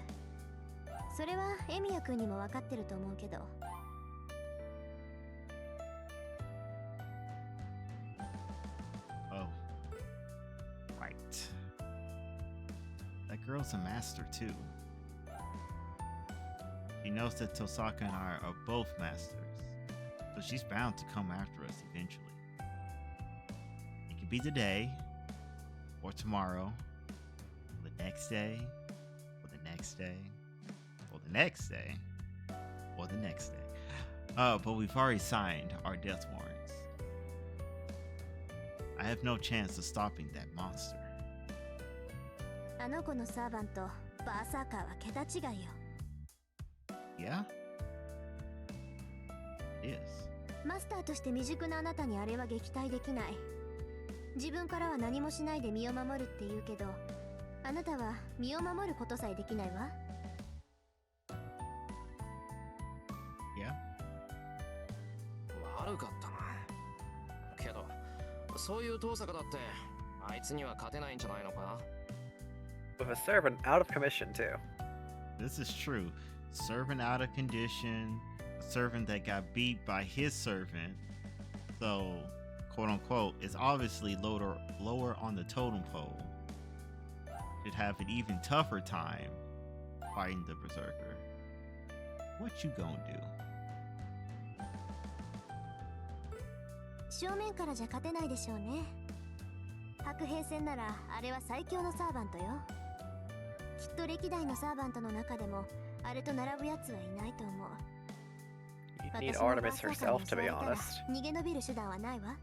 それはエミヤ君にも分かってると思うけど。Oh. Right. girl's a master too. She knows that Tosaka and I are both masters, so she's bound to come after us eventually. It could be today, or tomorrow, or the next day, or the next day, or the next day, or the next day. But we've already signed our death warrants. I have no chance of stopping that monster. あの子のサーバントバーサーカーは桁違いよ。 Yeah? It is. マスターとして未熟なあなたにあれは撃退できない。自分からは何もしないで身を守るって言うけど、あなたは身を守ることさえできないわ。 Yeah? 悪かったな。けど、そういう遠坂だって、あいつには勝てないんじゃないのか？ With a servant out of commission too. This is true. Servant out of condition, a servant that got beat by his servant. So, quote unquote, is obviously lower on the totem pole. Should have an even tougher time fighting the berserker. What you gonna do? 正面からじゃ勝てないでしょうね。白兵戦ならあれは最強のサーバントよ。きっと歴代のサーバントの中でもあれと並ぶやつはいないと思う。 You'd need 私もバー Artemis サーカー herself, に to 襲わ be れたら honest. 逃げ延びる手段はないわ。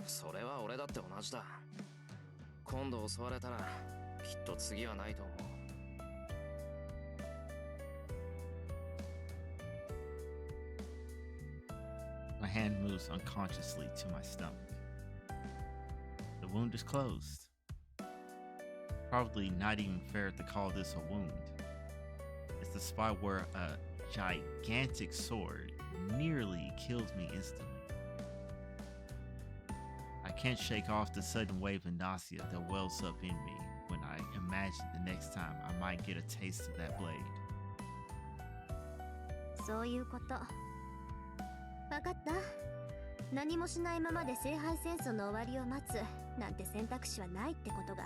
それは俺だって同じだ。今度襲われたら、きっと次はないと思う。 My hand moves unconsciously to my stomach. The wound is closed. Probably not even fair to call this a wound. It's the spot where a gigantic sword nearly killed me instantly. I can't shake off the sudden wave of nausea that wells up in me when I imagine the next time I might get a taste of that blade. そういうこと。わかった。何もしないままで聖杯戦争の終わりを待つなんて選択肢はないってことが。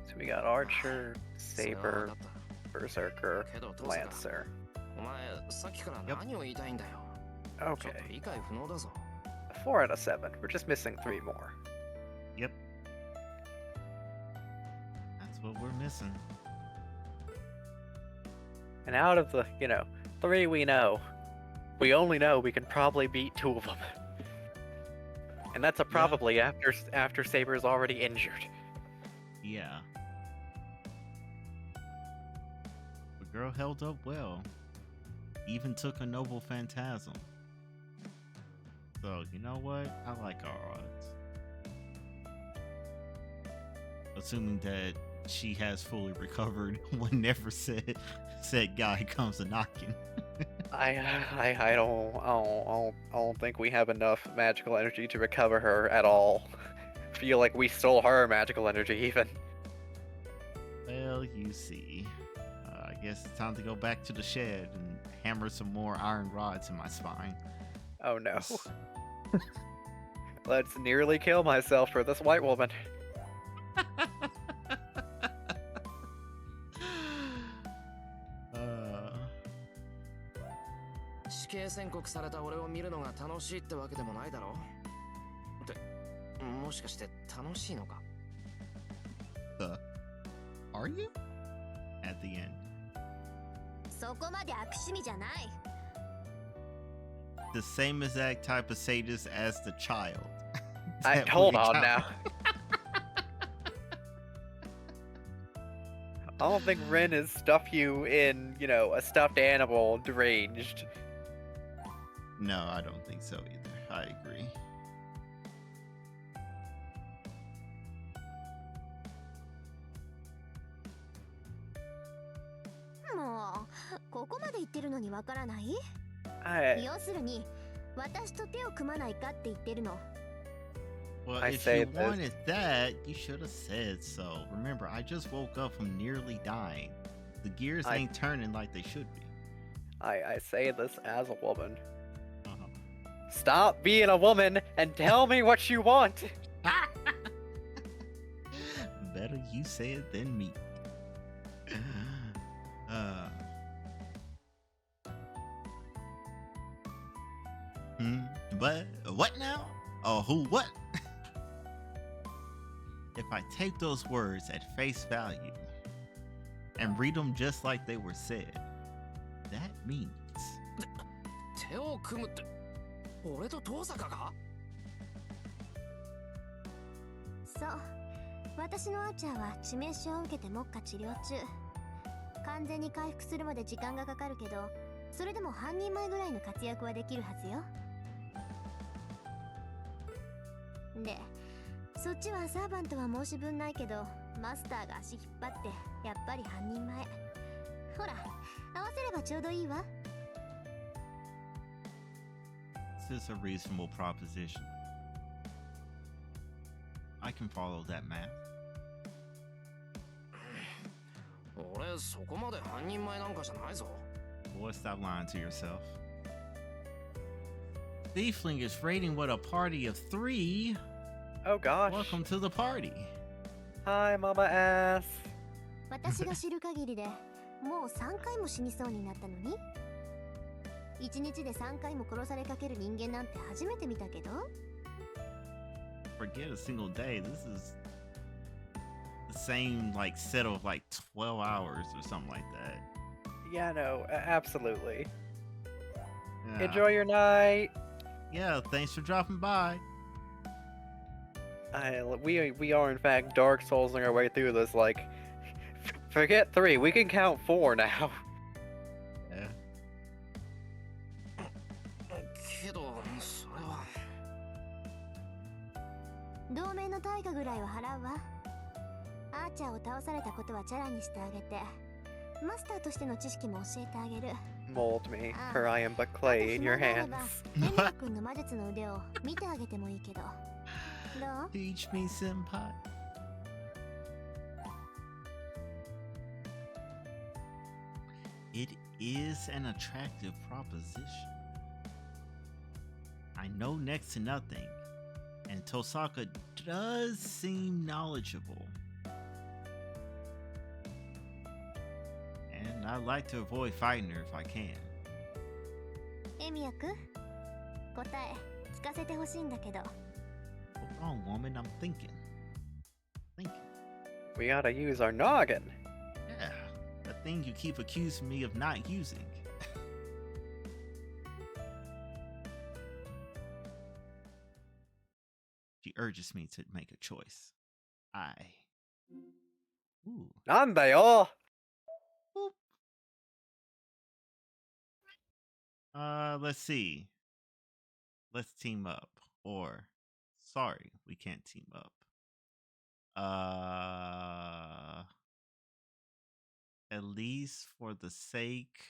So we got Archer, それは分 Saber, かった。 Berserker, けど遠坂、 Lancer. お前さっきから何を言いたいんだよ。ちょっと Okay, 理解不能だぞ。 4 out of 7. We're just missing 3 more. Yep. That's what we're missing. And out of the, 3 we know, we only know we can probably beat 2 of them. And that's a probably after Saber's already injured. Yeah. The girl held up well. Even took a noble phantasm. So, you know what? I like our odds. Assuming that she has fully recovered whenever said guy comes a knocking. I don't think we have enough magical energy to recover her at all. Feel like we stole her magical energy even. Well, you see. I guess it's time to go back to the shed and hammer some more iron rods in my spine. Oh no. Let's nearly kill myself for this white woman. uh, 死刑宣告された俺を見るのが楽しいってわけでもないだろ。って、もしかして楽しいのか？ are you? At the end. そこまで悪趣味じゃない。 The same exact type of sadist as the child. that Hold we on got. now. I don't think Ren has stuffed you in, a stuffed animal deranged. No, I don't think so either. I agree. もうここまで言ってるのにわからない？ 要するに私と手を組まないかって言ってるの。 Well, I if say you this- wanted that, you should have said so. Remember, I just woke up from nearly dying. The gears I- ain't turning like they should be. I say this as a woman. Uh-huh. Stop being a woman and tell me what you want. Better you say it than me. uh, but what now? Oh, who? What? If I take those words at face value and read them just like they were said, that means 手を組むって俺と遠坂が？そう、私のアーチャーは致命傷を受けて目下治療中。完全に回復するまで時間がかかるけど、それでも半人前ぐらいの活躍はできるはずよ。で、そっちはサーバントは申し分ないけど、マスターが足引っ張ってやっぱり半人前。ほら、合わせればちょうどいいわ。this is a reasonable proposition. I can follow that math. 俺そこまで半人前なんかじゃないぞ。 Boy, stop lying to yourself. Thiefling is raiding with a party of 3. Oh gosh. Welcome to the party. Hi, Mama Ass. 私が知る限りでもう3回も死にそうになったのに、1日で3回も殺されかける人間なんて初めて見たけど。 Forget a single day. This is the same like set of like 12 hours or something like that. Yeah, no, absolutely. Yeah. Enjoy your night. Yeah, thanks for dropping by. We are in fact Dark Soulsing our way through this. Like, forget 3. We can count 4 now. Yeah. けどそれは。同盟の対価ぐらいは払うわ。アーチャーを倒されたことはチャラにしてあげて、マスターとしての知識も教えてあげる。Mold me, for I am but clay in your hands. エミヤ君の魔術の腕を見てあげてもいいけど。どう？ Teach me, senpai. It is an attractive proposition. I know next to nothing, and Tosaka does seem knowledgeable. And I like to avoid fighting her if I can. エミヤ君、答え聞かせてほしいんだけど。Hold on, woman, I'm thinking. We gotta use our noggin. Yeah, the thing you keep accusing me of not using. She urges me to make a choice. Ooh. なんだよ! Let's see. Let's team up. Or, sorry, we can't team up. At least for the sake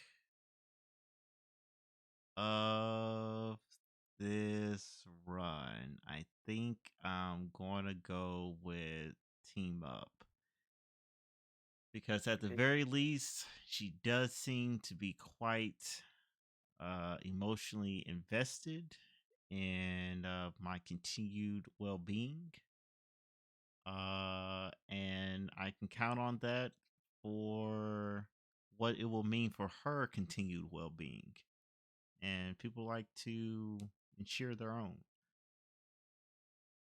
of this run, I think I'm going to go with team up. Because at the very least, she does seem to be quite emotionally invested in my continued well-being. And I can count on that for what it will mean for her continued well-being. And people like to ensure their own.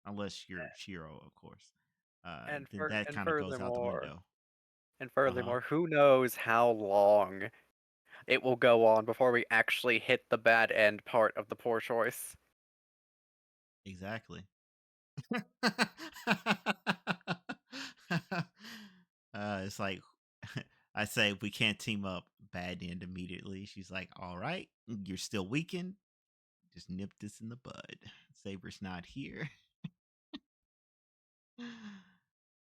Unless you're Shiro, of course. And then that kind of goes out the window. And furthermore, who knows how long it will go on before we actually hit the bad end part of the poor choice. Exactly. It's like I say we can't team up, bad end immediately. She's like, all right, you're still weakened. Just nip this in the bud. Saber's not here.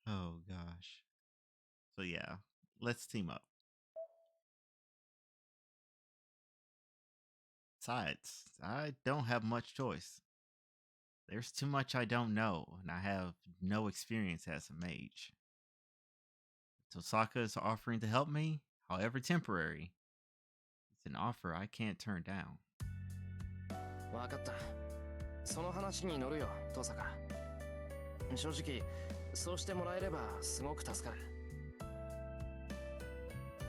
Oh gosh. So yeah, let's team up. Besides, I don't have much choice. There's too much I don't know, and I have no experience as a mage. Tosaka is offering to help me, however temporary. It's an offer I can't turn down. わかった。その話に乗るよ、登坂。正直、そうしてもらえればすごく助かる。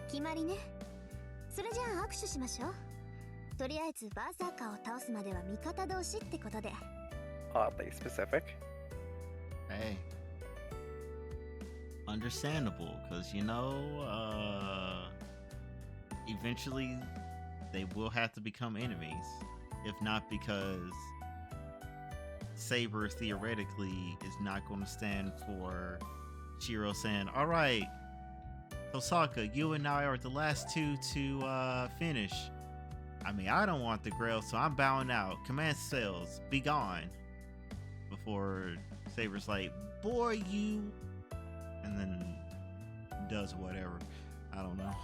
決まりね。それじゃあ握手しましょう。とりあえずバーサーカーを倒すまでは味方同士ってことで。 Oddly specific. Hey. Understandable, because, eventually they will have to become enemies. If not because Saber theoretically is not going to stand for Shiro saying, alright, Tosaka, you and I are the last two to finish. I mean, I don't want the Grail, so I'm bowing out. Command cells, be gone. Before Saber's like, boy, you... And then does whatever. I don't know.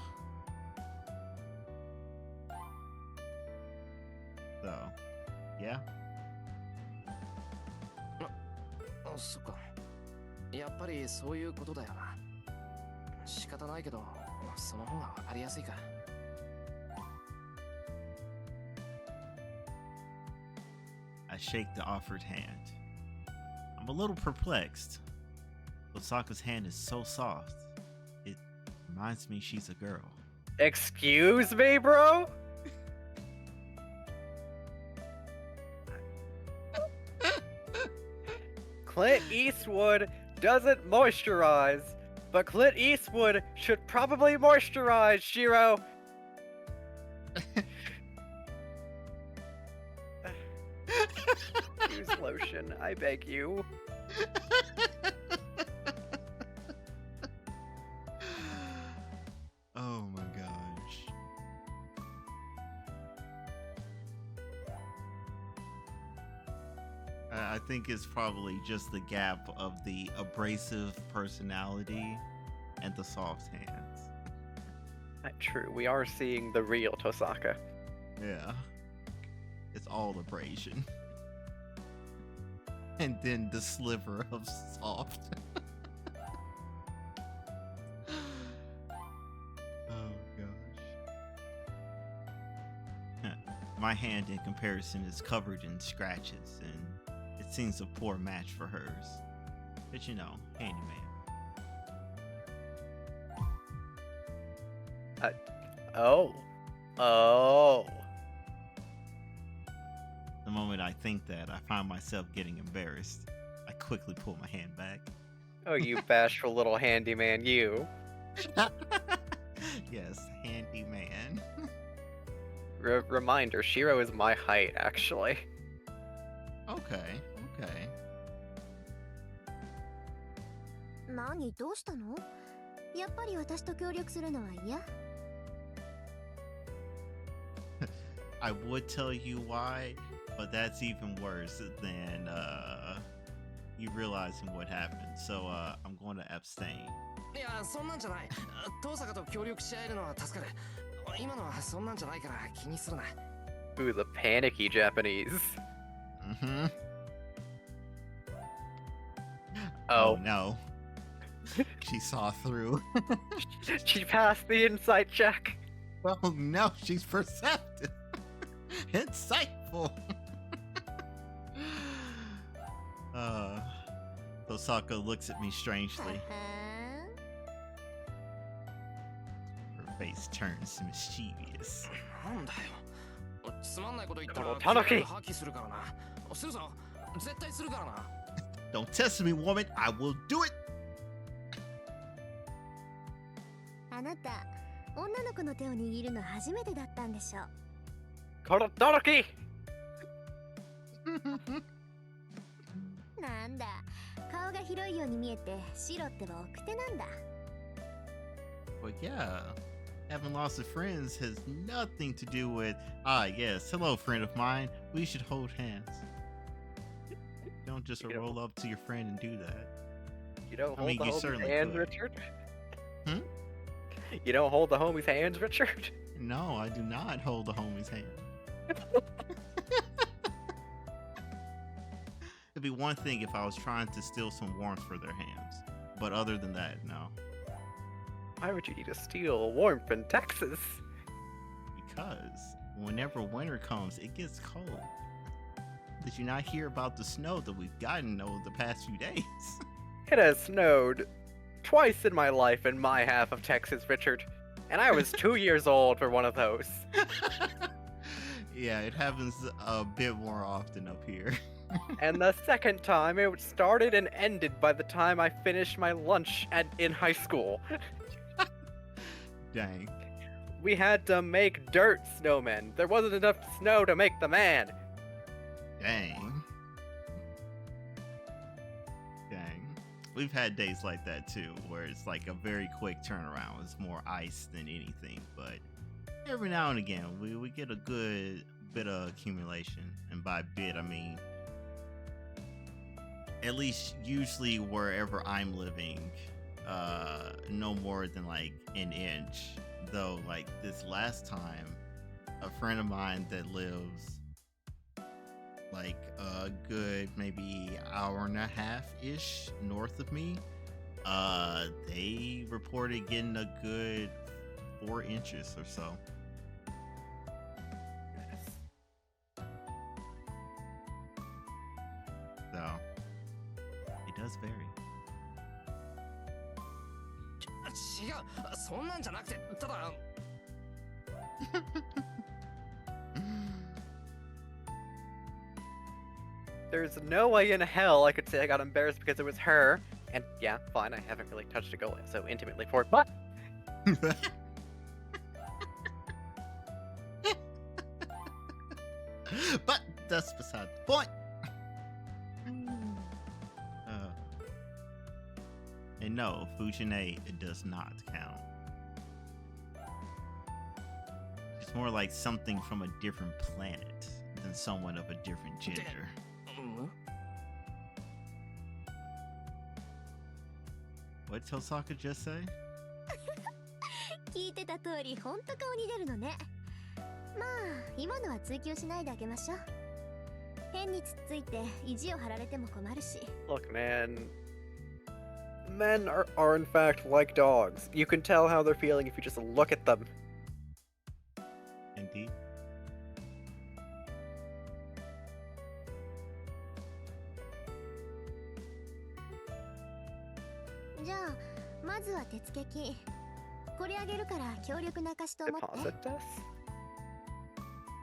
So, yeah. そっか。やっぱりそういうことだよな。仕方ないけど、その方がわかりやすいか。I shake the offered hand. I'm a little perplexed. Osaka's hand is so soft. It reminds me she's a girl. Excuse me, bro? Clint Eastwood doesn't moisturize, but Clint Eastwood should probably moisturize, Shiro. Use lotion, I beg you. Oh my gosh. I think it's probably just the gap of the abrasive personality and the soft hands. True, we are seeing the real Tosaka. Yeah. It's all abrasion. And then the sliver of soft. Oh gosh. My hand in comparison is covered in scratches, and it seems a poor match for hers. But handyman. Oh. The moment I think that, I find myself getting embarrassed. I quickly pull my hand back. Oh, you bashful little handyman, you. Yes, handyman. Reminder, Shiro is my height, actually. Okay. 何どうしたの？やっぱり私と協力するのは嫌？ I would tell you why, but that's even worse than you realizing what happened. So I'm going to abstain. いや、そんなんじゃない。遠坂と協力し合えるのは助かる。今のはそんなんじゃないから気にするな。Ooh, the panicky Japanese. Mm-hmm. Oh. No. She saw through. She passed the insight check. Oh no, she's perceptive. Insightful. Osaka looks at me strangely. Her face turns mischievous. なんだよ。つまんないこと言ったらタヌキ破棄するからな。するぞ。絶対するからな。Don't test me, woman. I will do it. あなた、女の子の手を握るの初めてだったんでしょ。Korodoroki! なんだ、顔が広いように見えて白ってば奥手なんだ。But yeah, having lots of friends has nothing to do with, yes, hello, friend of mine. We should hold hands. Don't just roll up to your friend and do that. You don't I hold mean, the you homie's certainly hands, could. Richard? Hmm? You don't hold the homie's hands, Richard? No, I do not hold the homie's hand. It'd be one thing if I was trying to steal some warmth for their hands. But other than that, no. Why would you need to steal warmth in Texas? Because whenever winter comes, it gets cold. Did you not hear about the snow that we've gotten over the past few days? It has snowed twice in my life in my half of Texas, Richard. And I was 2 years old for one of those. Yeah, it happens a bit more often up here. And the second time, it started and ended by the time I finished my lunch in high school. Dang. We had to make dirt snowmen. There wasn't enough snow to make the man. Dang. Dang. We've had days like that too, where it's like a very quick turnaround. It's more ice than anything, but every now and again we get a good bit of accumulation. And by bit, I mean at least usually wherever I'm living, no more than like an inch. Though, like this last time, a friend of mine that lives like a good maybe hour and a half ish north of me, they reported getting a good 4 inches or so. So it does vary. 違う、そんなんじゃなくて、ただ There's no way in hell I could say I got embarrassed because it was her. And yeah, fine, I haven't really touched a girl so intimately before, but But that's beside the point. And no, Fujine does not count. It's more like something from a different planet than someone of a different gender. うん What did Tosaka just say? 聞いてた通りほんと顔に出るのね。まあ今のは追求しないであげましょう。変につっついて意地を張られても困るし。 look, man. Men are in fact like dogs. You can tell how they're feeling if you just look at them. Indeed. じゃあまずは手付金。これあげるから強力な貸しと思って。 Deposit us?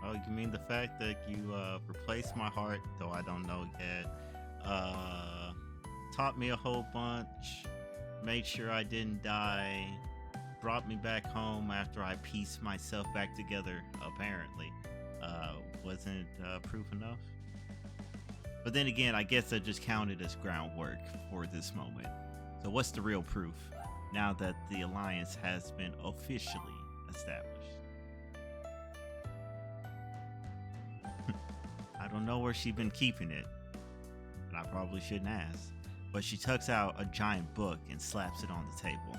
Oh, you mean the fact that you replaced my heart, though I don't know yet. Taught me a whole bunch, made sure I didn't die, brought me back home after I pieced myself back together, apparently. Wasn't proof enough? But then again, I guess that just counted as groundwork for this moment. So what's the real proof now that the alliance has been officially established? I don't know where she's been keeping it, and I probably shouldn't ask. But she tucks out a giant book and slaps it on the table.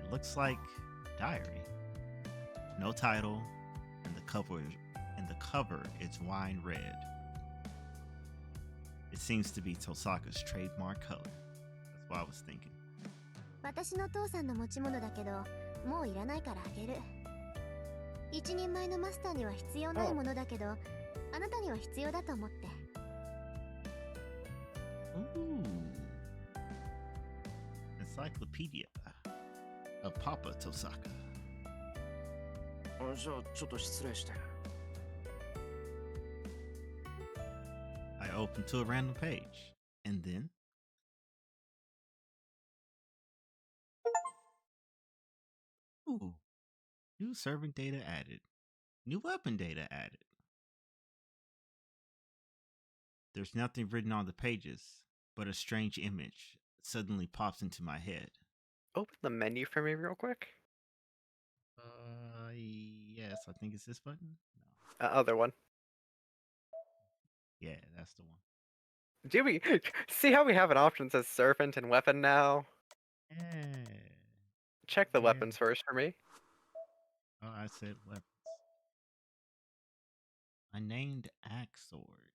It looks like a diary. No title, and the cover is wine red. It seems to be Tosaka's trademark color. That's what I was thinking. 私の父さんの持ち物だけどもういらないからあげる。一人前のマスターには必要ないものだけど、あなたには必要だと思って。 Ooh. Encyclopedia of Papa Tosaka. じゃあちょっと失礼して。 I open to a random page, and then ooh, new servant data added, new weapon data added. There's nothing written on the pages, but a strange image suddenly pops into my head. Open the menu for me real quick. Yes, I think it's this button. No. Other one. Yeah, that's the one. Do we see how we have an option that says servant and weapon now? Yeah. Check the Yeah. weapons first for me. Oh, I said weapons. I named Axe Sword.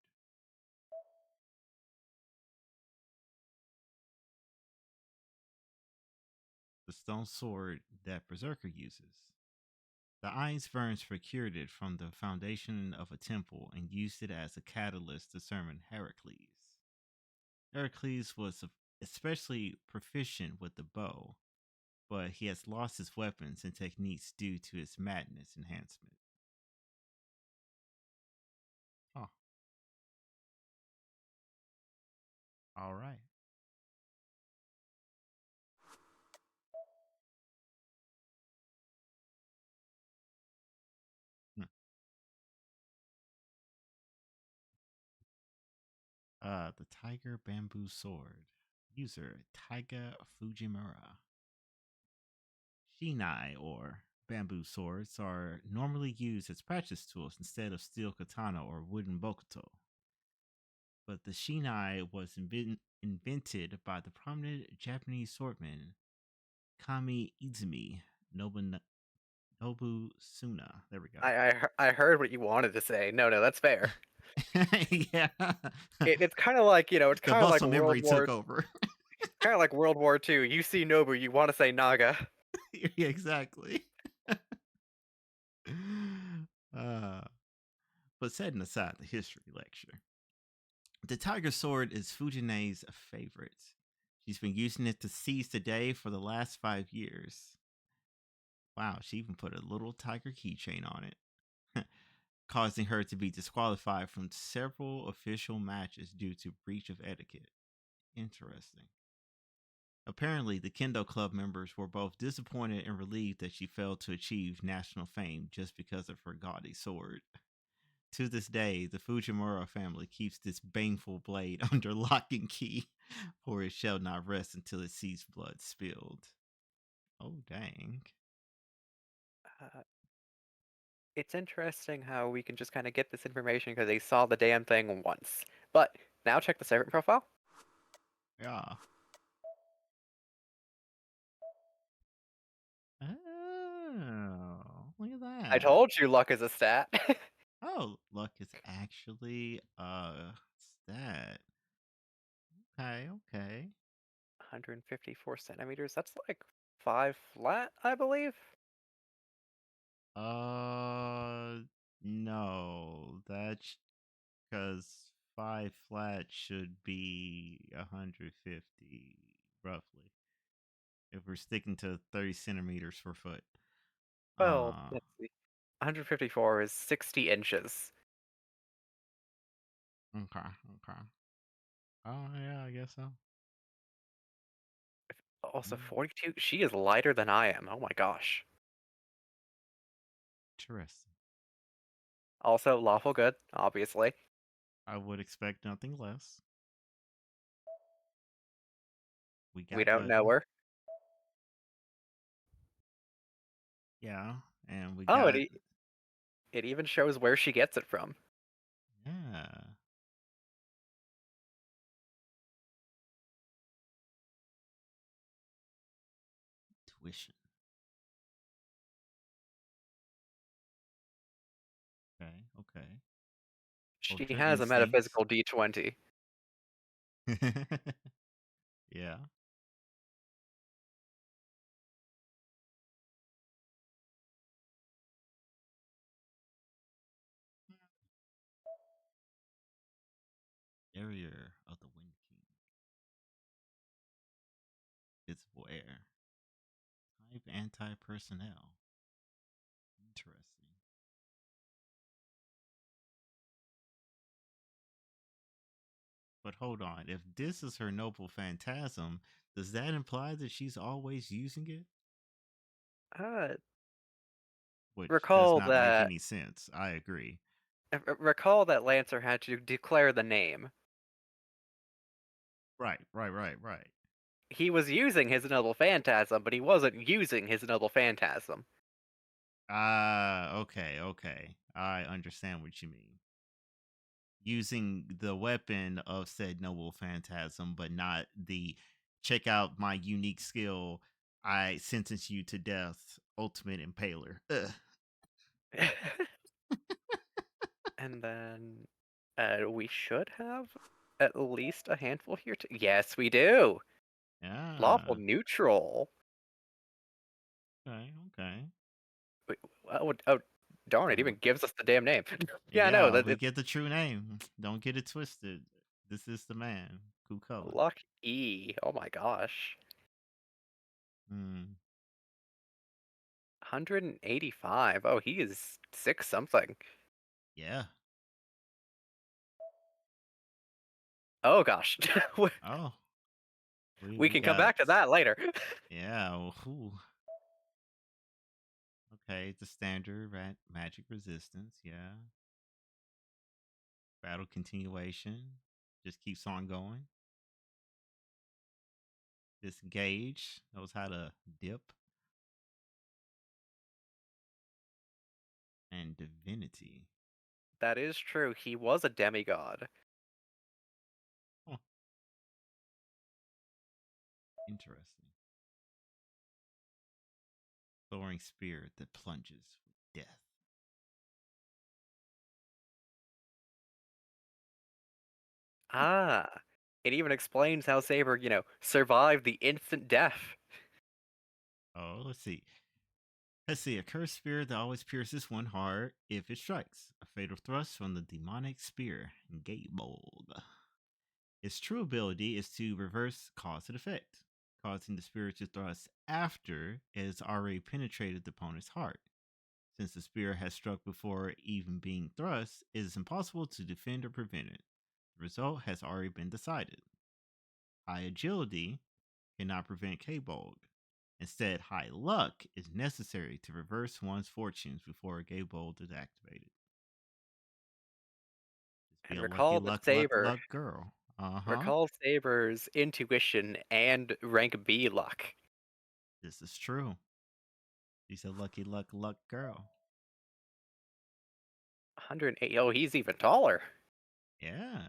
The stone sword that Berserker uses. The Einsverns procured it from the foundation of a temple and used it as a catalyst to summon Heracles. Heracles was especially proficient with the bow, but he has lost his weapons and techniques due to his madness enhancement. Huh. All right. Hmm. The Tiger Bamboo Sword. User Taiga Fujimura. Shinai, or bamboo swords, are normally used as practice tools instead of steel katana or wooden bokuto. But the shinai was invented by the prominent Japanese swordman Kami Izumi Nobusuna. There we go. I heard what you wanted to say. No, that's fair. Yeah. It's kind of like, it's The kind of like muscle memory took over. kind of like World War II. You see Nobu, you want to say Naga. Yeah, exactly. uh, but setting aside the history lecture, the tiger sword is Fujine's favorite. She's been using it to seize the day for the last 5 years. Wow, she even put a little tiger keychain on it, causing her to be disqualified from several official matches due to breach of etiquette. Interesting. Apparently, the Kendo Club members were both disappointed and relieved that she failed to achieve national fame just because of her gaudy sword. To this day, the Fujimura family keeps this baneful blade under lock and key, for it shall not rest until it sees blood spilled. Oh, dang. Uh, it's interesting how we can just kind of get this information because they saw the damn thing once. But now check the servant profile. Yeah. Oh, look at that. I told you luck is a stat. Oh, luck is actually stat. Okay. 154 centimeters. That's like 5 flat, I believe. No, that's because 5 flat should be 150 roughly. If we're sticking to 30 centimeters per foot. Well, Uh, let's see. 154 is 60 inches. okay. Oh yeah, I guess so. Also, Mm, 42. She is lighter than I am. Oh my gosh. Interesting. Also, lawful good, obviously. I would expect nothing less. We We got don't know money. her. Yeah, and we Oh, got it even shows where she gets it from. yeah. Tuition. Okay. She Ultra has a instincts. metaphysical D20. Yeah. Barrier of the Wind King. Visible air. Type anti-personnel. Interesting. But hold on. If this is her noble phantasm, does that imply that she's always using it? Uh, Which does recall not make that any sense. I agree. recall that Lancer had to declare the name. Right. He was using his noble phantasm, but he wasn't using his noble phantasm. Okay. I understand what you mean. Using the weapon of said noble phantasm, but not the check out my unique skill. I sentence you to death, ultimate impaler. Ugh. And then we should have at least a handful here. Yes, we do. Lawful Yeah. neutral. Okay. Wait, oh, darn! It Uh, even gives us the damn name. Yeah, I know Yeah, that. we get the true name. Don't get it twisted. This is the man. color. Luck E. Oh my gosh. Hmm. 185. Oh, he is 6 something. Yeah. Oh gosh. Oh, We we can come got back to that later. yeah. Ooh. Okay, the standard magic resistance. Yeah. Battle continuation just keeps on going. Disengage knows how to dip. And divinity. That is true. He was a demigod. Huh, interesting. Soaring spirit that plunges with death. Ah. It even explains how Saber, survived the instant death. Oh, let's see. Let's see. A cursed spirit that always pierces one heart if it strikes. A fatal thrust from the demonic spear. Gatemold. Its true ability is to reverse cause and effect, causing the spirit to thrust after it has already penetrated the opponent's heart. Since the spear has struck before even being thrust, it is impossible to defend or prevent it. The result has already been decided. High agility cannot prevent K-Bolg. Instead, high luck is necessary to reverse one's fortunes before a K-Bolg is activated. Just be And a lucky recall that luck, luck, Saber, luck girl. Uh-huh. recall Saber's intuition and rank B luck. This is true. She's a lucky luck, luck girl. 108. Oh, he's even taller. Yeah.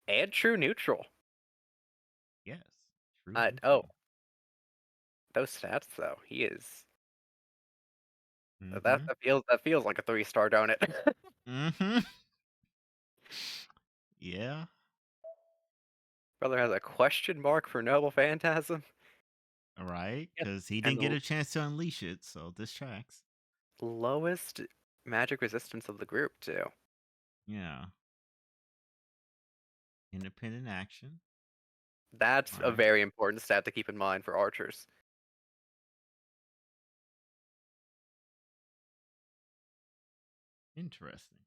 And true neutral. Yes. True Oh, neutral. those stats though. He is Mm-hmm. that feels like a 3-star donut. Mm-hmm. Yeah. Brother has a question mark for Noble Phantasm. All right. Yes. Because he And didn't get a chance to unleash it, so this tracks. lowest magic resistance of the group too. Yeah. Independent action. That's All a right. very important stat to keep in mind for archers. Interesting.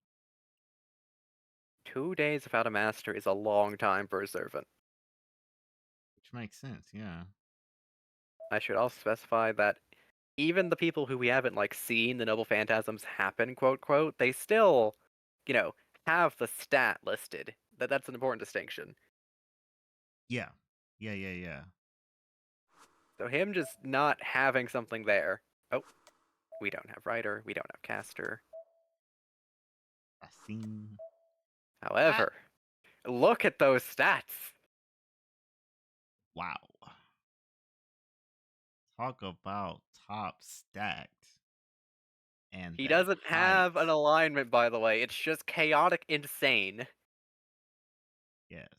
2 days without a master is a long time for a servant. Which makes sense, yeah. I should also specify that even the people who we haven't seen the noble phantasms happen, quote quote, they still, you know, have the stat listed. That's an important distinction. Yeah. Yeah. So him just not having something there. Oh, we don't have writer, we don't have caster. I seen. However, look at those stats. Wow. Talk about top stacked. And He that doesn't height. have an alignment, by the way. It's just chaotic insane. Yes.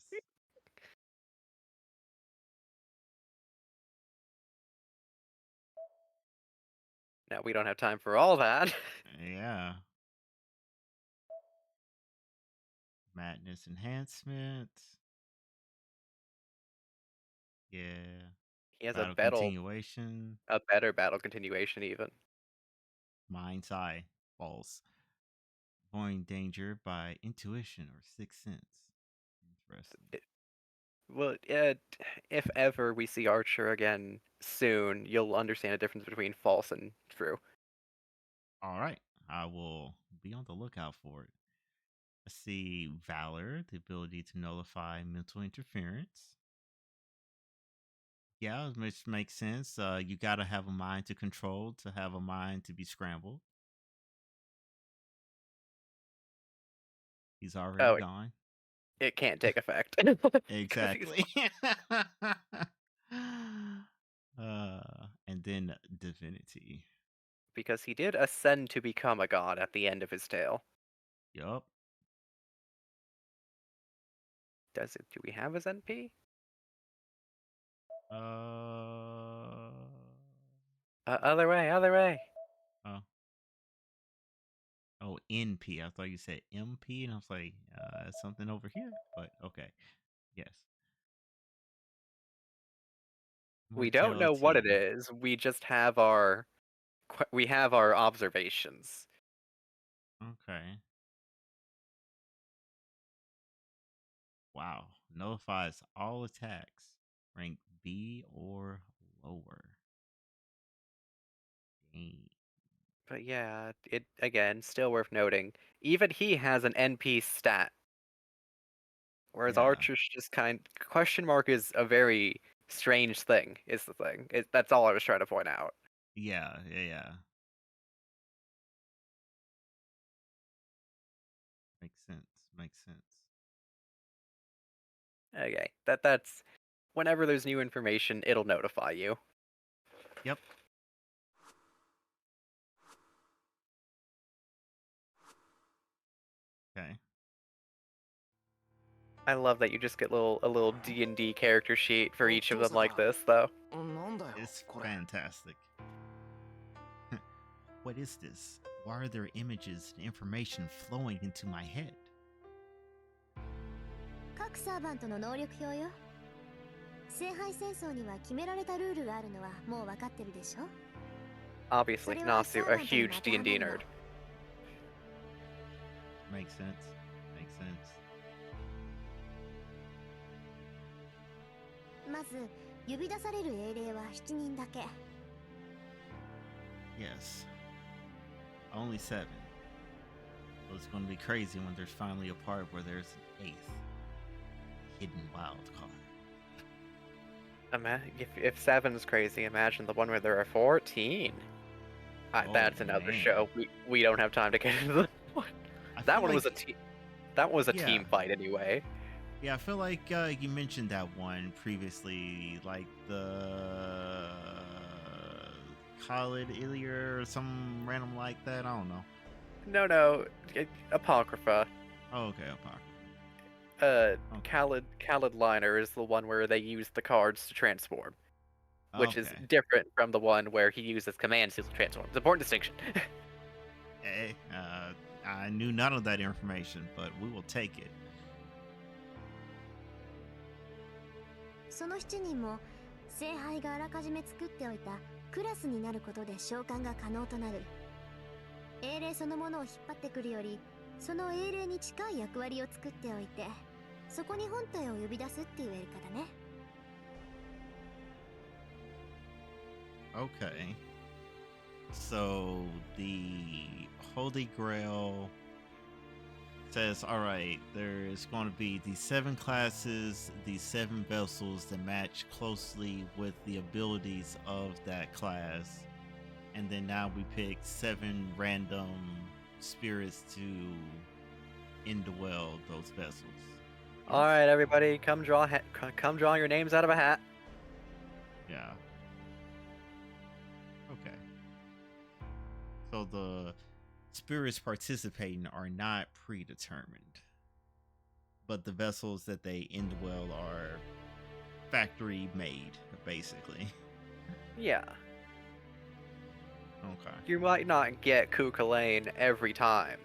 Now, we don't have time for all that. Yeah. Madness enhancement. Yeah. He has Battle continuation. a better battle continuation, even. Mind's eye. False. Avoiding danger by intuition or sixth sense. Interesting. Well, if ever we see Archer again soon, you'll understand the difference between false and true. All right. I will be on the lookout for it. Let's see. Valor, the ability to nullify mental interference. Yeah, which makes sense. You got to have a mind to control to have a mind to be scrambled. He's already Oh, gone. it can't take effect. 'Cause he's Exactly. And then divinity. because he did ascend to become a god at the end of his tale. Yup. Do we have his NP? Uh. Other way, other way. Oh. Oh, NP. I thought you said MP, and I was like, something over here. But okay. Yes. We don't know what it Mortality. is. We just have our observations. Okay. Wow. Nullifies all attacks. Rank B or lower. Dang. But yeah, it again still worth noting. Even he has an NP stat, whereas Yeah. Archer's just question mark is a very strange thing. Is the thing. That's all I was trying to point out. Yeah. Yeah. Yeah. Makes sense. Makes sense. Okay, that's whenever there's new information, it'll notify you. Yep. Okay. I love that you just get a little D&D character sheet for each of them like お父さん this, though. なんだよ It's これ fantastic. What is this? Why are there images and information flowing into my head? 各サーバントの能力表よ。聖杯戦争には決められたルールがあるのはもう分かってるでしょ。 Obviously, Nasu, a huge D&D nerd. Makes sense. Makes sense. まず呼び出される英霊は7人だけ。 Yes. Only 7. So it's going to be crazy when there's finally a part where there's an 8th hidden wild card. If 7 is crazy, imagine the one where there are 14. Oh, That's another man. show. We don't have time to get into that one. I That feel one like, was a team. That was a Yeah. team fight anyway. Yeah, I feel like you mentioned that one previously, like the Khalid Ilir or some random like that. I don't know. No, Apocrypha. Oh, okay, Apocrypha. Okay. Khalid Liner is the one where they use the cards to transform, which is Okay. different from the one where he uses command seals to transform. It's an important distinction. Hey, I knew none of that information, but we will take it. その7人も聖杯があらかじめ作っておいたクラスになることで召喚が可能となる。英霊そのものを引っ張ってくるより、その英霊に近い役割を作っておいて、そこに本体を呼び出すっていうやり方ね。 Okay. So the Holy Grail says, all right, there is going to be these 7 classes, these 7 vessels that match closely with the abilities of that class. And then now we pick 7 random spirits to indwell those vessels. All right, everybody, come draw your names out of a hat. Yeah. Okay. So the spirits participating are not predetermined, but the vessels that they indwell are factory made, basically. Yeah. Okay. You might not get Kukulane every time,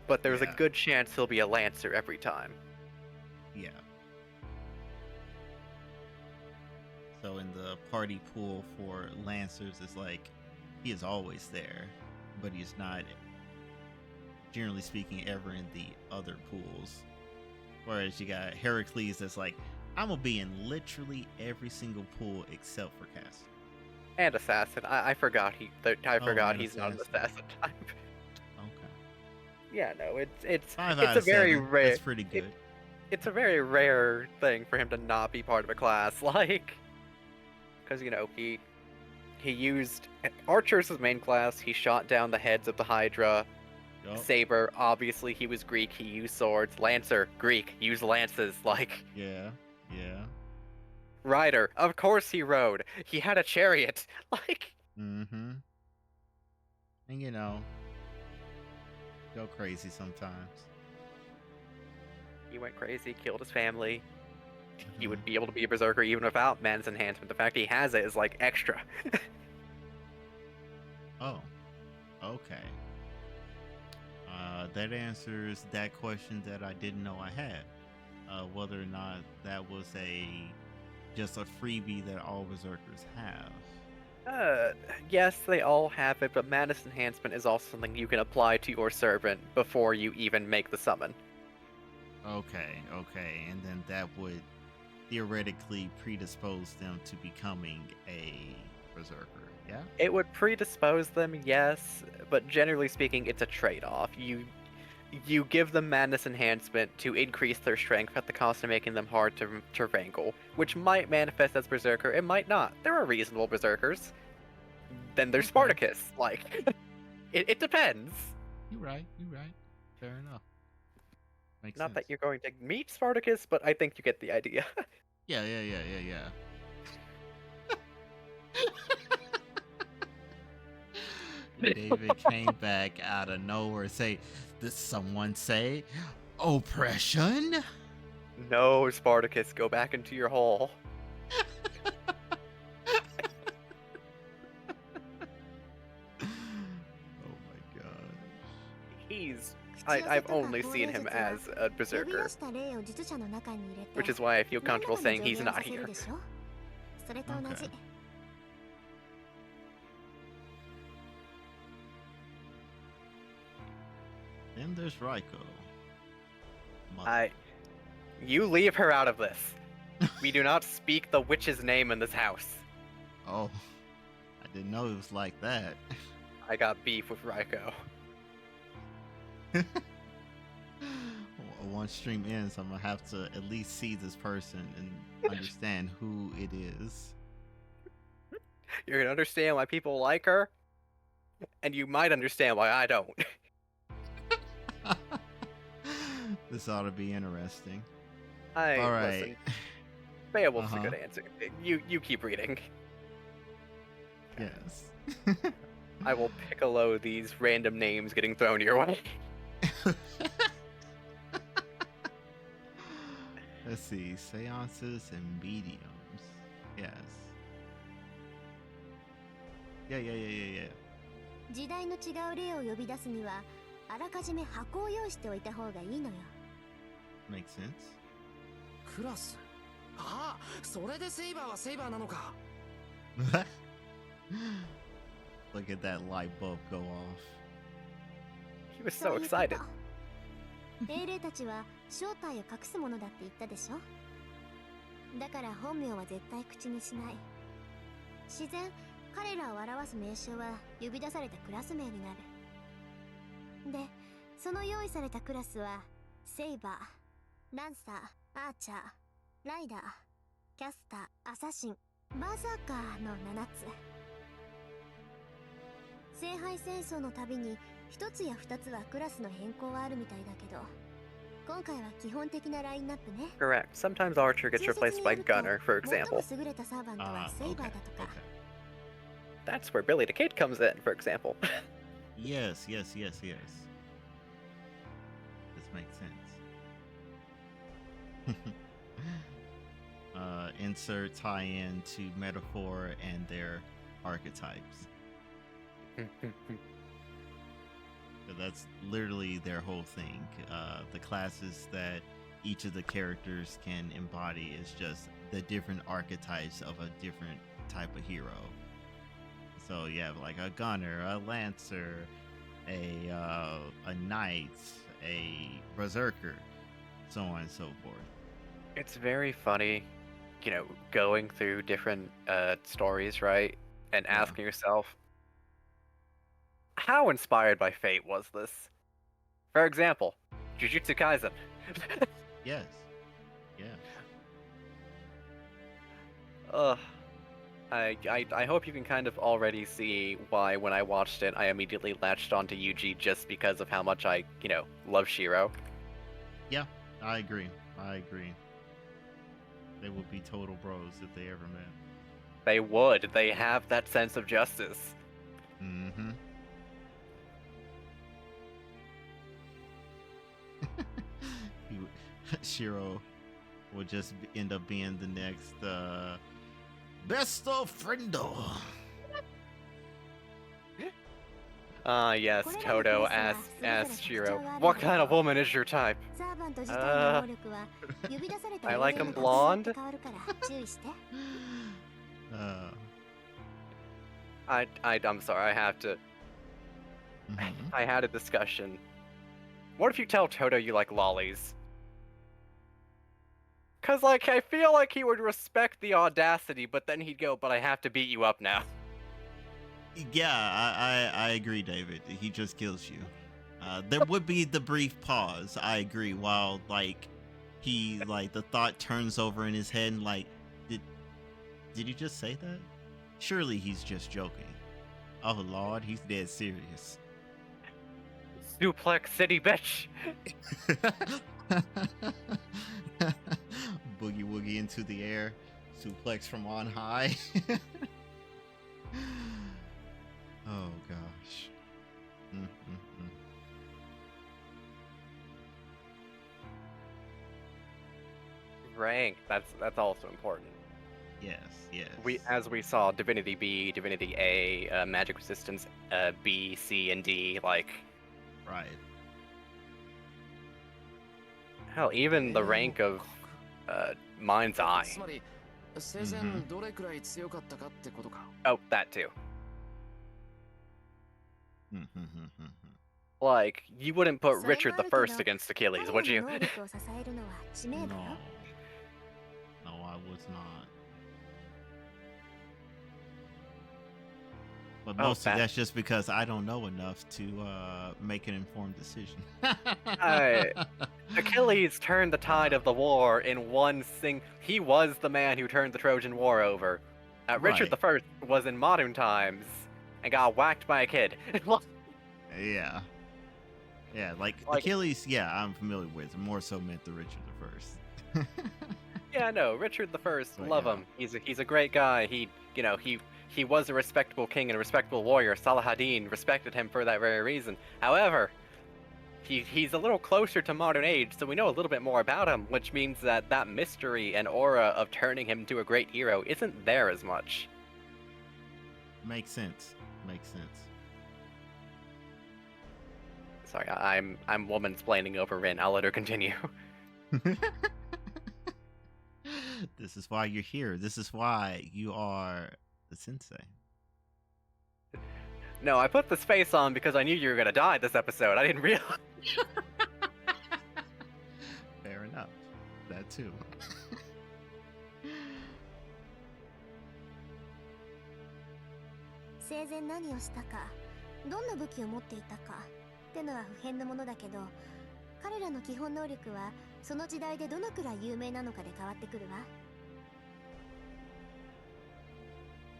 but there's Yeah. a good chance he'll be a Lancer every time. Yeah. So in the party pool for Lancers, it's like he is always there, but he's not, generally speaking, ever in the other pools. Whereas you got Heracles that's like, I'm gonna be in literally every single pool except for Castle. And Assassin. I forgot and he's not an Assassin. Assassin type. Okay. Yeah, no, it's 5 it's out a of very 7. rare That's pretty good. it's a very rare thing for him to not be part of a class, like, because he used Archer's his main class. He shot down the heads of the Hydra. Yup. Saber, obviously he was Greek. He used swords. Lancer, Greek, used lances. Like Yeah. Yeah. Rider, of course he rode. He had a chariot. Like Mm-hmm. And go crazy sometimes. he went crazy, killed his family. He Mhm. would be able to be a berserker even without man's enhancement. The fact he has it is like extra. Oh, okay. That answers that question that I didn't know I had. Whether or not that was a just a freebie that all berserkers have? Yes, they all have it, but Madness Enhancement is also something you can apply to your servant before you even make the summon. Okay, and then that would theoretically predispose them to becoming a berserker. Yeah. It would predispose them, yes, but generally speaking, it's a trade-off. You give them Madness Enhancement to increase their strength at the cost of making them hard to wrangle, which might manifest as Berserker, it might not. There are reasonable Berserkers. Then there's Okay. Spartacus. Like, it depends. You're right. Fair enough. Makes Not sense. that you're going to meet Spartacus, but I think you get the idea. Yeah. David came back out of nowhere. Say, did someone say oppression? No, Spartacus, go back into your hole. Oh my god. He's. 口寄せ I've とか only 行 seen 動 him 術は as a 呼び berserker, 出した霊を術者の中に入れて which is why I feel 何 comfortable らかの saying 助 he's 言を not させる here. でしょ。それと同じ Okay. Then there's Raiko. Mother. You leave her out of this. We do not speak the witch's name in this house. Oh, I didn't know it was like that. I got beef with Raiko. Once stream ends, I'm gonna have to at least see this person and understand who it is. You're gonna understand why people like her, and you might understand why I don't. This ought to be interesting. All right. Listen, Beowulf's a Uh-huh. good answer. You keep reading. Yes. I will piccolo these random names getting thrown your way. Let's see. Seances and mediums. Yes. Yeah. 時代の違う霊を呼び出すにはあらかじめ箱を用意しておいた方がいいのよ。 Makes sense. クラス。ああ、それでセイバーはセイバーなのか。 Look at that light bulb go off. He was そ so ういうこと excited. 英霊たちは正体を隠すものだって言ったでしょ。だから本名は絶対口にしない。自然彼らを表す名称は呼び出されたクラス名になる。で、その用意されたクラスはセイバー、ランサー、アーチャー、ライダー、キャスター、アサシン、バーサーカーの7つ。聖杯戦争のたびに一つや二つはクラスの変更はあるみたいだけど、今回は基本的なラインナップね。 Correct. Sometimes Archer gets replaced by Gunner, for 最 example. も優れたサーバントはセイバーだとか。 That's where Billy the Kid comes in, for example. Yes. This makes sense. Insert tie-in to metaphor and their archetypes. So that's literally their whole thing. The classes that each of the characters can embody is just the different archetypes of a different type of hero. So you have like a gunner, a lancer, a knight, a berserker, so on and so forth. It's very funny, going through different stories, right? And Yeah. asking yourself, how inspired by fate was this? For example, Jujutsu Kaisen. Yes. Yeah. Ugh. I hope you can kind of already see why when I watched it, I immediately latched onto Yuji just because of how much I, love Shiro. Yeah, I agree. They would be total bros if they ever met. They would. They have that sense of justice. Mm-hmm. Shiro will just end up being the next best of friendo. Ah, yes, これらのク Toto ラスは asked それぞれ asked 特徴 Shiro, があるん what だ kind け of ど、 woman is your type? サーバント自体の能力は呼び出された I 英 like 霊 him によって blonde. 変わるから注意して。 I'm sorry, I have to. mhm. I had a discussion. What if you tell Toto you like lollies? Cause like I feel like he would respect the audacity, but then he'd go, "But I have to beat you up now." Yeah, I agree, David. He just kills you. There would be the brief pause. I agree. While like he like the thought turns over in his head, and like, did he just say that? Surely he's just joking. Oh Lord, he's dead serious. Suplex City, bitch. Boogie woogie into the air, suplex from on high. Oh gosh. Mm-mm-mm. Rank. That's also important. Yes, yes. As we saw, Divinity B, Divinity A, Magic Resistance B, C, and D. Like right. hell, even the rank of Mind's Eye. つまり生前どれくらい強かったかってことか。 Oh, that too. Mm-hmm. Like you wouldn't put それも Richard あ the るけど、 First against Achilles, 彼 would ら you? の能力を支えるのは知名度 No. よ。 No, I was not. But Oh, mostly that- that's just because I don't know enough to make an informed decision. Achilles turned the tide of the war in one He was the man who turned the Trojan War over. Richard the Right. First was in modern times and got whacked by a kid. Yeah. Yeah, like Like- Achilles, yeah, I'm familiar with. More so meant the Richard the First. Yeah, no, Richard the First, But love yeah. him. He's a great guy. He was a respectable king and a respectable warrior. Saladin respected him for that very reason. However, he's a little closer to modern age, so we know a little bit more about him, which means that mystery and aura of turning him into a great hero isn't there as much. Makes sense. Makes sense. Sorry, I'm woman-splaining over Rin. I'll let her continue. This is why you're here. This is why you are the sensei. No, I put this face on because I knew you were gonna die this episode. I didn't realize. Fair enough. That too. 生前何をしたか、どんな武器を持っていたかってのは不変のものだけど、彼らの基本能力はその時代でどのくらい有名なのかで変わってくるわ。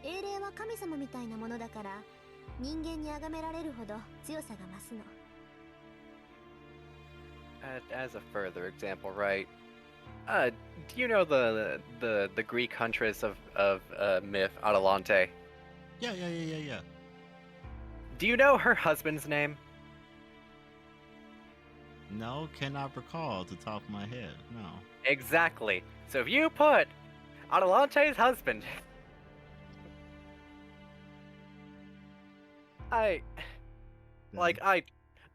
英霊は神様みたいなものだから、人間に崇められるほど強さが増すの。As a further example, right? Do you know the Greek huntress of myth, Atalante? Yeah. Do you know her husband's name? No, cannot recall off the top of my head. No. Exactly. So if you put Atalante's husband,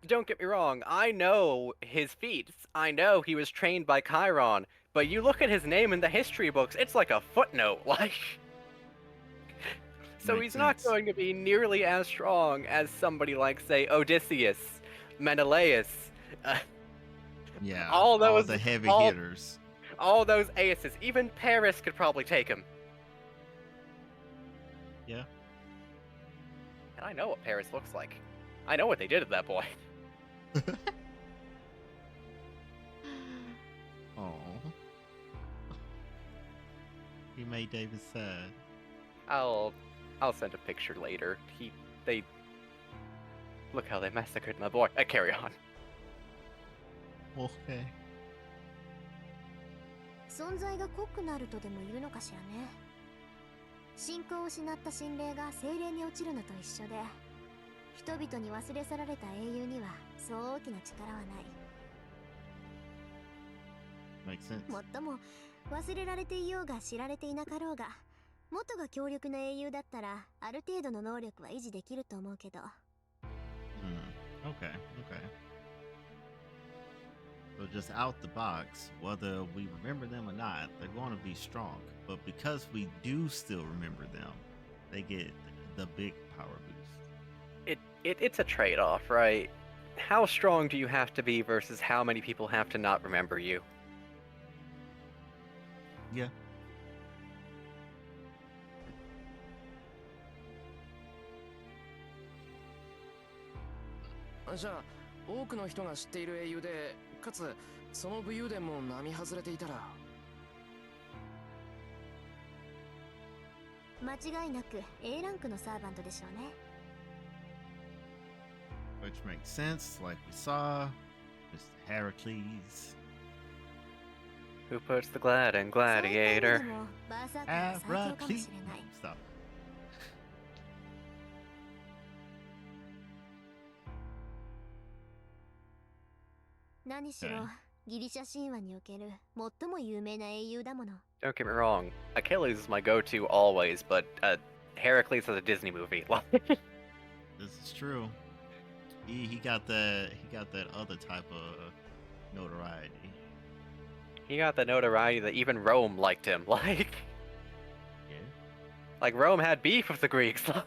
don't get me wrong, I know his feats. I know he was trained by Chiron, but you look at his name in the history books, it's like a footnote, like. So Makes he's not sense. going to be nearly as strong as somebody like, say, Odysseus, Menelaus, Yeah. all those- the heavy all- hitters. all those aces. Even Paris could probably take him. Yeah. And I know what Paris looks like. I know what they did to that boy. Oh. He made David sad. I'll send a picture later. They look how they massacred my boy. Carry on. Okay. 存在が濃くなるとでも言うのかしらね。信仰を失った神霊が精霊に落ちるのと一緒で、人々に忘れ去られた英雄にはそう大きな力はない。 Makes sense. もっとも忘れられていようが知られていなかろうが、元が強力な英雄だったらある程度の能力は維持できると思うけど、Okay, okay. So just out the box, whether we remember them or not, they're going to be strong. But because we do still remember them, they get the big power boost. It's a trade-off, right? How strong do you have to be versus how many people have to not remember you? Yeah. じゃあ多くの人が知っている英雄でかつその武勇伝も並外れていたら間違いなく A ランクのサーバントでしょうね。 Which makes sense, like we saw. Mr. Heracles. Who puts the glad in そういった意味で Gladiator? もバーサーカーが最強かも Heracles. しれない。 Stop. 何しろギリシャ神話における最も有名な英雄だもの。 Don't get me wrong, Achilles is my go-to always, but Heracles is a Disney movie. This is true. He got that other type of notoriety. He got the notoriety that even Rome liked him. Yeah. Like Rome had beef with the Greeks. Yeah.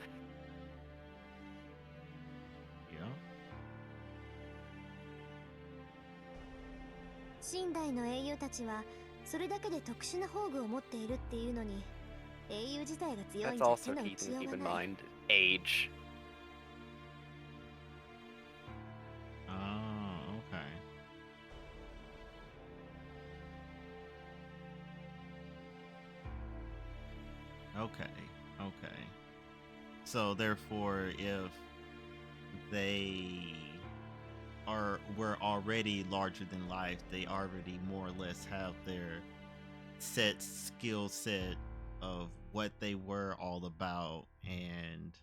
近代の英雄たちはそれだけで特殊な宝具を持っているっていうのに英雄自体が強いん That's じゃ also 手の打ちよ keep う in がない。 mind age. Oh, okay. Okay. Okay. So therefore, if they were already larger than life, they already more or less have their set skill set of what they were all about, and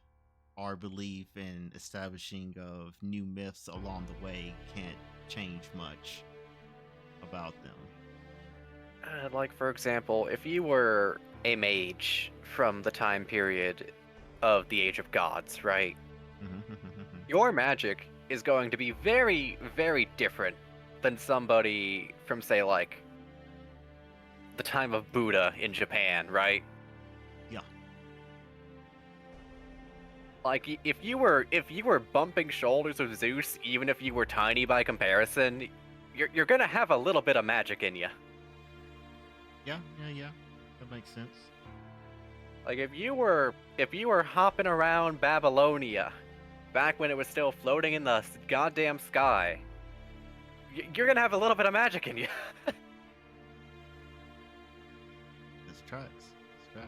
our belief in establishing of new myths along the way can't change much about them. Like, for example, if you were a mage from the time period of the Age of Gods, right? Your magic is going to be very, very different than somebody from, say, like, the time of Buddha in Japan, right? Yeah. Like, if you were bumping shoulders with Zeus, even if you were tiny by comparison, you're gonna have a little bit of magic in you. Yeah. That makes sense. Like, if you were hopping around Babylonia, back when it was still floating in the goddamn sky, you're gonna have a little bit of magic in you. This tracks. Okay.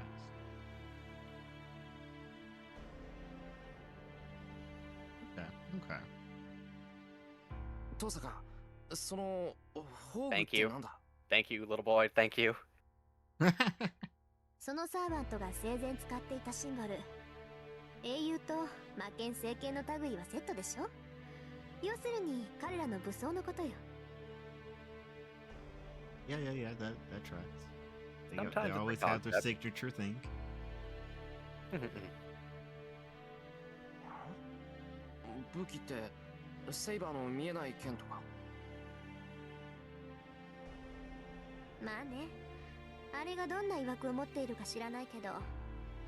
登坂その宝具っ Thank て you. なんだ Thank you, little boy. Thank you. そのサーバントが生前使っていたシンボル英雄と魔剣聖剣の類はセットでしょ。要するに彼らの武装のことよ。 Yeah. That tracks. They Sometimes it's a always have their concept. signature thing. 武器ってセイバーの見えない剣とかまあね、あれがどんな曰くを持っているか知らないけど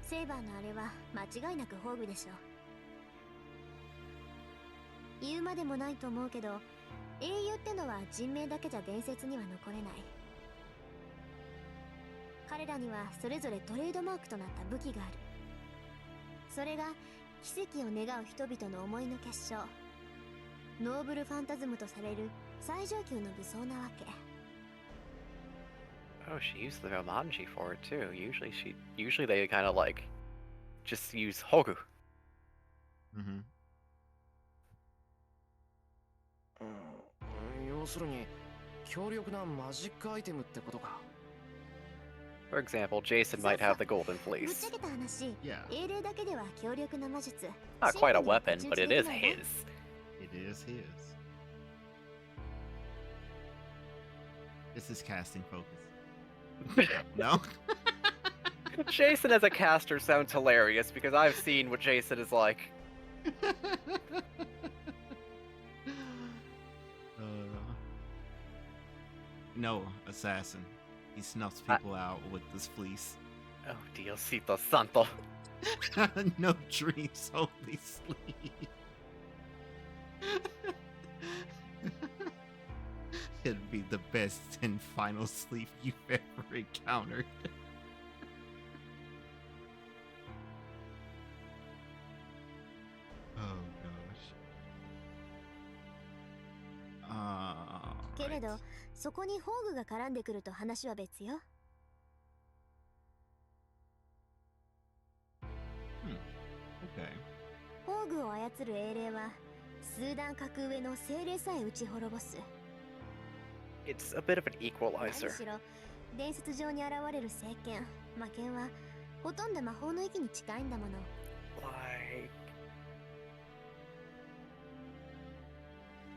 セイバーのあれは間違いなく宝具でしょ。言うまでもないと思うけど英雄ってのは人名だけじゃ伝説には残れない。彼らにはそれぞれトレードマークとなった武器がある。それが奇跡を願う人々の思いの結晶、ノーブルファンタズムとされる最上級の武装なわけ。 Oh, she used the Romanji for it too. Usually they kind of like just use Hogu. Mm-hmm. 要するに強力なマジックアイテムってことか。 For example, Jason might have the Golden ぶっ Fleece. ちゃけた話、 Yeah. 英霊だけでは強力な魔術。 Not quite a シンプルに weapon, 太 but 刀 it 打 is ちできないわ。 his. It is his. This is casting focus. No? Jason as a caster sounds hilarious because I've seen what Jason is like. No, assassin. He snuffs people out with this fleece. Oh, Diosito Santo. No dreams, only sleep. It'd be the best and final sleep you've ever encountered. Oh gosh. けれどそこにホーグが絡んでくると話は別よ。 Okay. ホーグを操る英霊は数段格上の精霊さえ打ち滅ぼす。 It's a bit of an 何 equalizer. しろ伝説上に現れる聖剣魔剣はほとんど魔法の域に近いんだもの。 Like,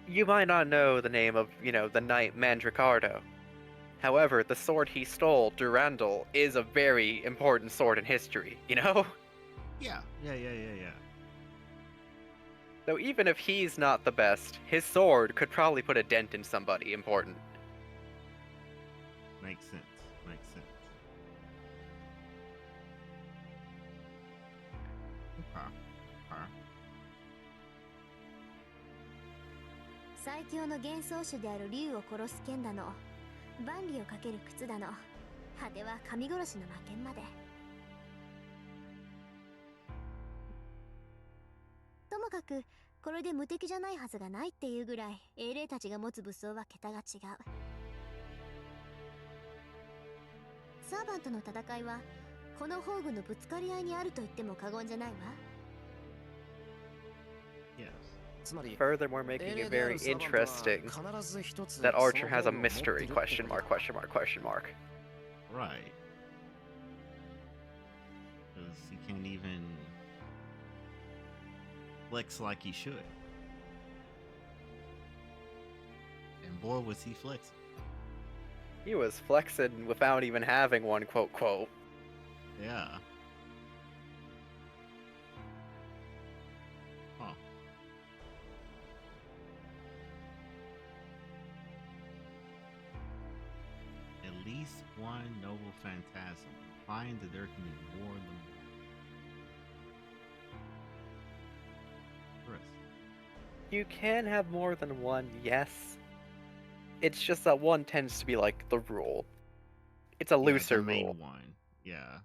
you might not know the name of, the knight Mandricardo. However, the sword he stole, Durandal, is a very important sword in history, you know? Yeah. So even if he's not the best, his sword could probably put a dent in somebody important. Makes sense. Okay. 最強の幻想種である竜を殺す剣だの、万里をかける靴だの、果ては神殺しの魔剣まで。ともかくこれで無敵じゃないはずがないっていうぐらい英霊たちが持つ武装は桁が違う。サーバントの戦いはこの宝具のぶつかり合いにあると言っても過言じゃないわ。 Yes. つまり Furthermore, making it very interesting that Archer has a mystery, question mark. Right. Because he can't even flex like he should. And boy, was he flexing. He was flexing without even having one, quote, quote. Yeah. Huh. At least one noble phantasm. Find that there can be more than one. Chris. You can have more than one, yes. It's just that one tends to be like the rule. It's a Yeah, looser the main rule. one. Yeah.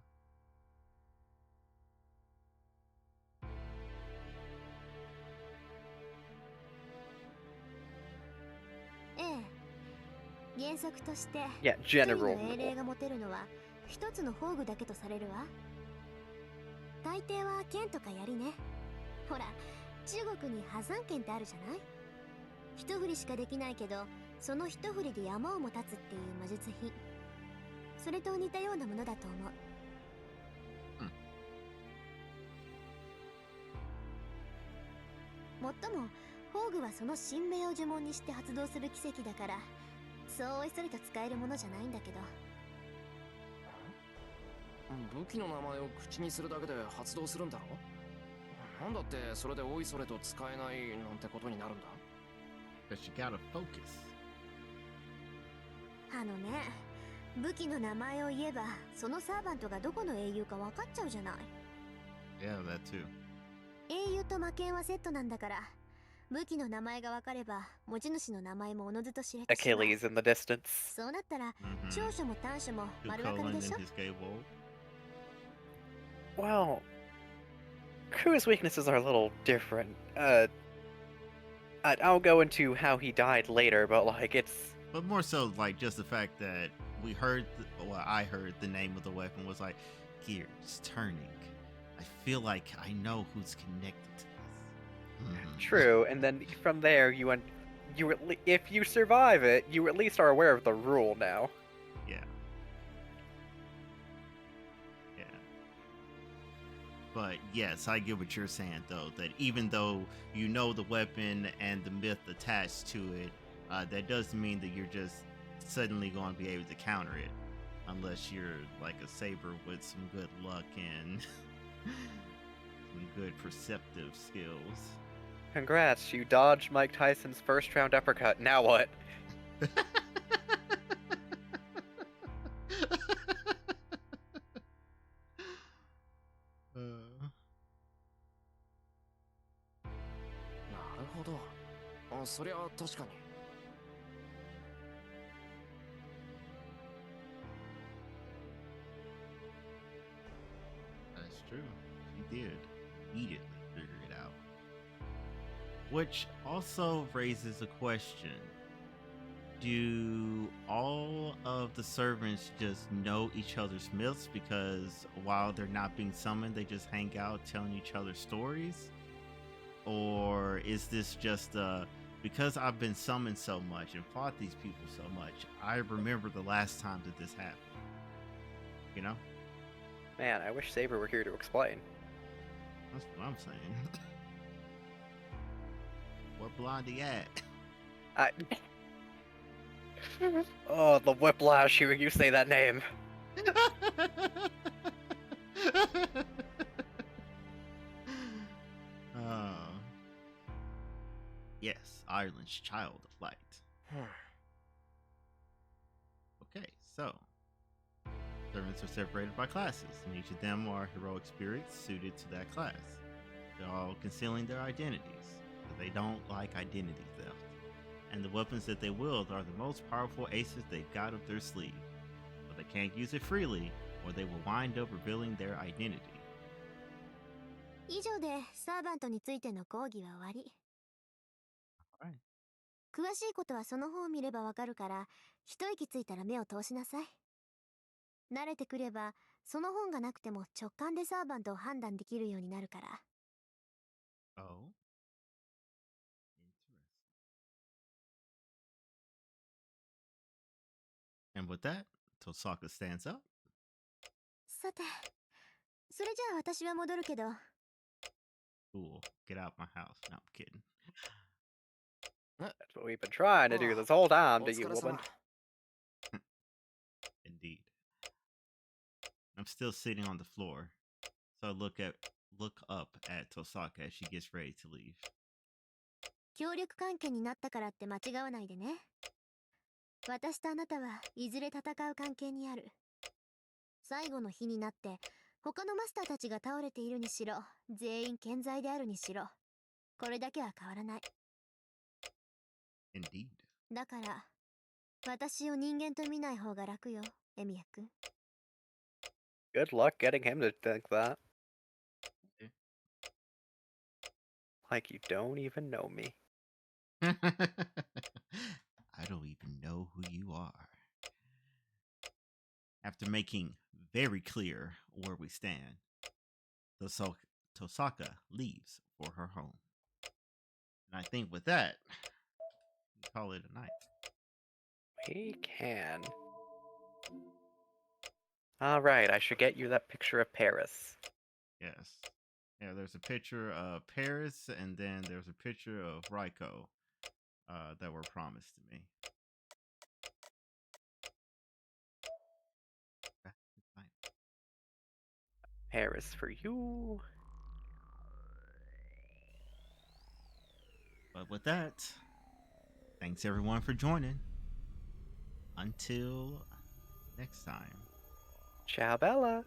原則として Yeah, 一人 general の英霊 rule. が持てるのは一つの宝具だけとされるわ。大抵は剣とか槍ね。ほら中国に破山剣ってあるじゃない。一振りしかできないけどその一振りで山をも立つっていう魔術品。それと似たようなものだと思う。もっとも宝具はその神明を呪文にして発動する奇跡だからそうおいそれと使えるものじゃないんだけど。武器の名前を口にするだけで発動するんだろ。なんだってそれでおいそれと使えないなんてことになるんだ。 But you gotta focus. あのね、武器の名前を言えばそのサーバントがどこの英雄か分かっちゃうじゃない。 Yeah, that too. 英雄と魔剣はセットなんだから武器の名前が分かれば持ち主の名前もおのずと知れてしまう。 Achilles in the distance. そうなったら Mm-hmm. 長所も短所も Who 丸分か Colin り and でしょ。 his gay wolf? Well, Crew's weaknesses are a little different. I'll go into how he died later, but like it's But more so, like, just the fact that we heard, I heard the name of the weapon was like, gears turning. I feel like I know who's connected to this. Mhm. true. And then from there, if you survive it, you at least are aware of the rule now. Yeah. Yeah. But yes, I get what you're saying, though, that even though you know the weapon and the myth attached to it, that doesn't mean that you're just suddenly going to be able to counter it. Unless you're like a saber with some good luck and some good perceptive skills. Congrats, you dodged Mike Tyson's first round uppercut. Now what? ほど。そりゃ確かに。That's true. She did immediately figure it out. Which also raises a question. Do all of the servants just know each other's myths because while they're not being summoned, they just hang out telling each other stories? Or is this just because I've been summoned so much and fought these people so much, I remember the last time that this happened? You know? Man, I wish Saber were here to explain. That's what I'm saying. Where Blondie at? I. Oh, the whiplash hearing you say that name. uh, yes, Ireland's child of light. Okay, so servants are separated by classes, and each of them are heroic spirits suited to that class. They're all concealing their identities, but they don't like identity theft. And the weapons that they wield are the most powerful aces they've got up their sleeve. But they can't use it freely, or they will wind up revealing their identity. 以上でサーバントについての講義は終わり。 Alright. 詳しいことはその本を見ればわかるから、一息ついたら目を通しなさい。慣れてくれば、その本がなくても直感でサーバントを判断できるようになるから。 Oh. Interesting. And with that, Tosaka stands up. さて、それじゃあ私は戻るけど。 Cool. Get out my house. No, I'm kidding. That's what we've been trying to do this whole time, お to 疲 you れ様 woman. Indeed. I'm still sitting on the floor, so I look up at Tosaka as she gets ready to leave. 協力関係になったからって間違わないでね。私とあなたはいずれ戦う関係にある。最後の日になって他のマスターたちが倒れているにしろ、全員健在であるにしろ、これだけは変わらない。 Indeed. だから私を人間と見ない方が楽よ、エミヤ君。 Good luck getting him to think that. Yeah. Like you don't even know me. I don't even know who you are. After making very clear where we stand, Tosaka leaves for her home. And I think with that, we call it a night. We can. Alright, I should get you that picture of Paris. Yes. Yeah, there's a picture of Paris, and then there's a picture of Raiko that were promised to me. Okay, it's fine. Paris for you. But with that, thanks everyone for joining. Until next time. Ciao, Bella.